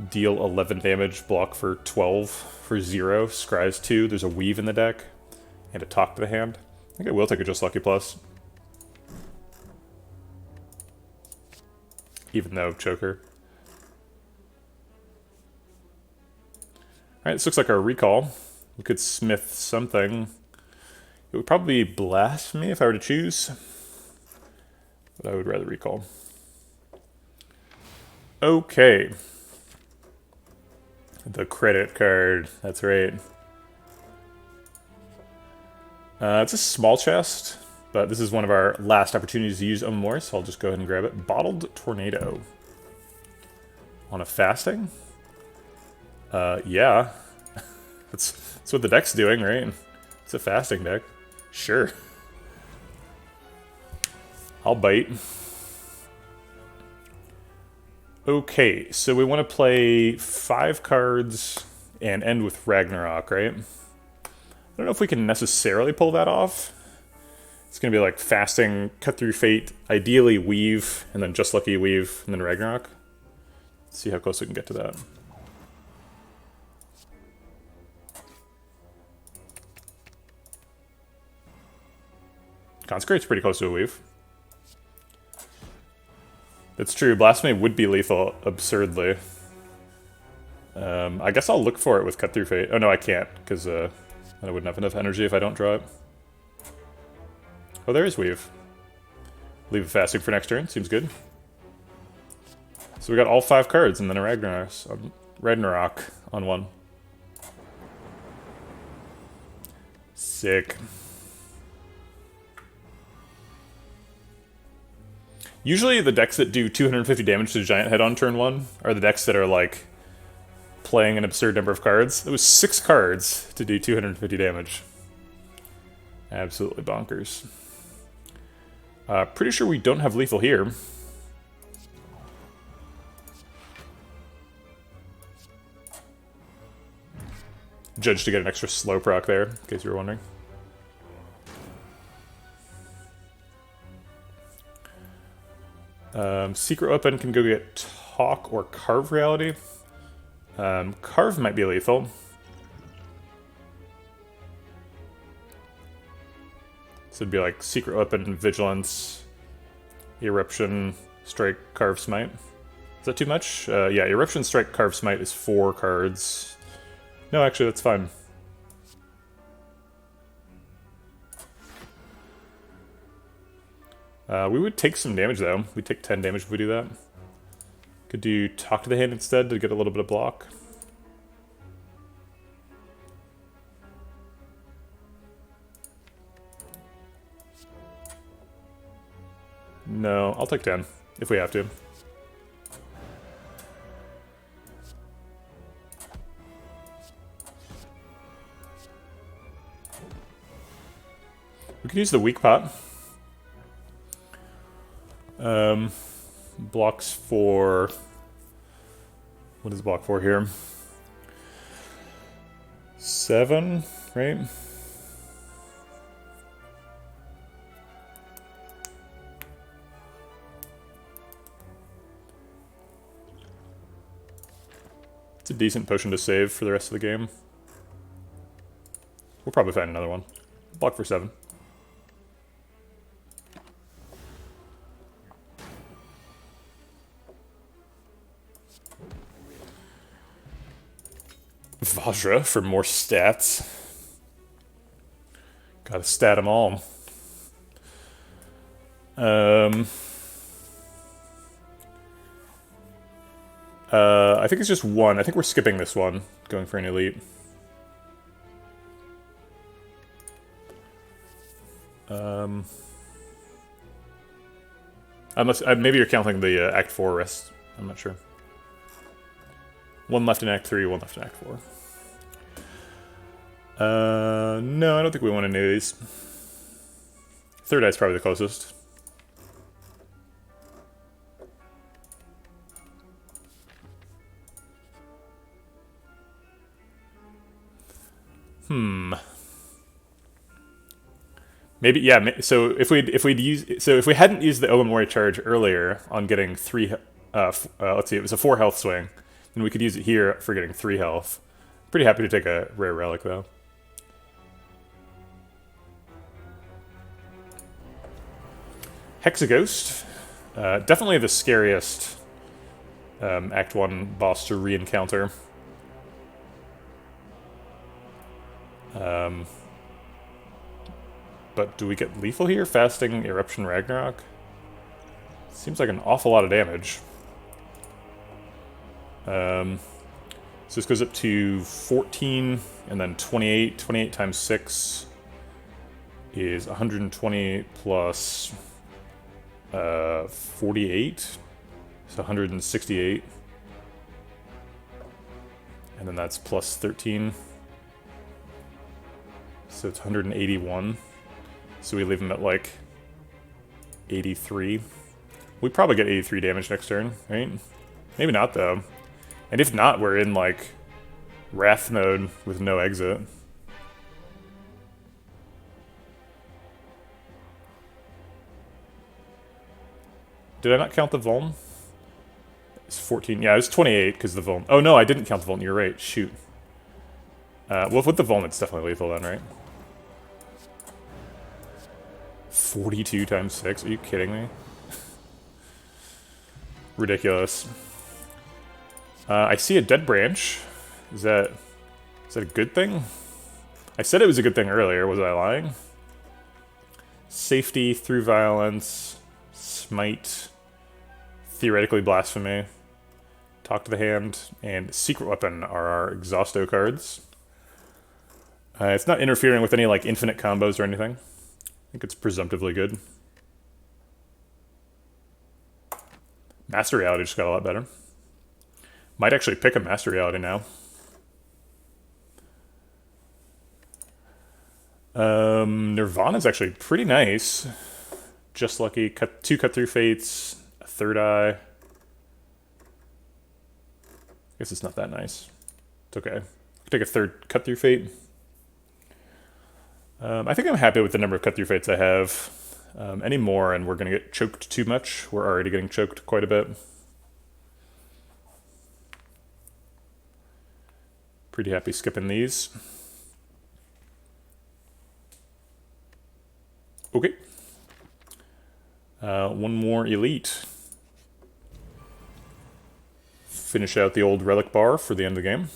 deal 11 damage, block for 12 for 0, scries 2. There's a Weave in the deck and a Talk to the Hand. I think I will take a Just Lucky Plus. Even though Choker. Alright, this looks like our recall. We could smith something. It would probably be Blasphemy if I were to choose. But I would rather recall. Okay. The credit card, that's right. It's a small chest, but this is one of our last opportunities to use more, so I'll just go ahead and grab it. Bottled Tornado. On a Fasting? Yeah. that's what the deck's doing, right? It's a Fasting deck. Sure. I'll bite. Okay, so we want to play 5 cards and end with Ragnarok, right? I don't know if we can necessarily pull that off. It's going to be like Fasting, Cut Through Fate, ideally Weave, and then Just Lucky Weave, and then Ragnarok. Let's see how close we can get to that. Consecrate's pretty close to a Weave. That's true, Blasphemy would be lethal, absurdly. I guess I'll look for it with Cut Through Fate. Oh no, I can't, because I wouldn't have enough energy if I don't draw it. Oh, there is Weave. Leave it Fasting for next turn, seems good. So we got all 5 cards and then a Ragnarok on one. Sick. Usually the decks that do 250 damage to the Giant Head on turn 1 are the decks that are like playing an absurd number of cards. It was 6 cards to do 250 damage. Absolutely bonkers. Pretty sure we don't have lethal here. Judge to get an extra slow proc there, in case you were wondering. Secret Weapon can go get Talk or Carve Reality. Carve might be lethal. So it'd be like Secret Weapon, Vigilance, Eruption, Strike, Carve, Smite. Is that too much? Yeah, Eruption, Strike, Carve, Smite is 4 cards. No, actually, that's fine. We would take some damage, though. We'd take 10 damage if we do that. Could do Talk to the Hand instead to get a little bit of block. No, I'll take 10, if we have to. We can use the weak pot. Blocks for... What is block for here? 7, right? It's a decent potion to save for the rest of the game. We'll probably find another one. Block for 7. Vajra for more stats. Gotta stat them all. I think it's just 1. I think we're skipping this one, going for an elite. Unless maybe you're counting the Act 4 rest. I'm not sure. 1 left in Act 3, 1 left in Act 4. No, I don't think we want any of these. Third Eye's probably the closest. Maybe, yeah. So if we hadn't used the Ogamori charge earlier on getting 3, let's see, it was a 4 health swing, then we could use it here for getting 3 health. Pretty happy to take a rare relic though. Hexaghost, definitely the scariest Act 1 boss to re-encounter. But do we get lethal here? Fasting, Eruption, Ragnarok? Seems like an awful lot of damage. So this goes up to 14, and then 28. 28 times 6 is 120 plus 48. So 168. And then that's plus 13. So it's 181. So we leave him at like 83. We probably get 83 damage next turn, right? Maybe not though. And if not, we're in like Wrath mode with no exit. Did I not count the Vuln? It's 14. Yeah, it was 28 because the Vuln. Oh no, I didn't count the Vuln. You're right. Shoot. Well, with the Vuln, it's definitely lethal then, right? 42 times 6? Are you kidding me? Ridiculous. I see a dead branch. Is that a good thing? I said it was a good thing earlier. Was I lying? Safety through violence. Smite. Theoretically blasphemy. Talk to the Hand. And Secret Weapon are our Exhausto cards. It's not interfering with any like infinite combos or anything. I think it's presumptively good. Master Reality just got a lot better. Might actually pick a Master Reality now. Nirvana's actually pretty nice. Just lucky. 2 cut-through fates. A third eye. I guess it's not that nice. It's okay. Take a third cut-through fate. I think I'm happy with the number of cut-through fates I have. Any more and we're going to get choked too much. We're already getting choked quite a bit. Pretty happy skipping these. One more elite. Finish out the old relic bar for the end of the game.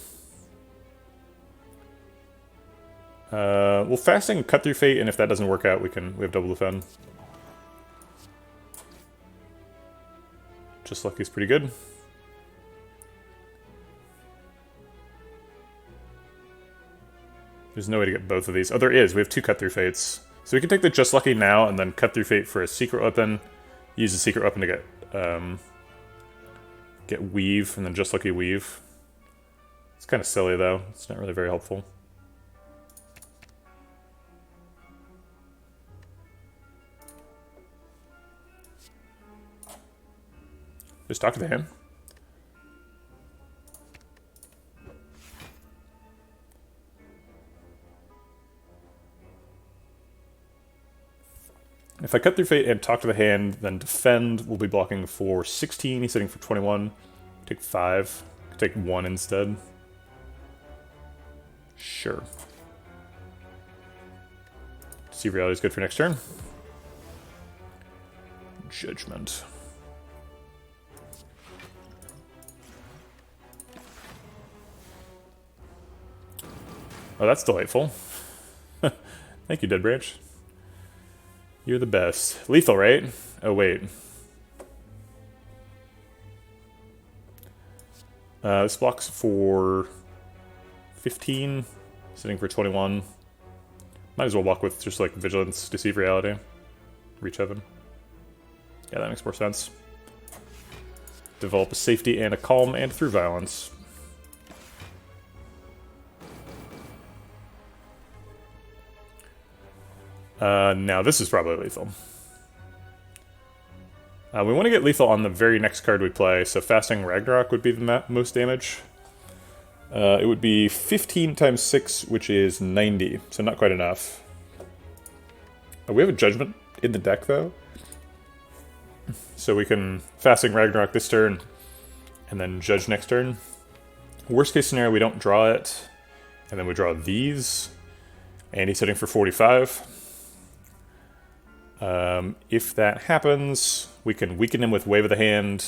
We'll fasting cut through fate, and if that doesn't work out, we have double defend. Just lucky's pretty good. There's no way to get both of these. Oh, there is. We have 2 cut through fates. So we can take the Just Lucky now and then cut through fate for a secret weapon. Use the secret weapon to get weave and then Just Lucky weave. It's kind of silly though. It's not really very helpful. Just talk to the hand. If I cut through fate and talk to the hand, then defend, we'll be blocking for 16. He's hitting for 21. Take 5. Take 1 instead. Sure. See if reality is good for next turn. Judgment. Oh, that's delightful. Thank you, Dead Branch. You're the best. Lethal, right? Oh, wait. This blocks for 15. Sitting for 21. Might as well walk with just like Vigilance, Deceive Reality. Reach Heaven. Yeah, that makes more sense. Develop a Safety and a Calm and through Violence. Now this is probably lethal. We want to get lethal on the very next card we play, so Fasting Ragnarok would be the most damage. It would be 15 times 6, which is 90, so not quite enough. We have a Judgment in the deck, though. So we can Fasting Ragnarok this turn, and then Judge next turn. Worst case scenario, we don't draw it, and then we draw these. And he's hitting for 45. If that happens, we can weaken him with Wave of the Hand.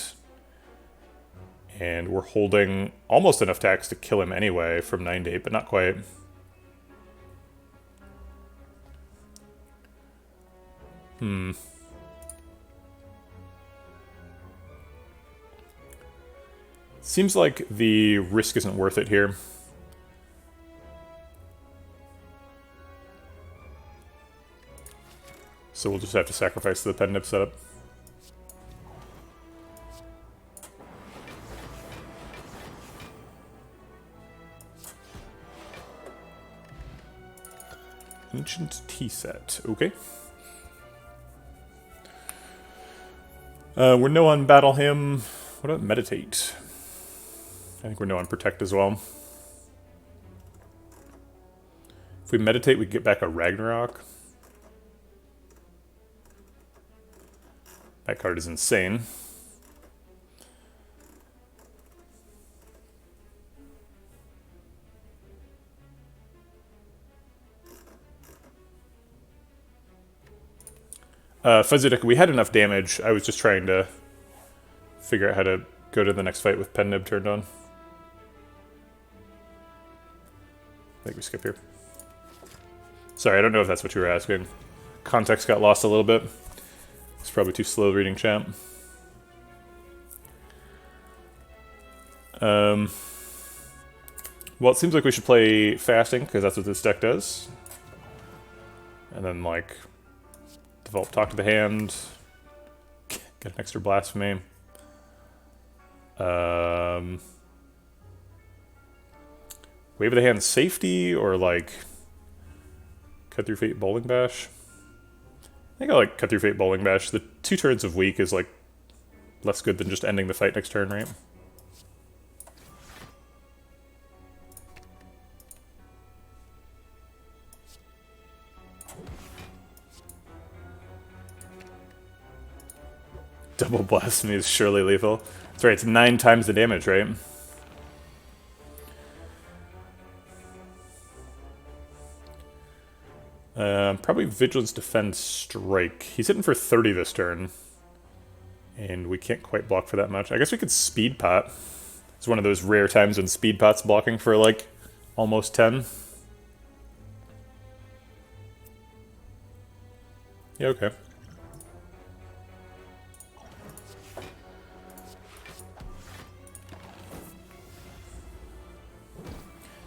And we're holding almost enough tax to kill him anyway from 90, but not quite. Seems like the risk isn't worth it here. So we'll just have to sacrifice the pen nib setup. Ancient tea set, okay. We're no on Battle Hymn. What about Meditate? I think we're no on Protect as well. If we Meditate, we get back a Ragnarok. That card is insane. Fuzzy Duck, we had enough damage. I was just trying to figure out how to go to the next fight with Pen Nib turned on. I think we skip here. Sorry, I don't know if that's what you were asking. Context got lost a little bit. It's probably too slow reading chat. Well, it seems like we should play Fasting, because that's what this deck does. And then, like, develop Talk to the Hand. Get an extra Blasphemy. Wave of the Hand Safety, or, like, Cut Through Fate Bowling Bash. I think I like Cut Through Fate Bowling Bash. The 2 turns of weak is, like, less good than just ending the fight next turn, right? Double Blasphemy is surely lethal. That's right, it's 9 times the damage, right? Probably Vigilance, Defend, Strike. He's hitting for 30 this turn. And we can't quite block for that much. I guess we could speed pot. It's one of those rare times when speed pot's blocking for like almost 10. Yeah, okay.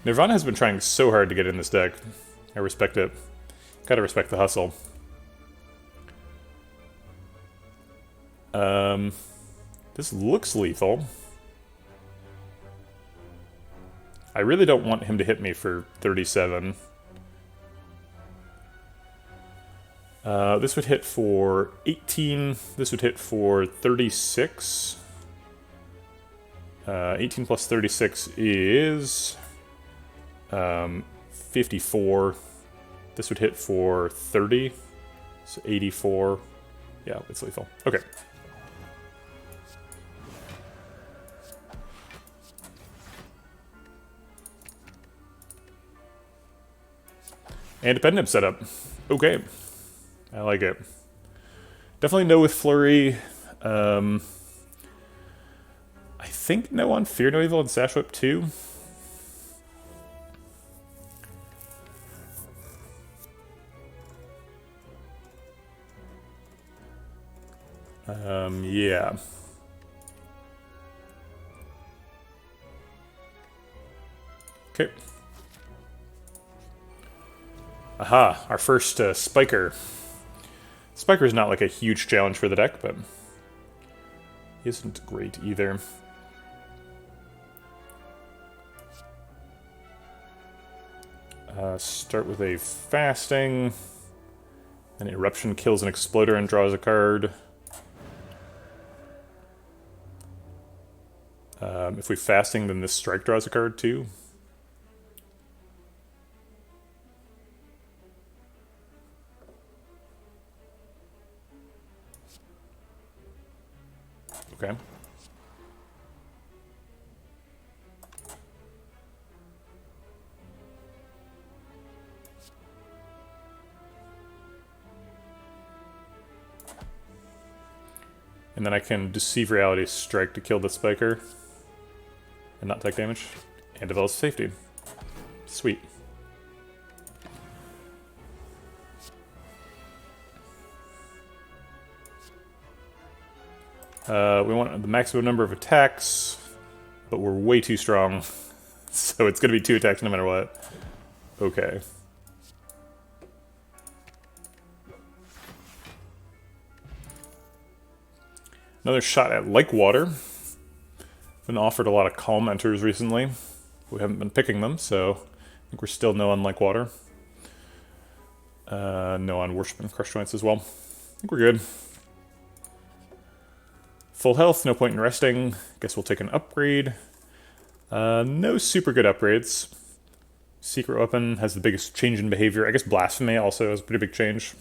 Nirvana has been trying so hard to get in this deck. I respect it. Gotta respect the hustle. This looks lethal. I really don't want him to hit me for 37. This would hit for 18. This would hit for 36. 18 plus 36 is 54. This would hit for 30. So 84. Yeah, it's lethal. Okay. And dependent setup. Okay. I like it. Definitely no with Flurry. I think no on Fear No Evil and Sash Whip too. Yeah. Okay. Aha, our first Spiker. Spiker's not like a huge challenge for the deck, but he isn't great either. Start with a Fasting. Then Eruption kills an Exploder and draws a card. If we Fasting, then this Strike draws a card too. Okay. And then I can Deceive Reality Strike to kill the Spiker and not take damage, and develop safety. Sweet. We want the maximum number of attacks, but we're way too strong, so it's going to be 2 attacks no matter what. Okay. Another shot at Like Water. Been offered a lot of Calm Enters recently. We haven't been picking them, so I think we're still no on Like Water. No on Worship and Crush Joints as well. I think we're good. Full health, no point in resting. Guess we'll take an upgrade. No super good upgrades. Secret Weapon has the biggest change in behavior. I guess Blasphemy also has a pretty big change.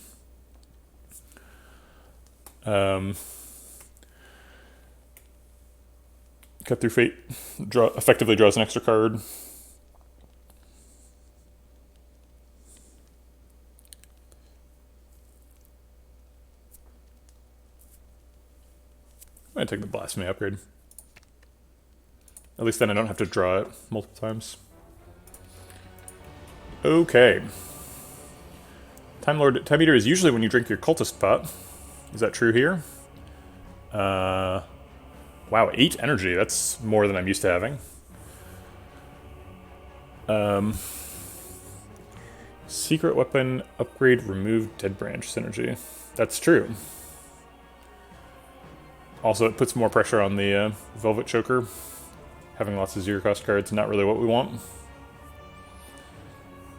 Cut Through Fate effectively draws an extra card. I'm going to take the Blasphemy upgrade. At least then I don't have to draw it multiple times. Okay. Time Eater is usually when you drink your Cultist pot. Is that true here? Wow, 8 energy. That's more than I'm used to having. Secret Weapon upgrade, remove Dead Branch synergy. That's true. Also, it puts more pressure on the Velvet Choker. Having lots of zero-cost cards, not really what we want.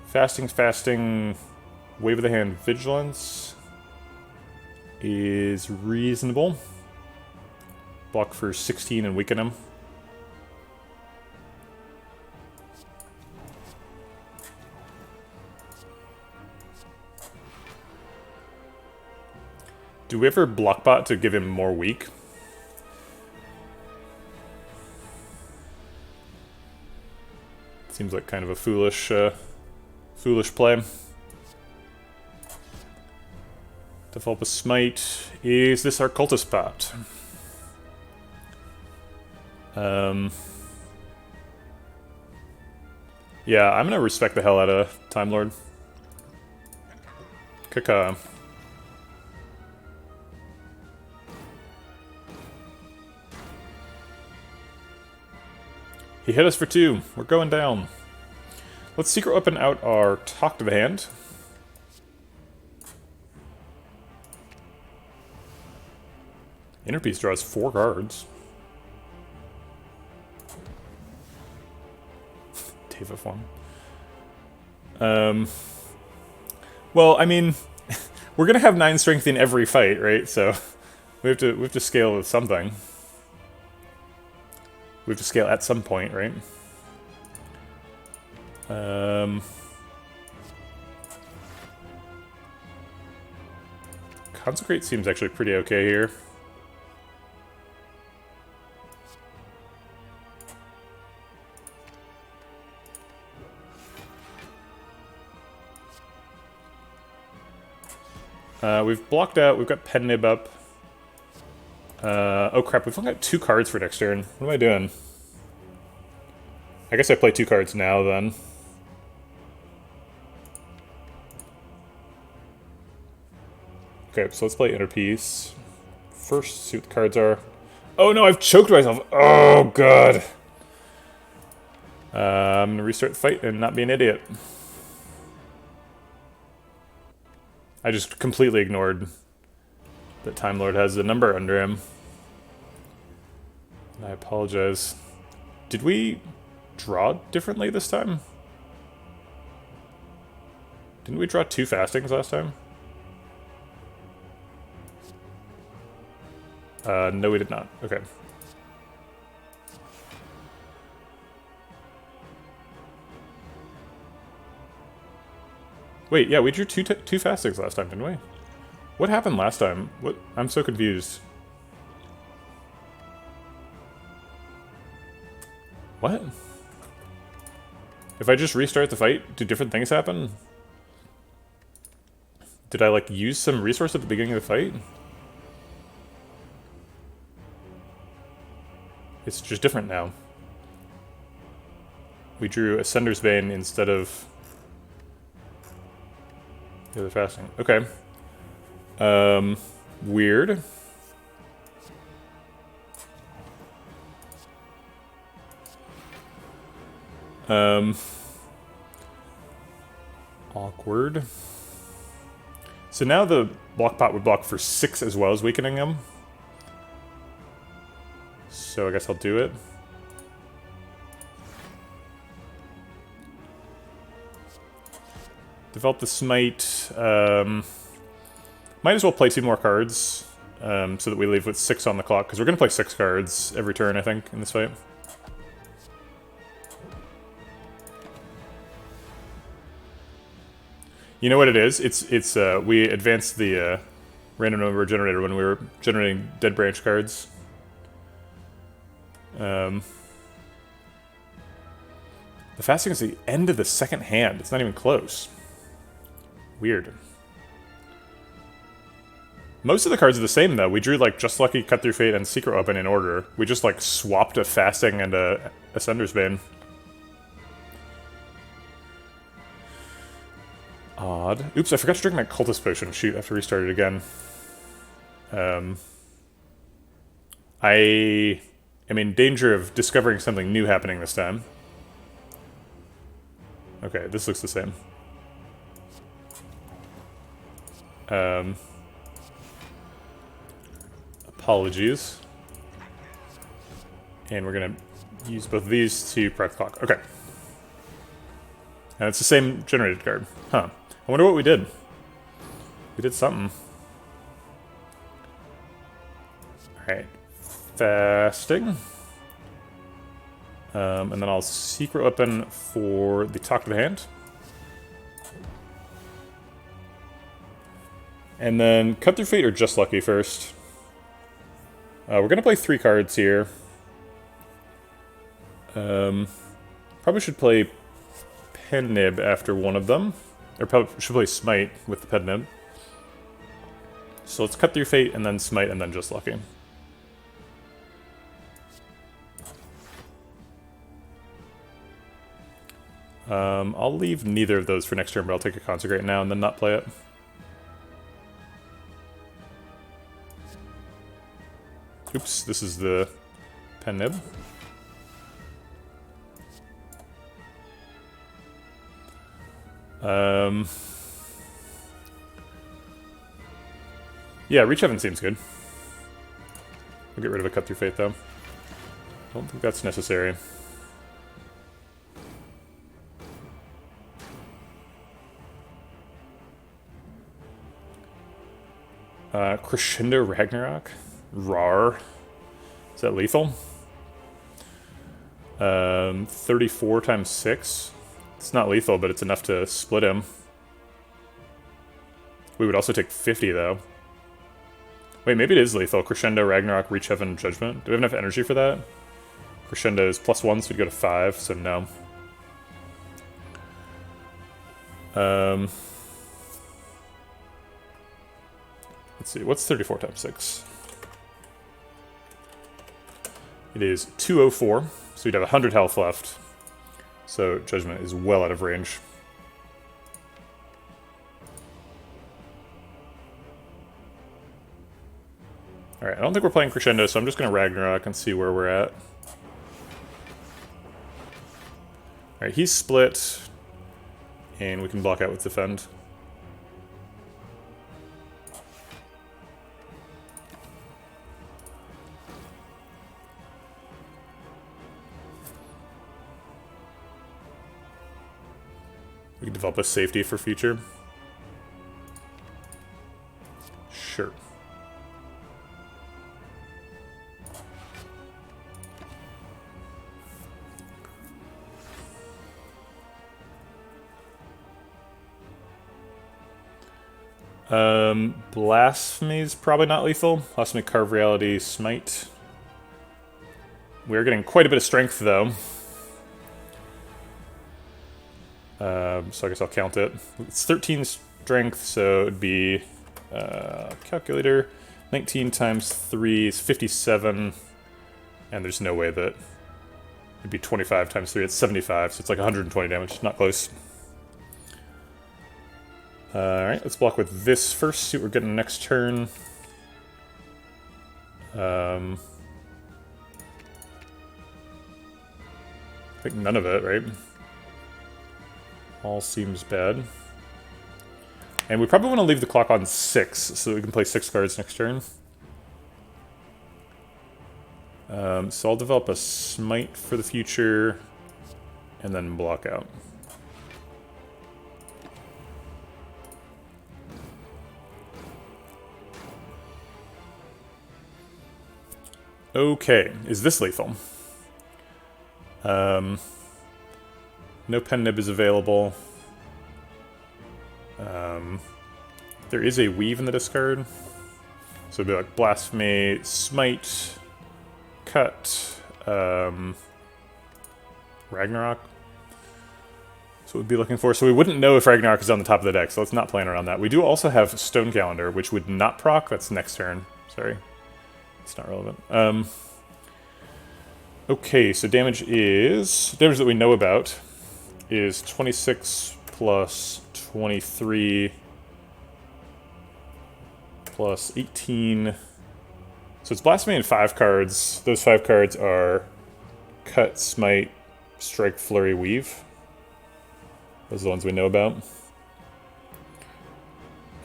Fasting, Wave of the Hand, Vigilance is reasonable. Block for 16 and weaken him. Do we ever block bot to give him more weak? Seems like kind of a foolish play. Default with Smite. Is this our Cultist pot? Yeah, I'm gonna respect the hell out of Time Lord. Kaka. He hit us for 2. We're going down. Let's secret weapon out our Talk to the Hand. Inner Piece draws 4 cards. Teva form. Well, I mean, we're gonna have 9 strength in every fight, right? So we have to scale with something. We have to scale at some point, right? Consecrate seems actually pretty okay here. We've blocked out, we've got Pen Nib up. Oh crap, we've only got 2 cards for next turn. What am I doing? I guess I play 2 cards now then. Okay, so let's play Inner Piece. First, see what the cards are. Oh no, I've choked myself! Oh god! I'm gonna restart the fight and not be an idiot. I just completely ignored that Time Lord has a number under him. I apologize. Did we draw differently this time? Didn't we draw 2 fastings last time? No we did not. Okay. Wait, yeah, we drew two fastings last time, didn't we? What happened last time? What? I'm so confused. What? If I just restart the fight, do different things happen? Did I, like, use some resource at the beginning of the fight? It's just different now. We drew Ascender's Bane instead of the other fasting. Okay. Weird. Awkward. So now the block pot would block for 6 as well as weakening him. So I guess I'll do it. Develop the Smite. Might as well play 2 more cards so that we leave with 6 on the clock, because we're going to play 6 cards every turn, I think, in this fight. You know what it is? It's we advanced the random number generator when we were generating Dead Branch cards. The fasting is the end of the second hand. It's not even close. Weird. Most of the cards are the same, though. We drew, like, Just Lucky, Cut Through Fate, and Secret Weapon in order. We just, like, swapped a Fasting and a Ascender's Bane. Odd. Oops, I forgot to drink my Cultist Potion. Shoot, I have to restart it again. I am in danger of discovering something new happening this time. Okay, this looks the same. Apologies. And we're gonna use both of these to prep the clock. Okay. And it's the same generated card. Huh. I wonder what we did. We did something. Alright. Fasting. And then I'll Secret Weapon for the Talk to the Hand. And then Cut Through Fate or Just Lucky first. We're going to play 3 cards here. Probably should play Pen Nib after one of them. Or probably should play Smite with the Pen Nib. So let's Cut Through Fate and then Smite and then Just Lucky. I'll leave neither of those for next turn, but I'll take a Consecrate now and then not play it. Oops, this is the Pen Nib. Yeah, Reach Heaven seems good. We'll get rid of a Cut Through Fate, though. Don't think that's necessary. Crescendo Ragnarok? Rar. Is that lethal? 34 times 6. It's not lethal, but it's enough to split him. We would also take 50, though. Wait, maybe it is lethal. Crescendo, Ragnarok, Reach Heaven, Judgment. Do we have enough energy for that? Crescendo is +1, so we'd go to 5, so no. Let's see, what's 34 times 6? It is 204, so you'd have 100 health left. So Judgment is well out of range. Alright, I don't think we're playing Crescendo, so I'm just going to Ragnarok and see where we're at. Alright, he's split, and we can block out with Defend. We can develop a safety for future. Sure. Blasphemy's probably not lethal. Blasphemy, Carve Reality, Smite. We're getting quite a bit of strength, though. So I guess I'll count it. It's 13 strength, so it'd be calculator. 19 times 3 is 57, and there's no way that it'd be 25 times 3. It's 75, so it's like 120 damage. Not close. Alright, let's block with this first, see what we're getting next turn. I think none of it, right? All seems bad. And we probably want to leave the clock on 6, so that we can play 6 cards next turn. So I'll develop a Smite for the future, and then block out. Okay, is this lethal? No Pen Nib is available. There is a Weave in the discard. So it'd be like Blasphemy, Smite, Cut, Ragnarok. So we'd be looking for. So we wouldn't know if Ragnarok is on the top of the deck, so let's not plan around that. We do also have Stone Calendar, which would not proc. That's next turn. Sorry. It's not relevant. Okay, so damage that we know about is 26 plus 23 plus 18. So it's Blasphemy and 5 cards. Those 5 cards are Cut, Smite, Strike, Flurry, Weave. Those are the ones we know about.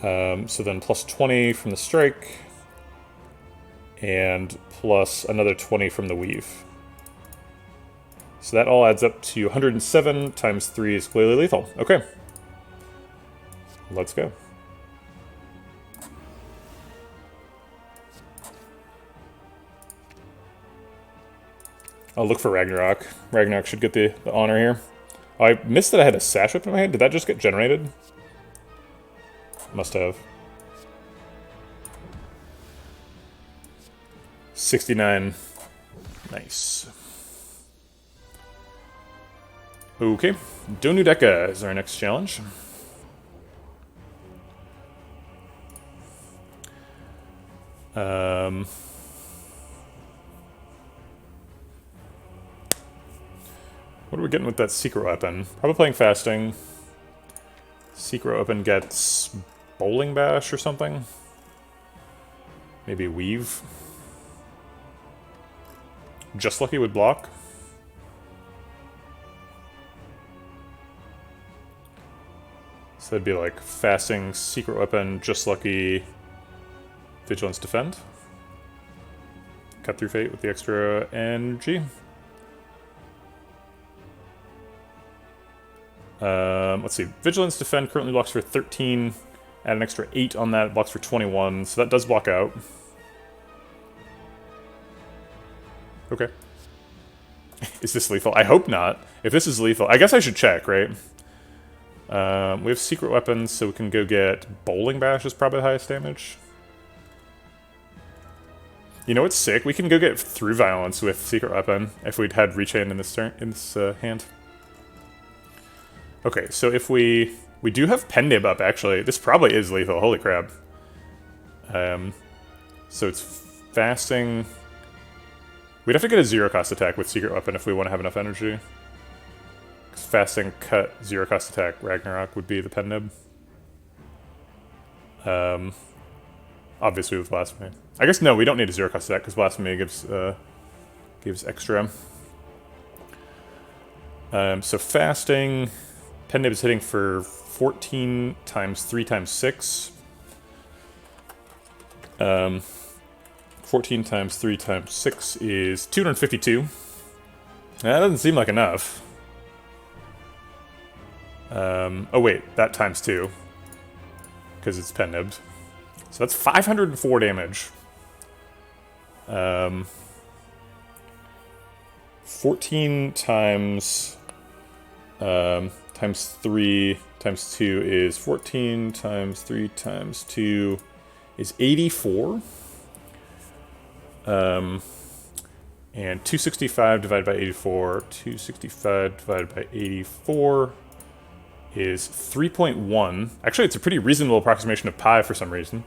So then plus 20 from the Strike, and plus another 20 from the Weave. So that all adds up to 107 times 3 is clearly lethal. Okay. Let's go. I'll look for Ragnarok. Ragnarok should get the honor here. Oh, I missed that I had a Sash Whip in my hand. Did that just get generated? Must have. 69. Nice. Okay. Donu Deka is our next challenge. What are we getting with that secret weapon? Probably playing fasting. Secret weapon gets bowling bash or something. Maybe weave. Just lucky would block. So that'd be like fasting, secret weapon, just lucky, vigilance, defend. Cut through fate with the extra energy. Let's see. Vigilance defend currently blocks for 13. Add an extra 8 on that. It blocks for 21. So that does block out. Okay. Is this lethal? I hope not. If this is lethal, I guess I should check, right? We have secret weapons, so we can go get bowling bash is probably the highest damage. You know what's sick? We can go get through violence with secret weapon if we'd had rechain in this turn hand. Okay, so if we do have Pendib up actually. This probably is lethal. Holy crap. So it's fasting. We'd have to get a 0-cost attack with secret weapon if we want to have enough energy. Because fasting cut 0-cost attack Ragnarok would be the Pendib. Obviously with blasphemy. I guess no, we don't need a 0-cost attack because blasphemy gives extra. So fasting, Pendib is hitting for 14 times 3 times 6. 14 times 3 times 6 is 252. That doesn't seem like enough. Oh wait, that times 2. Because it's Pendib. So that's 504 damage. 14 times times 3 times 2 is 14 times 3 times 2 is 84. And 265 divided by 84, 265 divided by 84 is 3.1. Actually, it's a pretty reasonable approximation of pi for some reason.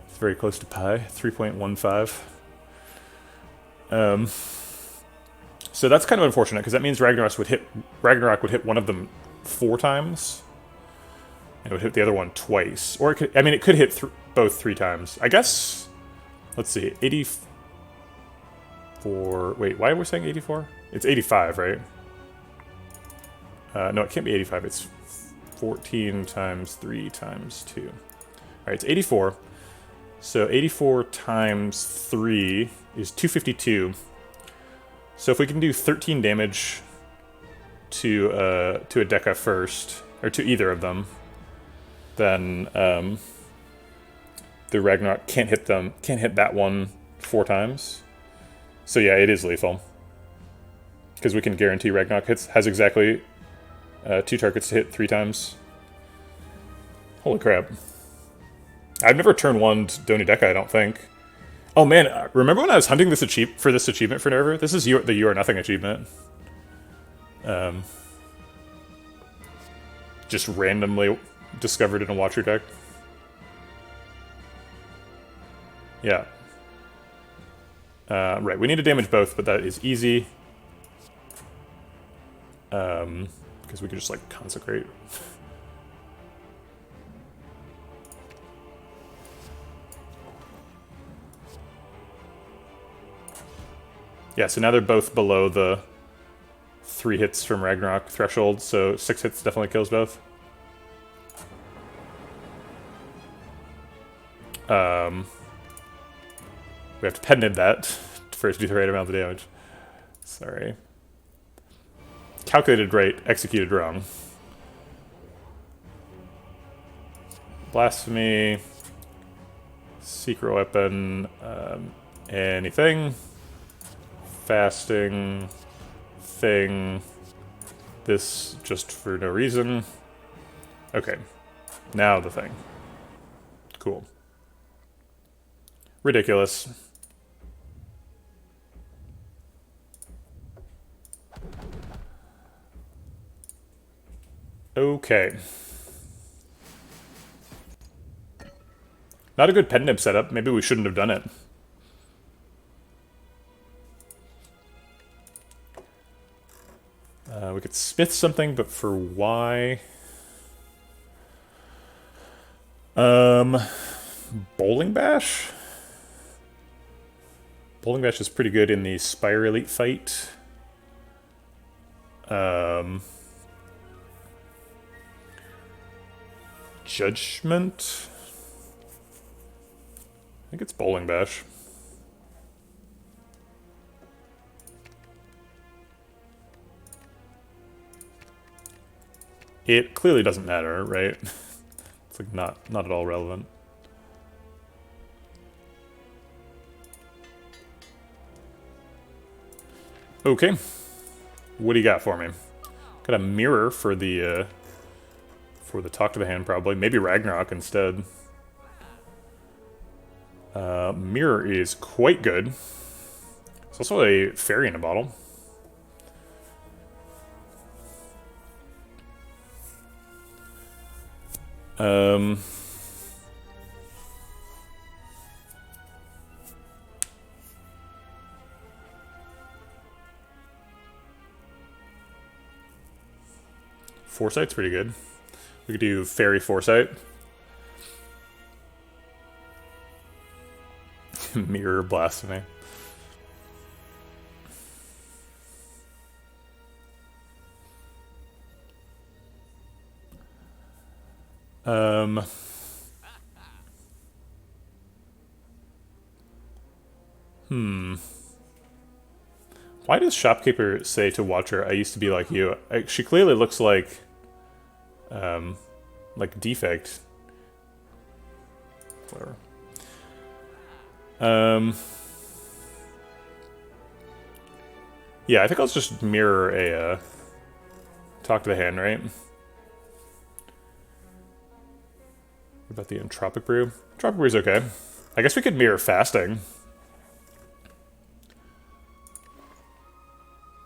It's very close to pi, 3.15. So that's kind of unfortunate, because that means Ragnarok would hit one of them 4 times, and it would hit the other one twice. Or it could, I mean, it could hit both 3 times. I guess, let's see, 84... Wait, why are we saying 84? It's 85, right? No, it can't be 85. It's 14 times 3 times 2. Alright, it's 84. So 84 times 3 is 252. So if we can do 13 damage to a Deca first, or to either of them, then the Ragnarok can't hit that one 4 times. So yeah, it is lethal. Because we can guarantee Ragnarok has exactly 2 targets to hit 3 times. Holy crap. I've never turn 1'd Doni Deca, I don't think. Oh man, remember when I was hunting this achievement for Nerver? This is the You Are Nothing achievement. Just randomly discovered in a Watcher deck. Yeah. Right, we need to damage both, but that is easy. Because we could just, like, consecrate. Yeah, so now they're both below the 3 hits from Ragnarok threshold, so 6 hits definitely kills both. We have to Pendib that for it to do the right amount of damage. Sorry. Calculated right, executed wrong. Blasphemy. Secret weapon. Anything. Fasting. Thing. This just for no reason. Okay. Now the thing. Cool. Ridiculous. Okay. Not a good Pendib setup. Maybe we shouldn't have done it. could smith something, but for why? Bowling Bash? Bowling Bash is pretty good in the Spire Elite fight. Judgment? I think it's Bowling Bash. It clearly doesn't matter, right? It's like not at all relevant. Okay. What do you got for me? Got a mirror for the talk to the hand, probably. Maybe Ragnarok instead. Mirror is quite good. It's also a fairy in a bottle. Foresight's pretty good. We could do Fairy Foresight. Mirror Blasphemy. Why does Shopkeeper say to Watcher, I used to be like you? She clearly looks like Defect. Whatever. Yeah, I think I'll just mirror a talk to the hand, right? What about the Entropic Brew? Entropic Brew is okay. I guess we could mirror fasting.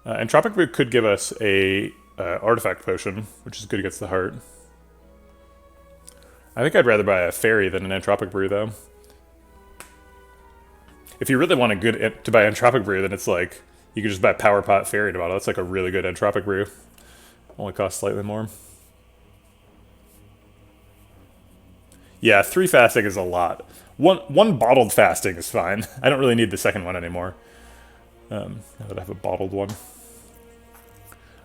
Entropic Brew could give us a artifact potion, which is good against the heart. I think I'd rather buy a fairy than an Entropic Brew, though. If you really want a good to buy Entropic Brew, then it's like you could just buy Power Pot Fairy in a bottle. That's like a really good Entropic Brew. Only costs slightly more. Yeah, 3 fasting is a lot. One bottled fasting is fine. I don't really need the second one anymore. Now that I have a bottled one.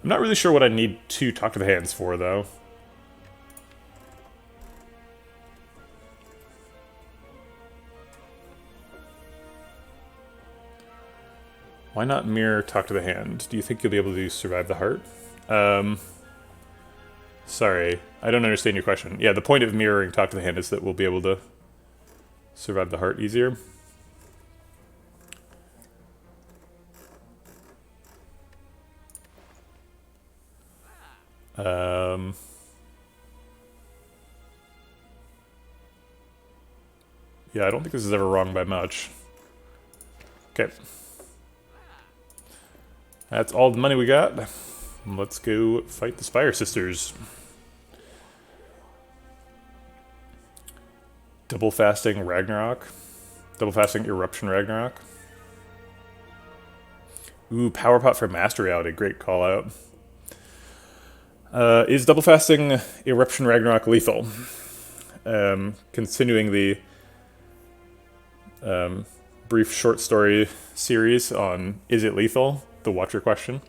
I'm not really sure what I need to talk to the hands for, though. Why not mirror talk to the hand? Do you think you'll be able to survive the heart? Sorry, I don't understand your question. Yeah, the point of mirroring talk to the hand is that we'll be able to survive the heart easier. Yeah, I don't think this is ever wrong by much. Okay. That's all the money we got. Let's go fight the Spire Sisters. Double fasting Ragnarok. Double fasting Eruption Ragnarok. Ooh, Power Pot for Master Reality. Great call out. Is double fasting Eruption Ragnarok lethal? Continuing the brief short story series on is it lethal? The Watcher question.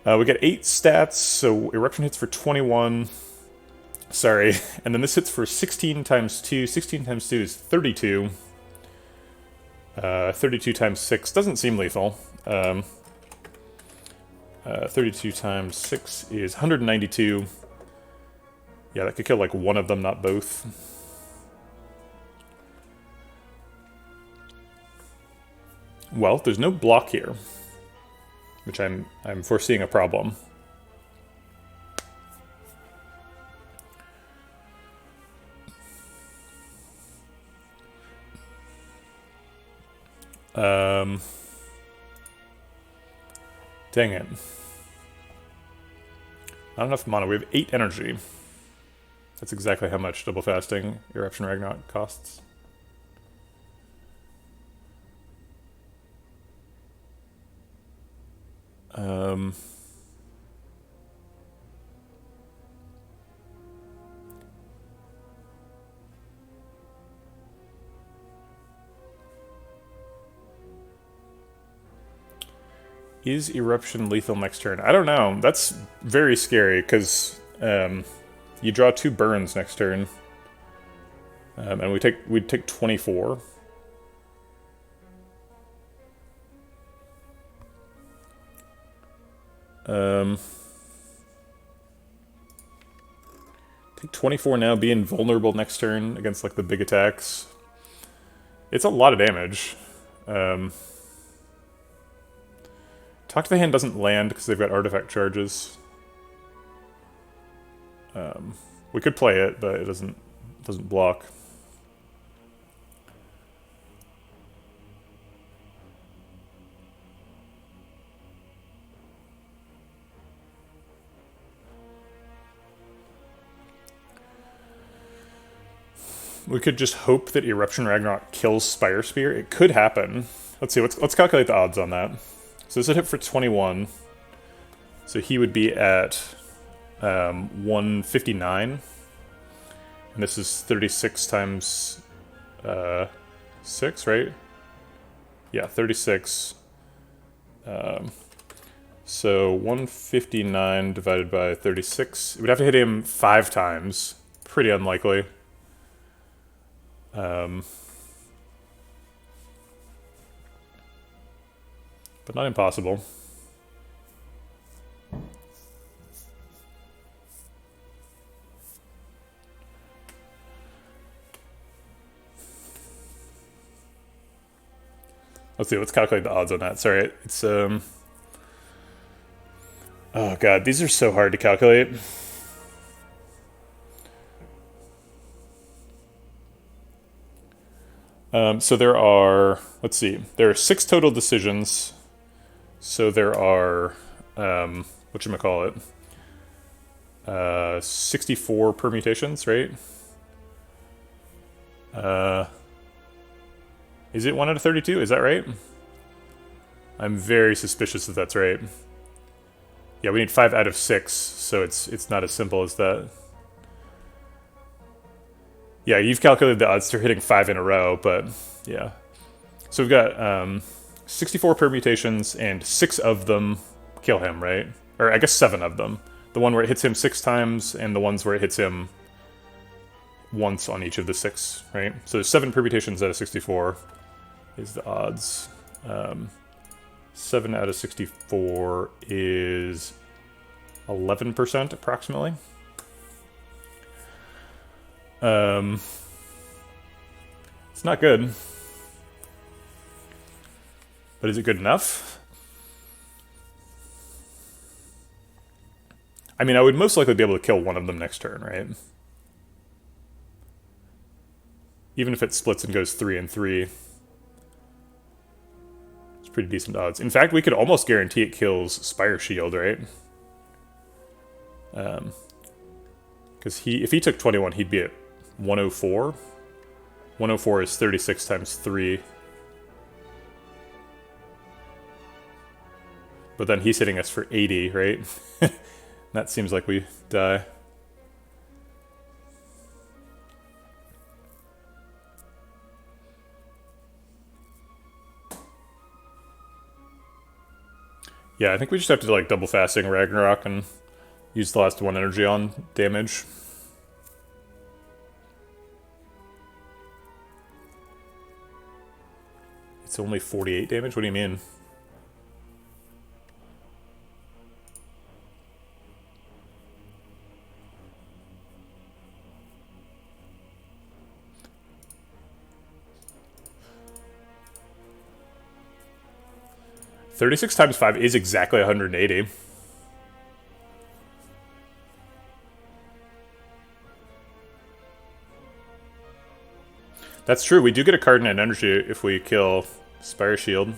We get 8 stats, so Eruption hits for 21. Sorry, and then this hits for 16 times 2. 16 times 2 is 32. 32 times 6 doesn't seem lethal. 32 times 6 is 192. Yeah, that could kill like one of them, not both. Well, there's no block here, which I'm foreseeing a problem. Dang it. Not enough mana. We have 8 energy. That's exactly how much double fasting Eruption Ragnarok costs. Is Eruption lethal next turn? I don't know. That's very scary, because you draw 2 burns next turn. And we'd take 24. Take 24 now, be invulnerable next turn against like the big attacks. It's a lot of damage. Talk to the Hand doesn't land because they've got artifact charges. We could play it, but it doesn't block. We could just hope that Eruption Ragnarok kills Spire Spear. It could happen. Let's see. Let's calculate the odds on that. So this would hit for 21. So he would be at 159. And this is 36 times 6, right? Yeah, 36. So 159 divided by 36. We'd have to hit him 5 times. Pretty unlikely. But not impossible. Let's see, let's calculate the odds on that. Sorry, it's oh god, these are so hard to calculate. So there are, let's see, there are 6 total decisions. So there are, whatchamacallit, 64 permutations, right? Is it 1 out of 32? Is that right? I'm very suspicious that that's right. Yeah, we need 5 out of 6, so it's not as simple as that. Yeah, you've calculated the odds to hitting 5 in a row, but yeah. So we've got 64 permutations, and 6 of them kill him, right? Or I guess 7 of them. The one where it hits him 6 times, and the ones where it hits him once on each of the 6, right? So there's 7 permutations out of 64 is the odds. 7 out of 64 is 11% approximately. It's not good. But is it good enough? I mean, I would most likely be able to kill one of them next turn, right? Even if it splits and goes 3 and 3. It's pretty decent odds. In fact, we could almost guarantee it kills Spire Shield, right? Because if he took 21, he'd be at 104. 104 is 36 times 3. But then he's hitting us for 80, right? That seems like we die. Yeah, I think we just have to like double fasting Ragnarok and use the last 1 energy on damage. It's only 48 damage? What do you mean? $36 times 5 is exactly 180. That's true. We do get a card in an energy if we kill Spire Shield.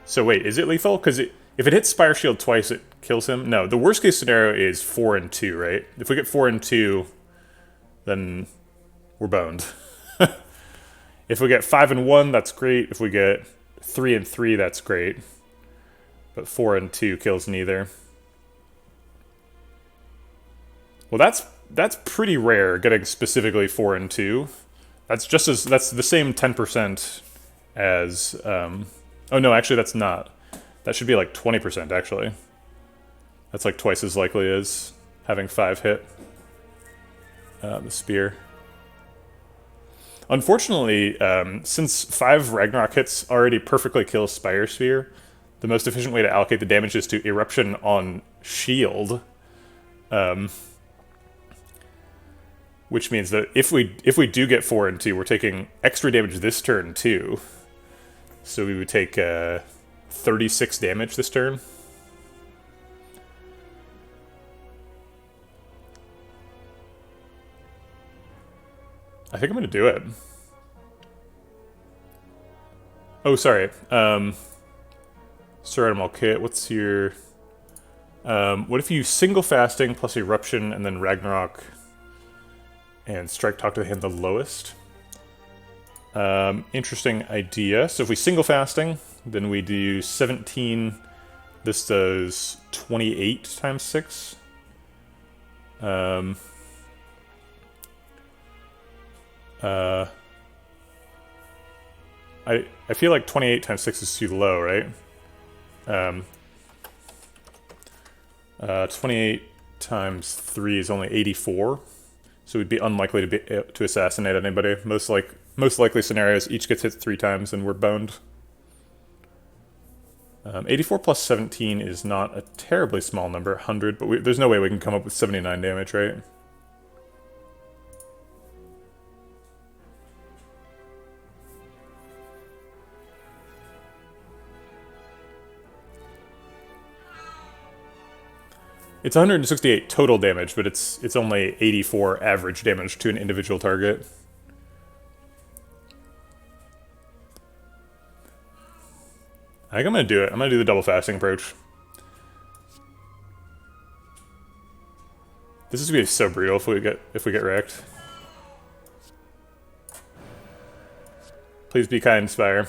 So wait, is it lethal? Because if it hits Spire Shield twice, it kills him? No, the worst case scenario is 4 and 2, right? If we get 4 and 2, then we're boned. If we get 5 and 1, that's great. If we get 3 and 3, that's great. But 4 and 2 kills neither. Well, that's pretty rare, getting specifically 4 and 2. That's the same 10% as oh no, actually that's not. That should be like 20% actually. That's like twice as likely as having 5 hit the spear. Unfortunately, since 5 Ragnarok hits already perfectly kill Spire Spear, the most efficient way to allocate the damage is to Eruption on Shield. Which means that if we do get 4 and 2, we're taking extra damage this turn too. So we would take 36 damage this turn. I think I'm going to do it. Oh, sorry. Sir Animal Kit, what's your... what if you single fasting plus Eruption and then Ragnarok and Strike Talk to the hand the lowest? Interesting idea. So if we single fasting, then we do 17. This does 28 times 6. I feel like 28 times 6 is too low, right? 28 times 3 is only 84. So we'd be unlikely to assassinate anybody. Most likely scenarios, each gets hit 3 times and we're boned. 84 plus 17 is not a terribly small number, 100, but there's no way we can come up with 79 damage, right? It's 168 total damage, but it's only 84 average damage to an individual target. I think I'm gonna do it. I'm gonna do the double fasting approach. This is gonna be so brutal if we get wrecked. Please be kind, Spire.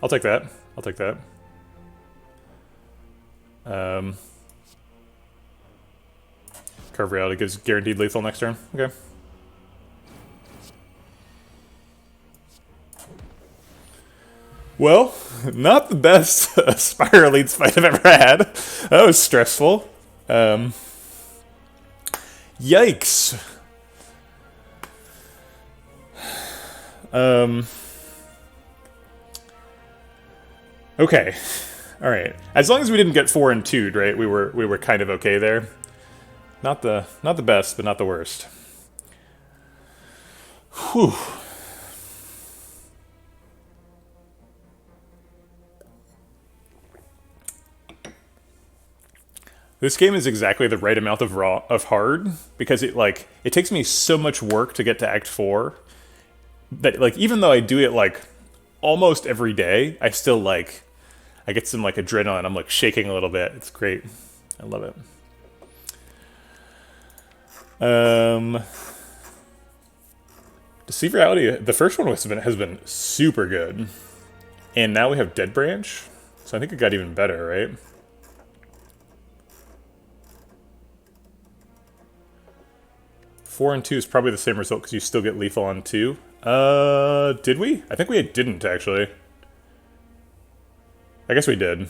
I'll take that. I'll take that. Carve Reality gives guaranteed lethal next turn. Okay. Well, not the best Spire Elites fight I've ever had. That was stressful. Yikes. Okay. All right. As long as we didn't get 4 and 2'd, right? We were kind of okay there. Not the best, but not the worst. Whew. This game is exactly the right amount of hard, because it takes me so much work to get to Act 4 that even though I do it almost every day, I still I get some adrenaline. I'm shaking a little bit. It's great. I love it. Deceive Reality, the first one has been super good. And now we have Dead Branch, so I think it got even better, right? Four and 2 is probably the same result because you still get lethal on 2. Did we? I think we didn't, actually. I guess we did.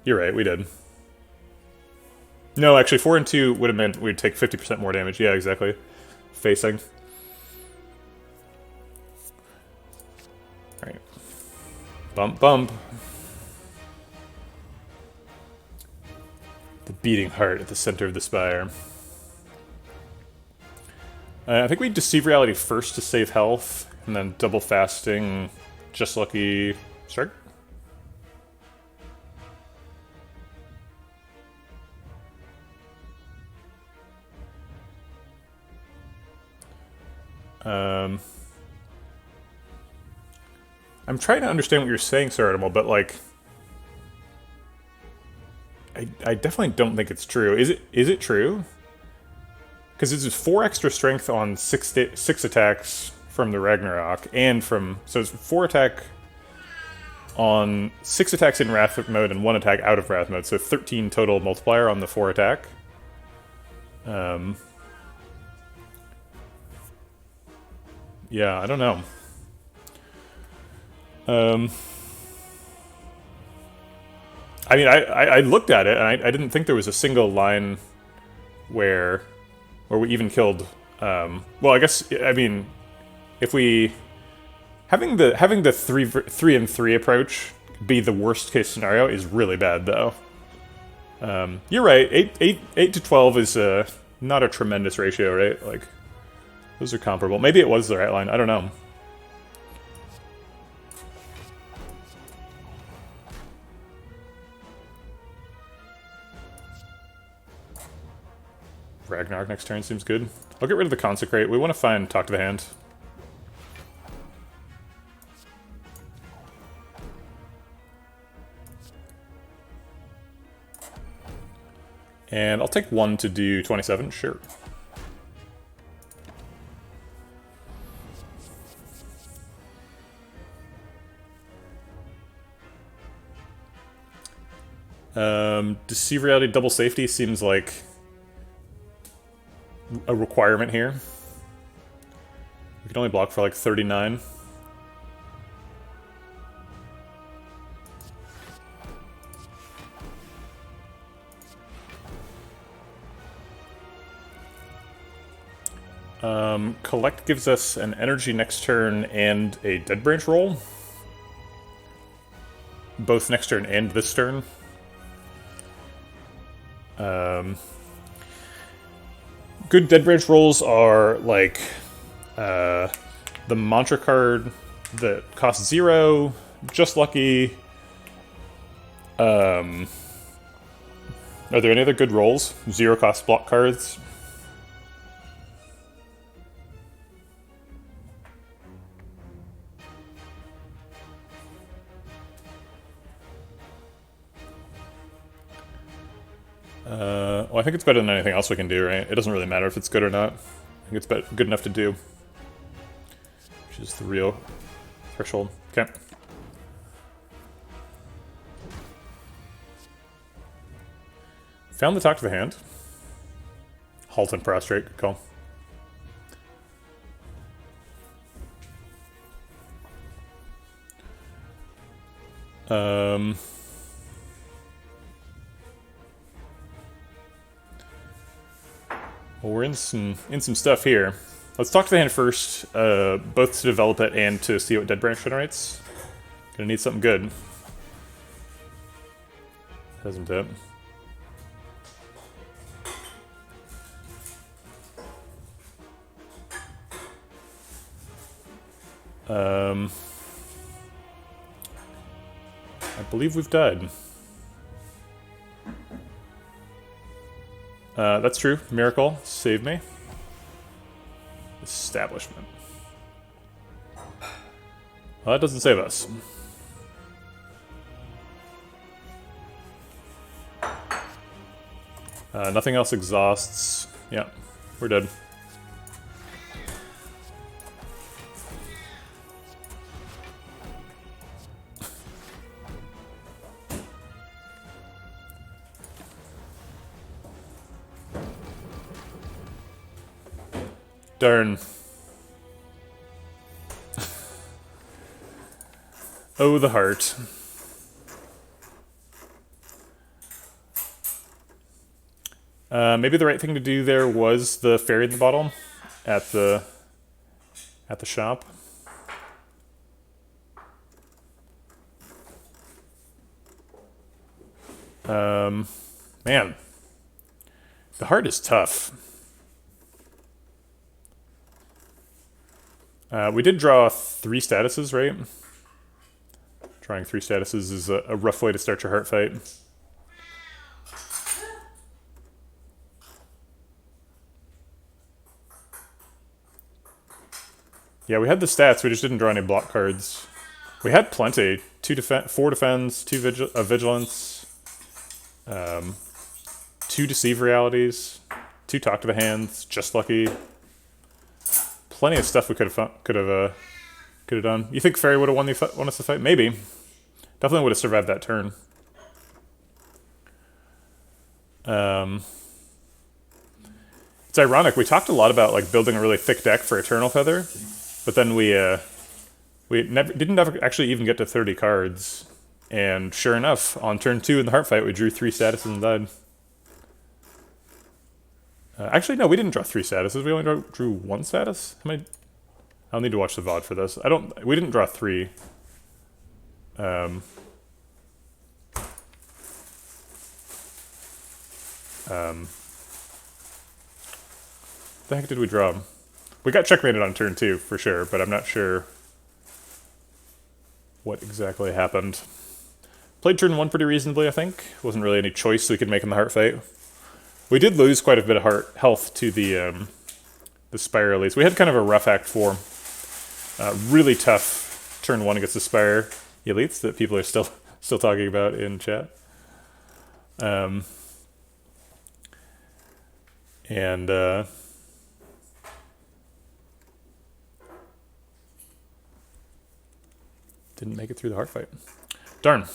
You're right, we did. No, actually, 4 and 2 would have meant we'd take 50% more damage. Yeah, exactly. Facing. Alright. Bump, bump. The beating heart at the center of the spire. I think we Deceive Reality first to save health, and then double fasting, just lucky strike. I'm trying to understand what you're saying, Sir Animal, but I definitely don't think it's true. Is it true? Because this is 4 extra strength on 6 attacks from the Ragnarok, and from... So it's 4 attack on 6 attacks in Wrath mode and 1 attack out of Wrath mode, so 13 total multiplier on the 4 attack. Yeah, I don't know. I mean, I looked at it, and I didn't think there was a single line where we even killed... well, I guess, I mean, if we... Having the 3 and 3 approach be the worst case scenario is really bad, though. You're right, 8 to 12 is not a tremendous ratio, right? Like, those are comparable. Maybe it was the right line, I don't know. Ragnarok next turn seems good. I'll get rid of the Consecrate. We want to find Talk to the Hand. And I'll take 1 to do 27, sure. Deceive Reality double safety seems like a requirement here. We can only block for like 39. Collect gives us an energy next turn and a Dead Branch roll. Both next turn and this turn. Good Dead Branch rolls are like the Mantra card that costs 0, Just Lucky. Are there any other good rolls? 0 cost block cards. Well, I think it's better than anything else we can do, right? It doesn't really matter if it's good or not. I think it's good enough to do. Which is the real threshold. Okay. Found the Talk to the Hand. Halt and Prostrate, good call. Well, we're in some stuff here. Let's talk to the hand first, both to develop it and to see what Dead Branch generates. Gonna need something good. Hasn't it? I believe we've died. That's true. Miracle. Save me. Establishment. Well, that doesn't save us. Nothing else exhausts. Yeah, we're dead. Darn. Oh, the heart. Maybe the right thing to do there was the fairy in the bottle at the shop. Man, the heart is tough. We did draw 3 statuses, right? Drawing 3 statuses is a rough way to start your heart fight. Yeah, we had the stats, we just didn't draw any block cards. We had plenty. 4 defense, 2 vigilance, 2 deceive realities, 2 talk to the hands, just lucky. plenty of stuff we could have done. You think Fairy would have won us the fight? Maybe. Definitely would have survived that turn. It's ironic. We talked a lot about like building a really thick deck for Eternal Feather, but then we didn't actually even get to 30 cards. And sure enough, on turn 2 in the Heart Fight, we drew 3 statuses and died. Actually, no, we didn't draw 3 statuses. We only drew 1 status. How many? I'll need to watch the VOD for this. We didn't draw 3. The heck did we draw? We got checkmated on turn 2 for sure, but I'm not sure what exactly happened. Played turn 1 pretty reasonably, I think. Wasn't really any choice we could make in the Heart Fight. We did lose quite a bit of health to the Spire elites. We had kind of a rough Act 4. Really tough turn 1 against the Spire elites that people are still talking about in chat. Didn't make it through the Heart Fight. Darn.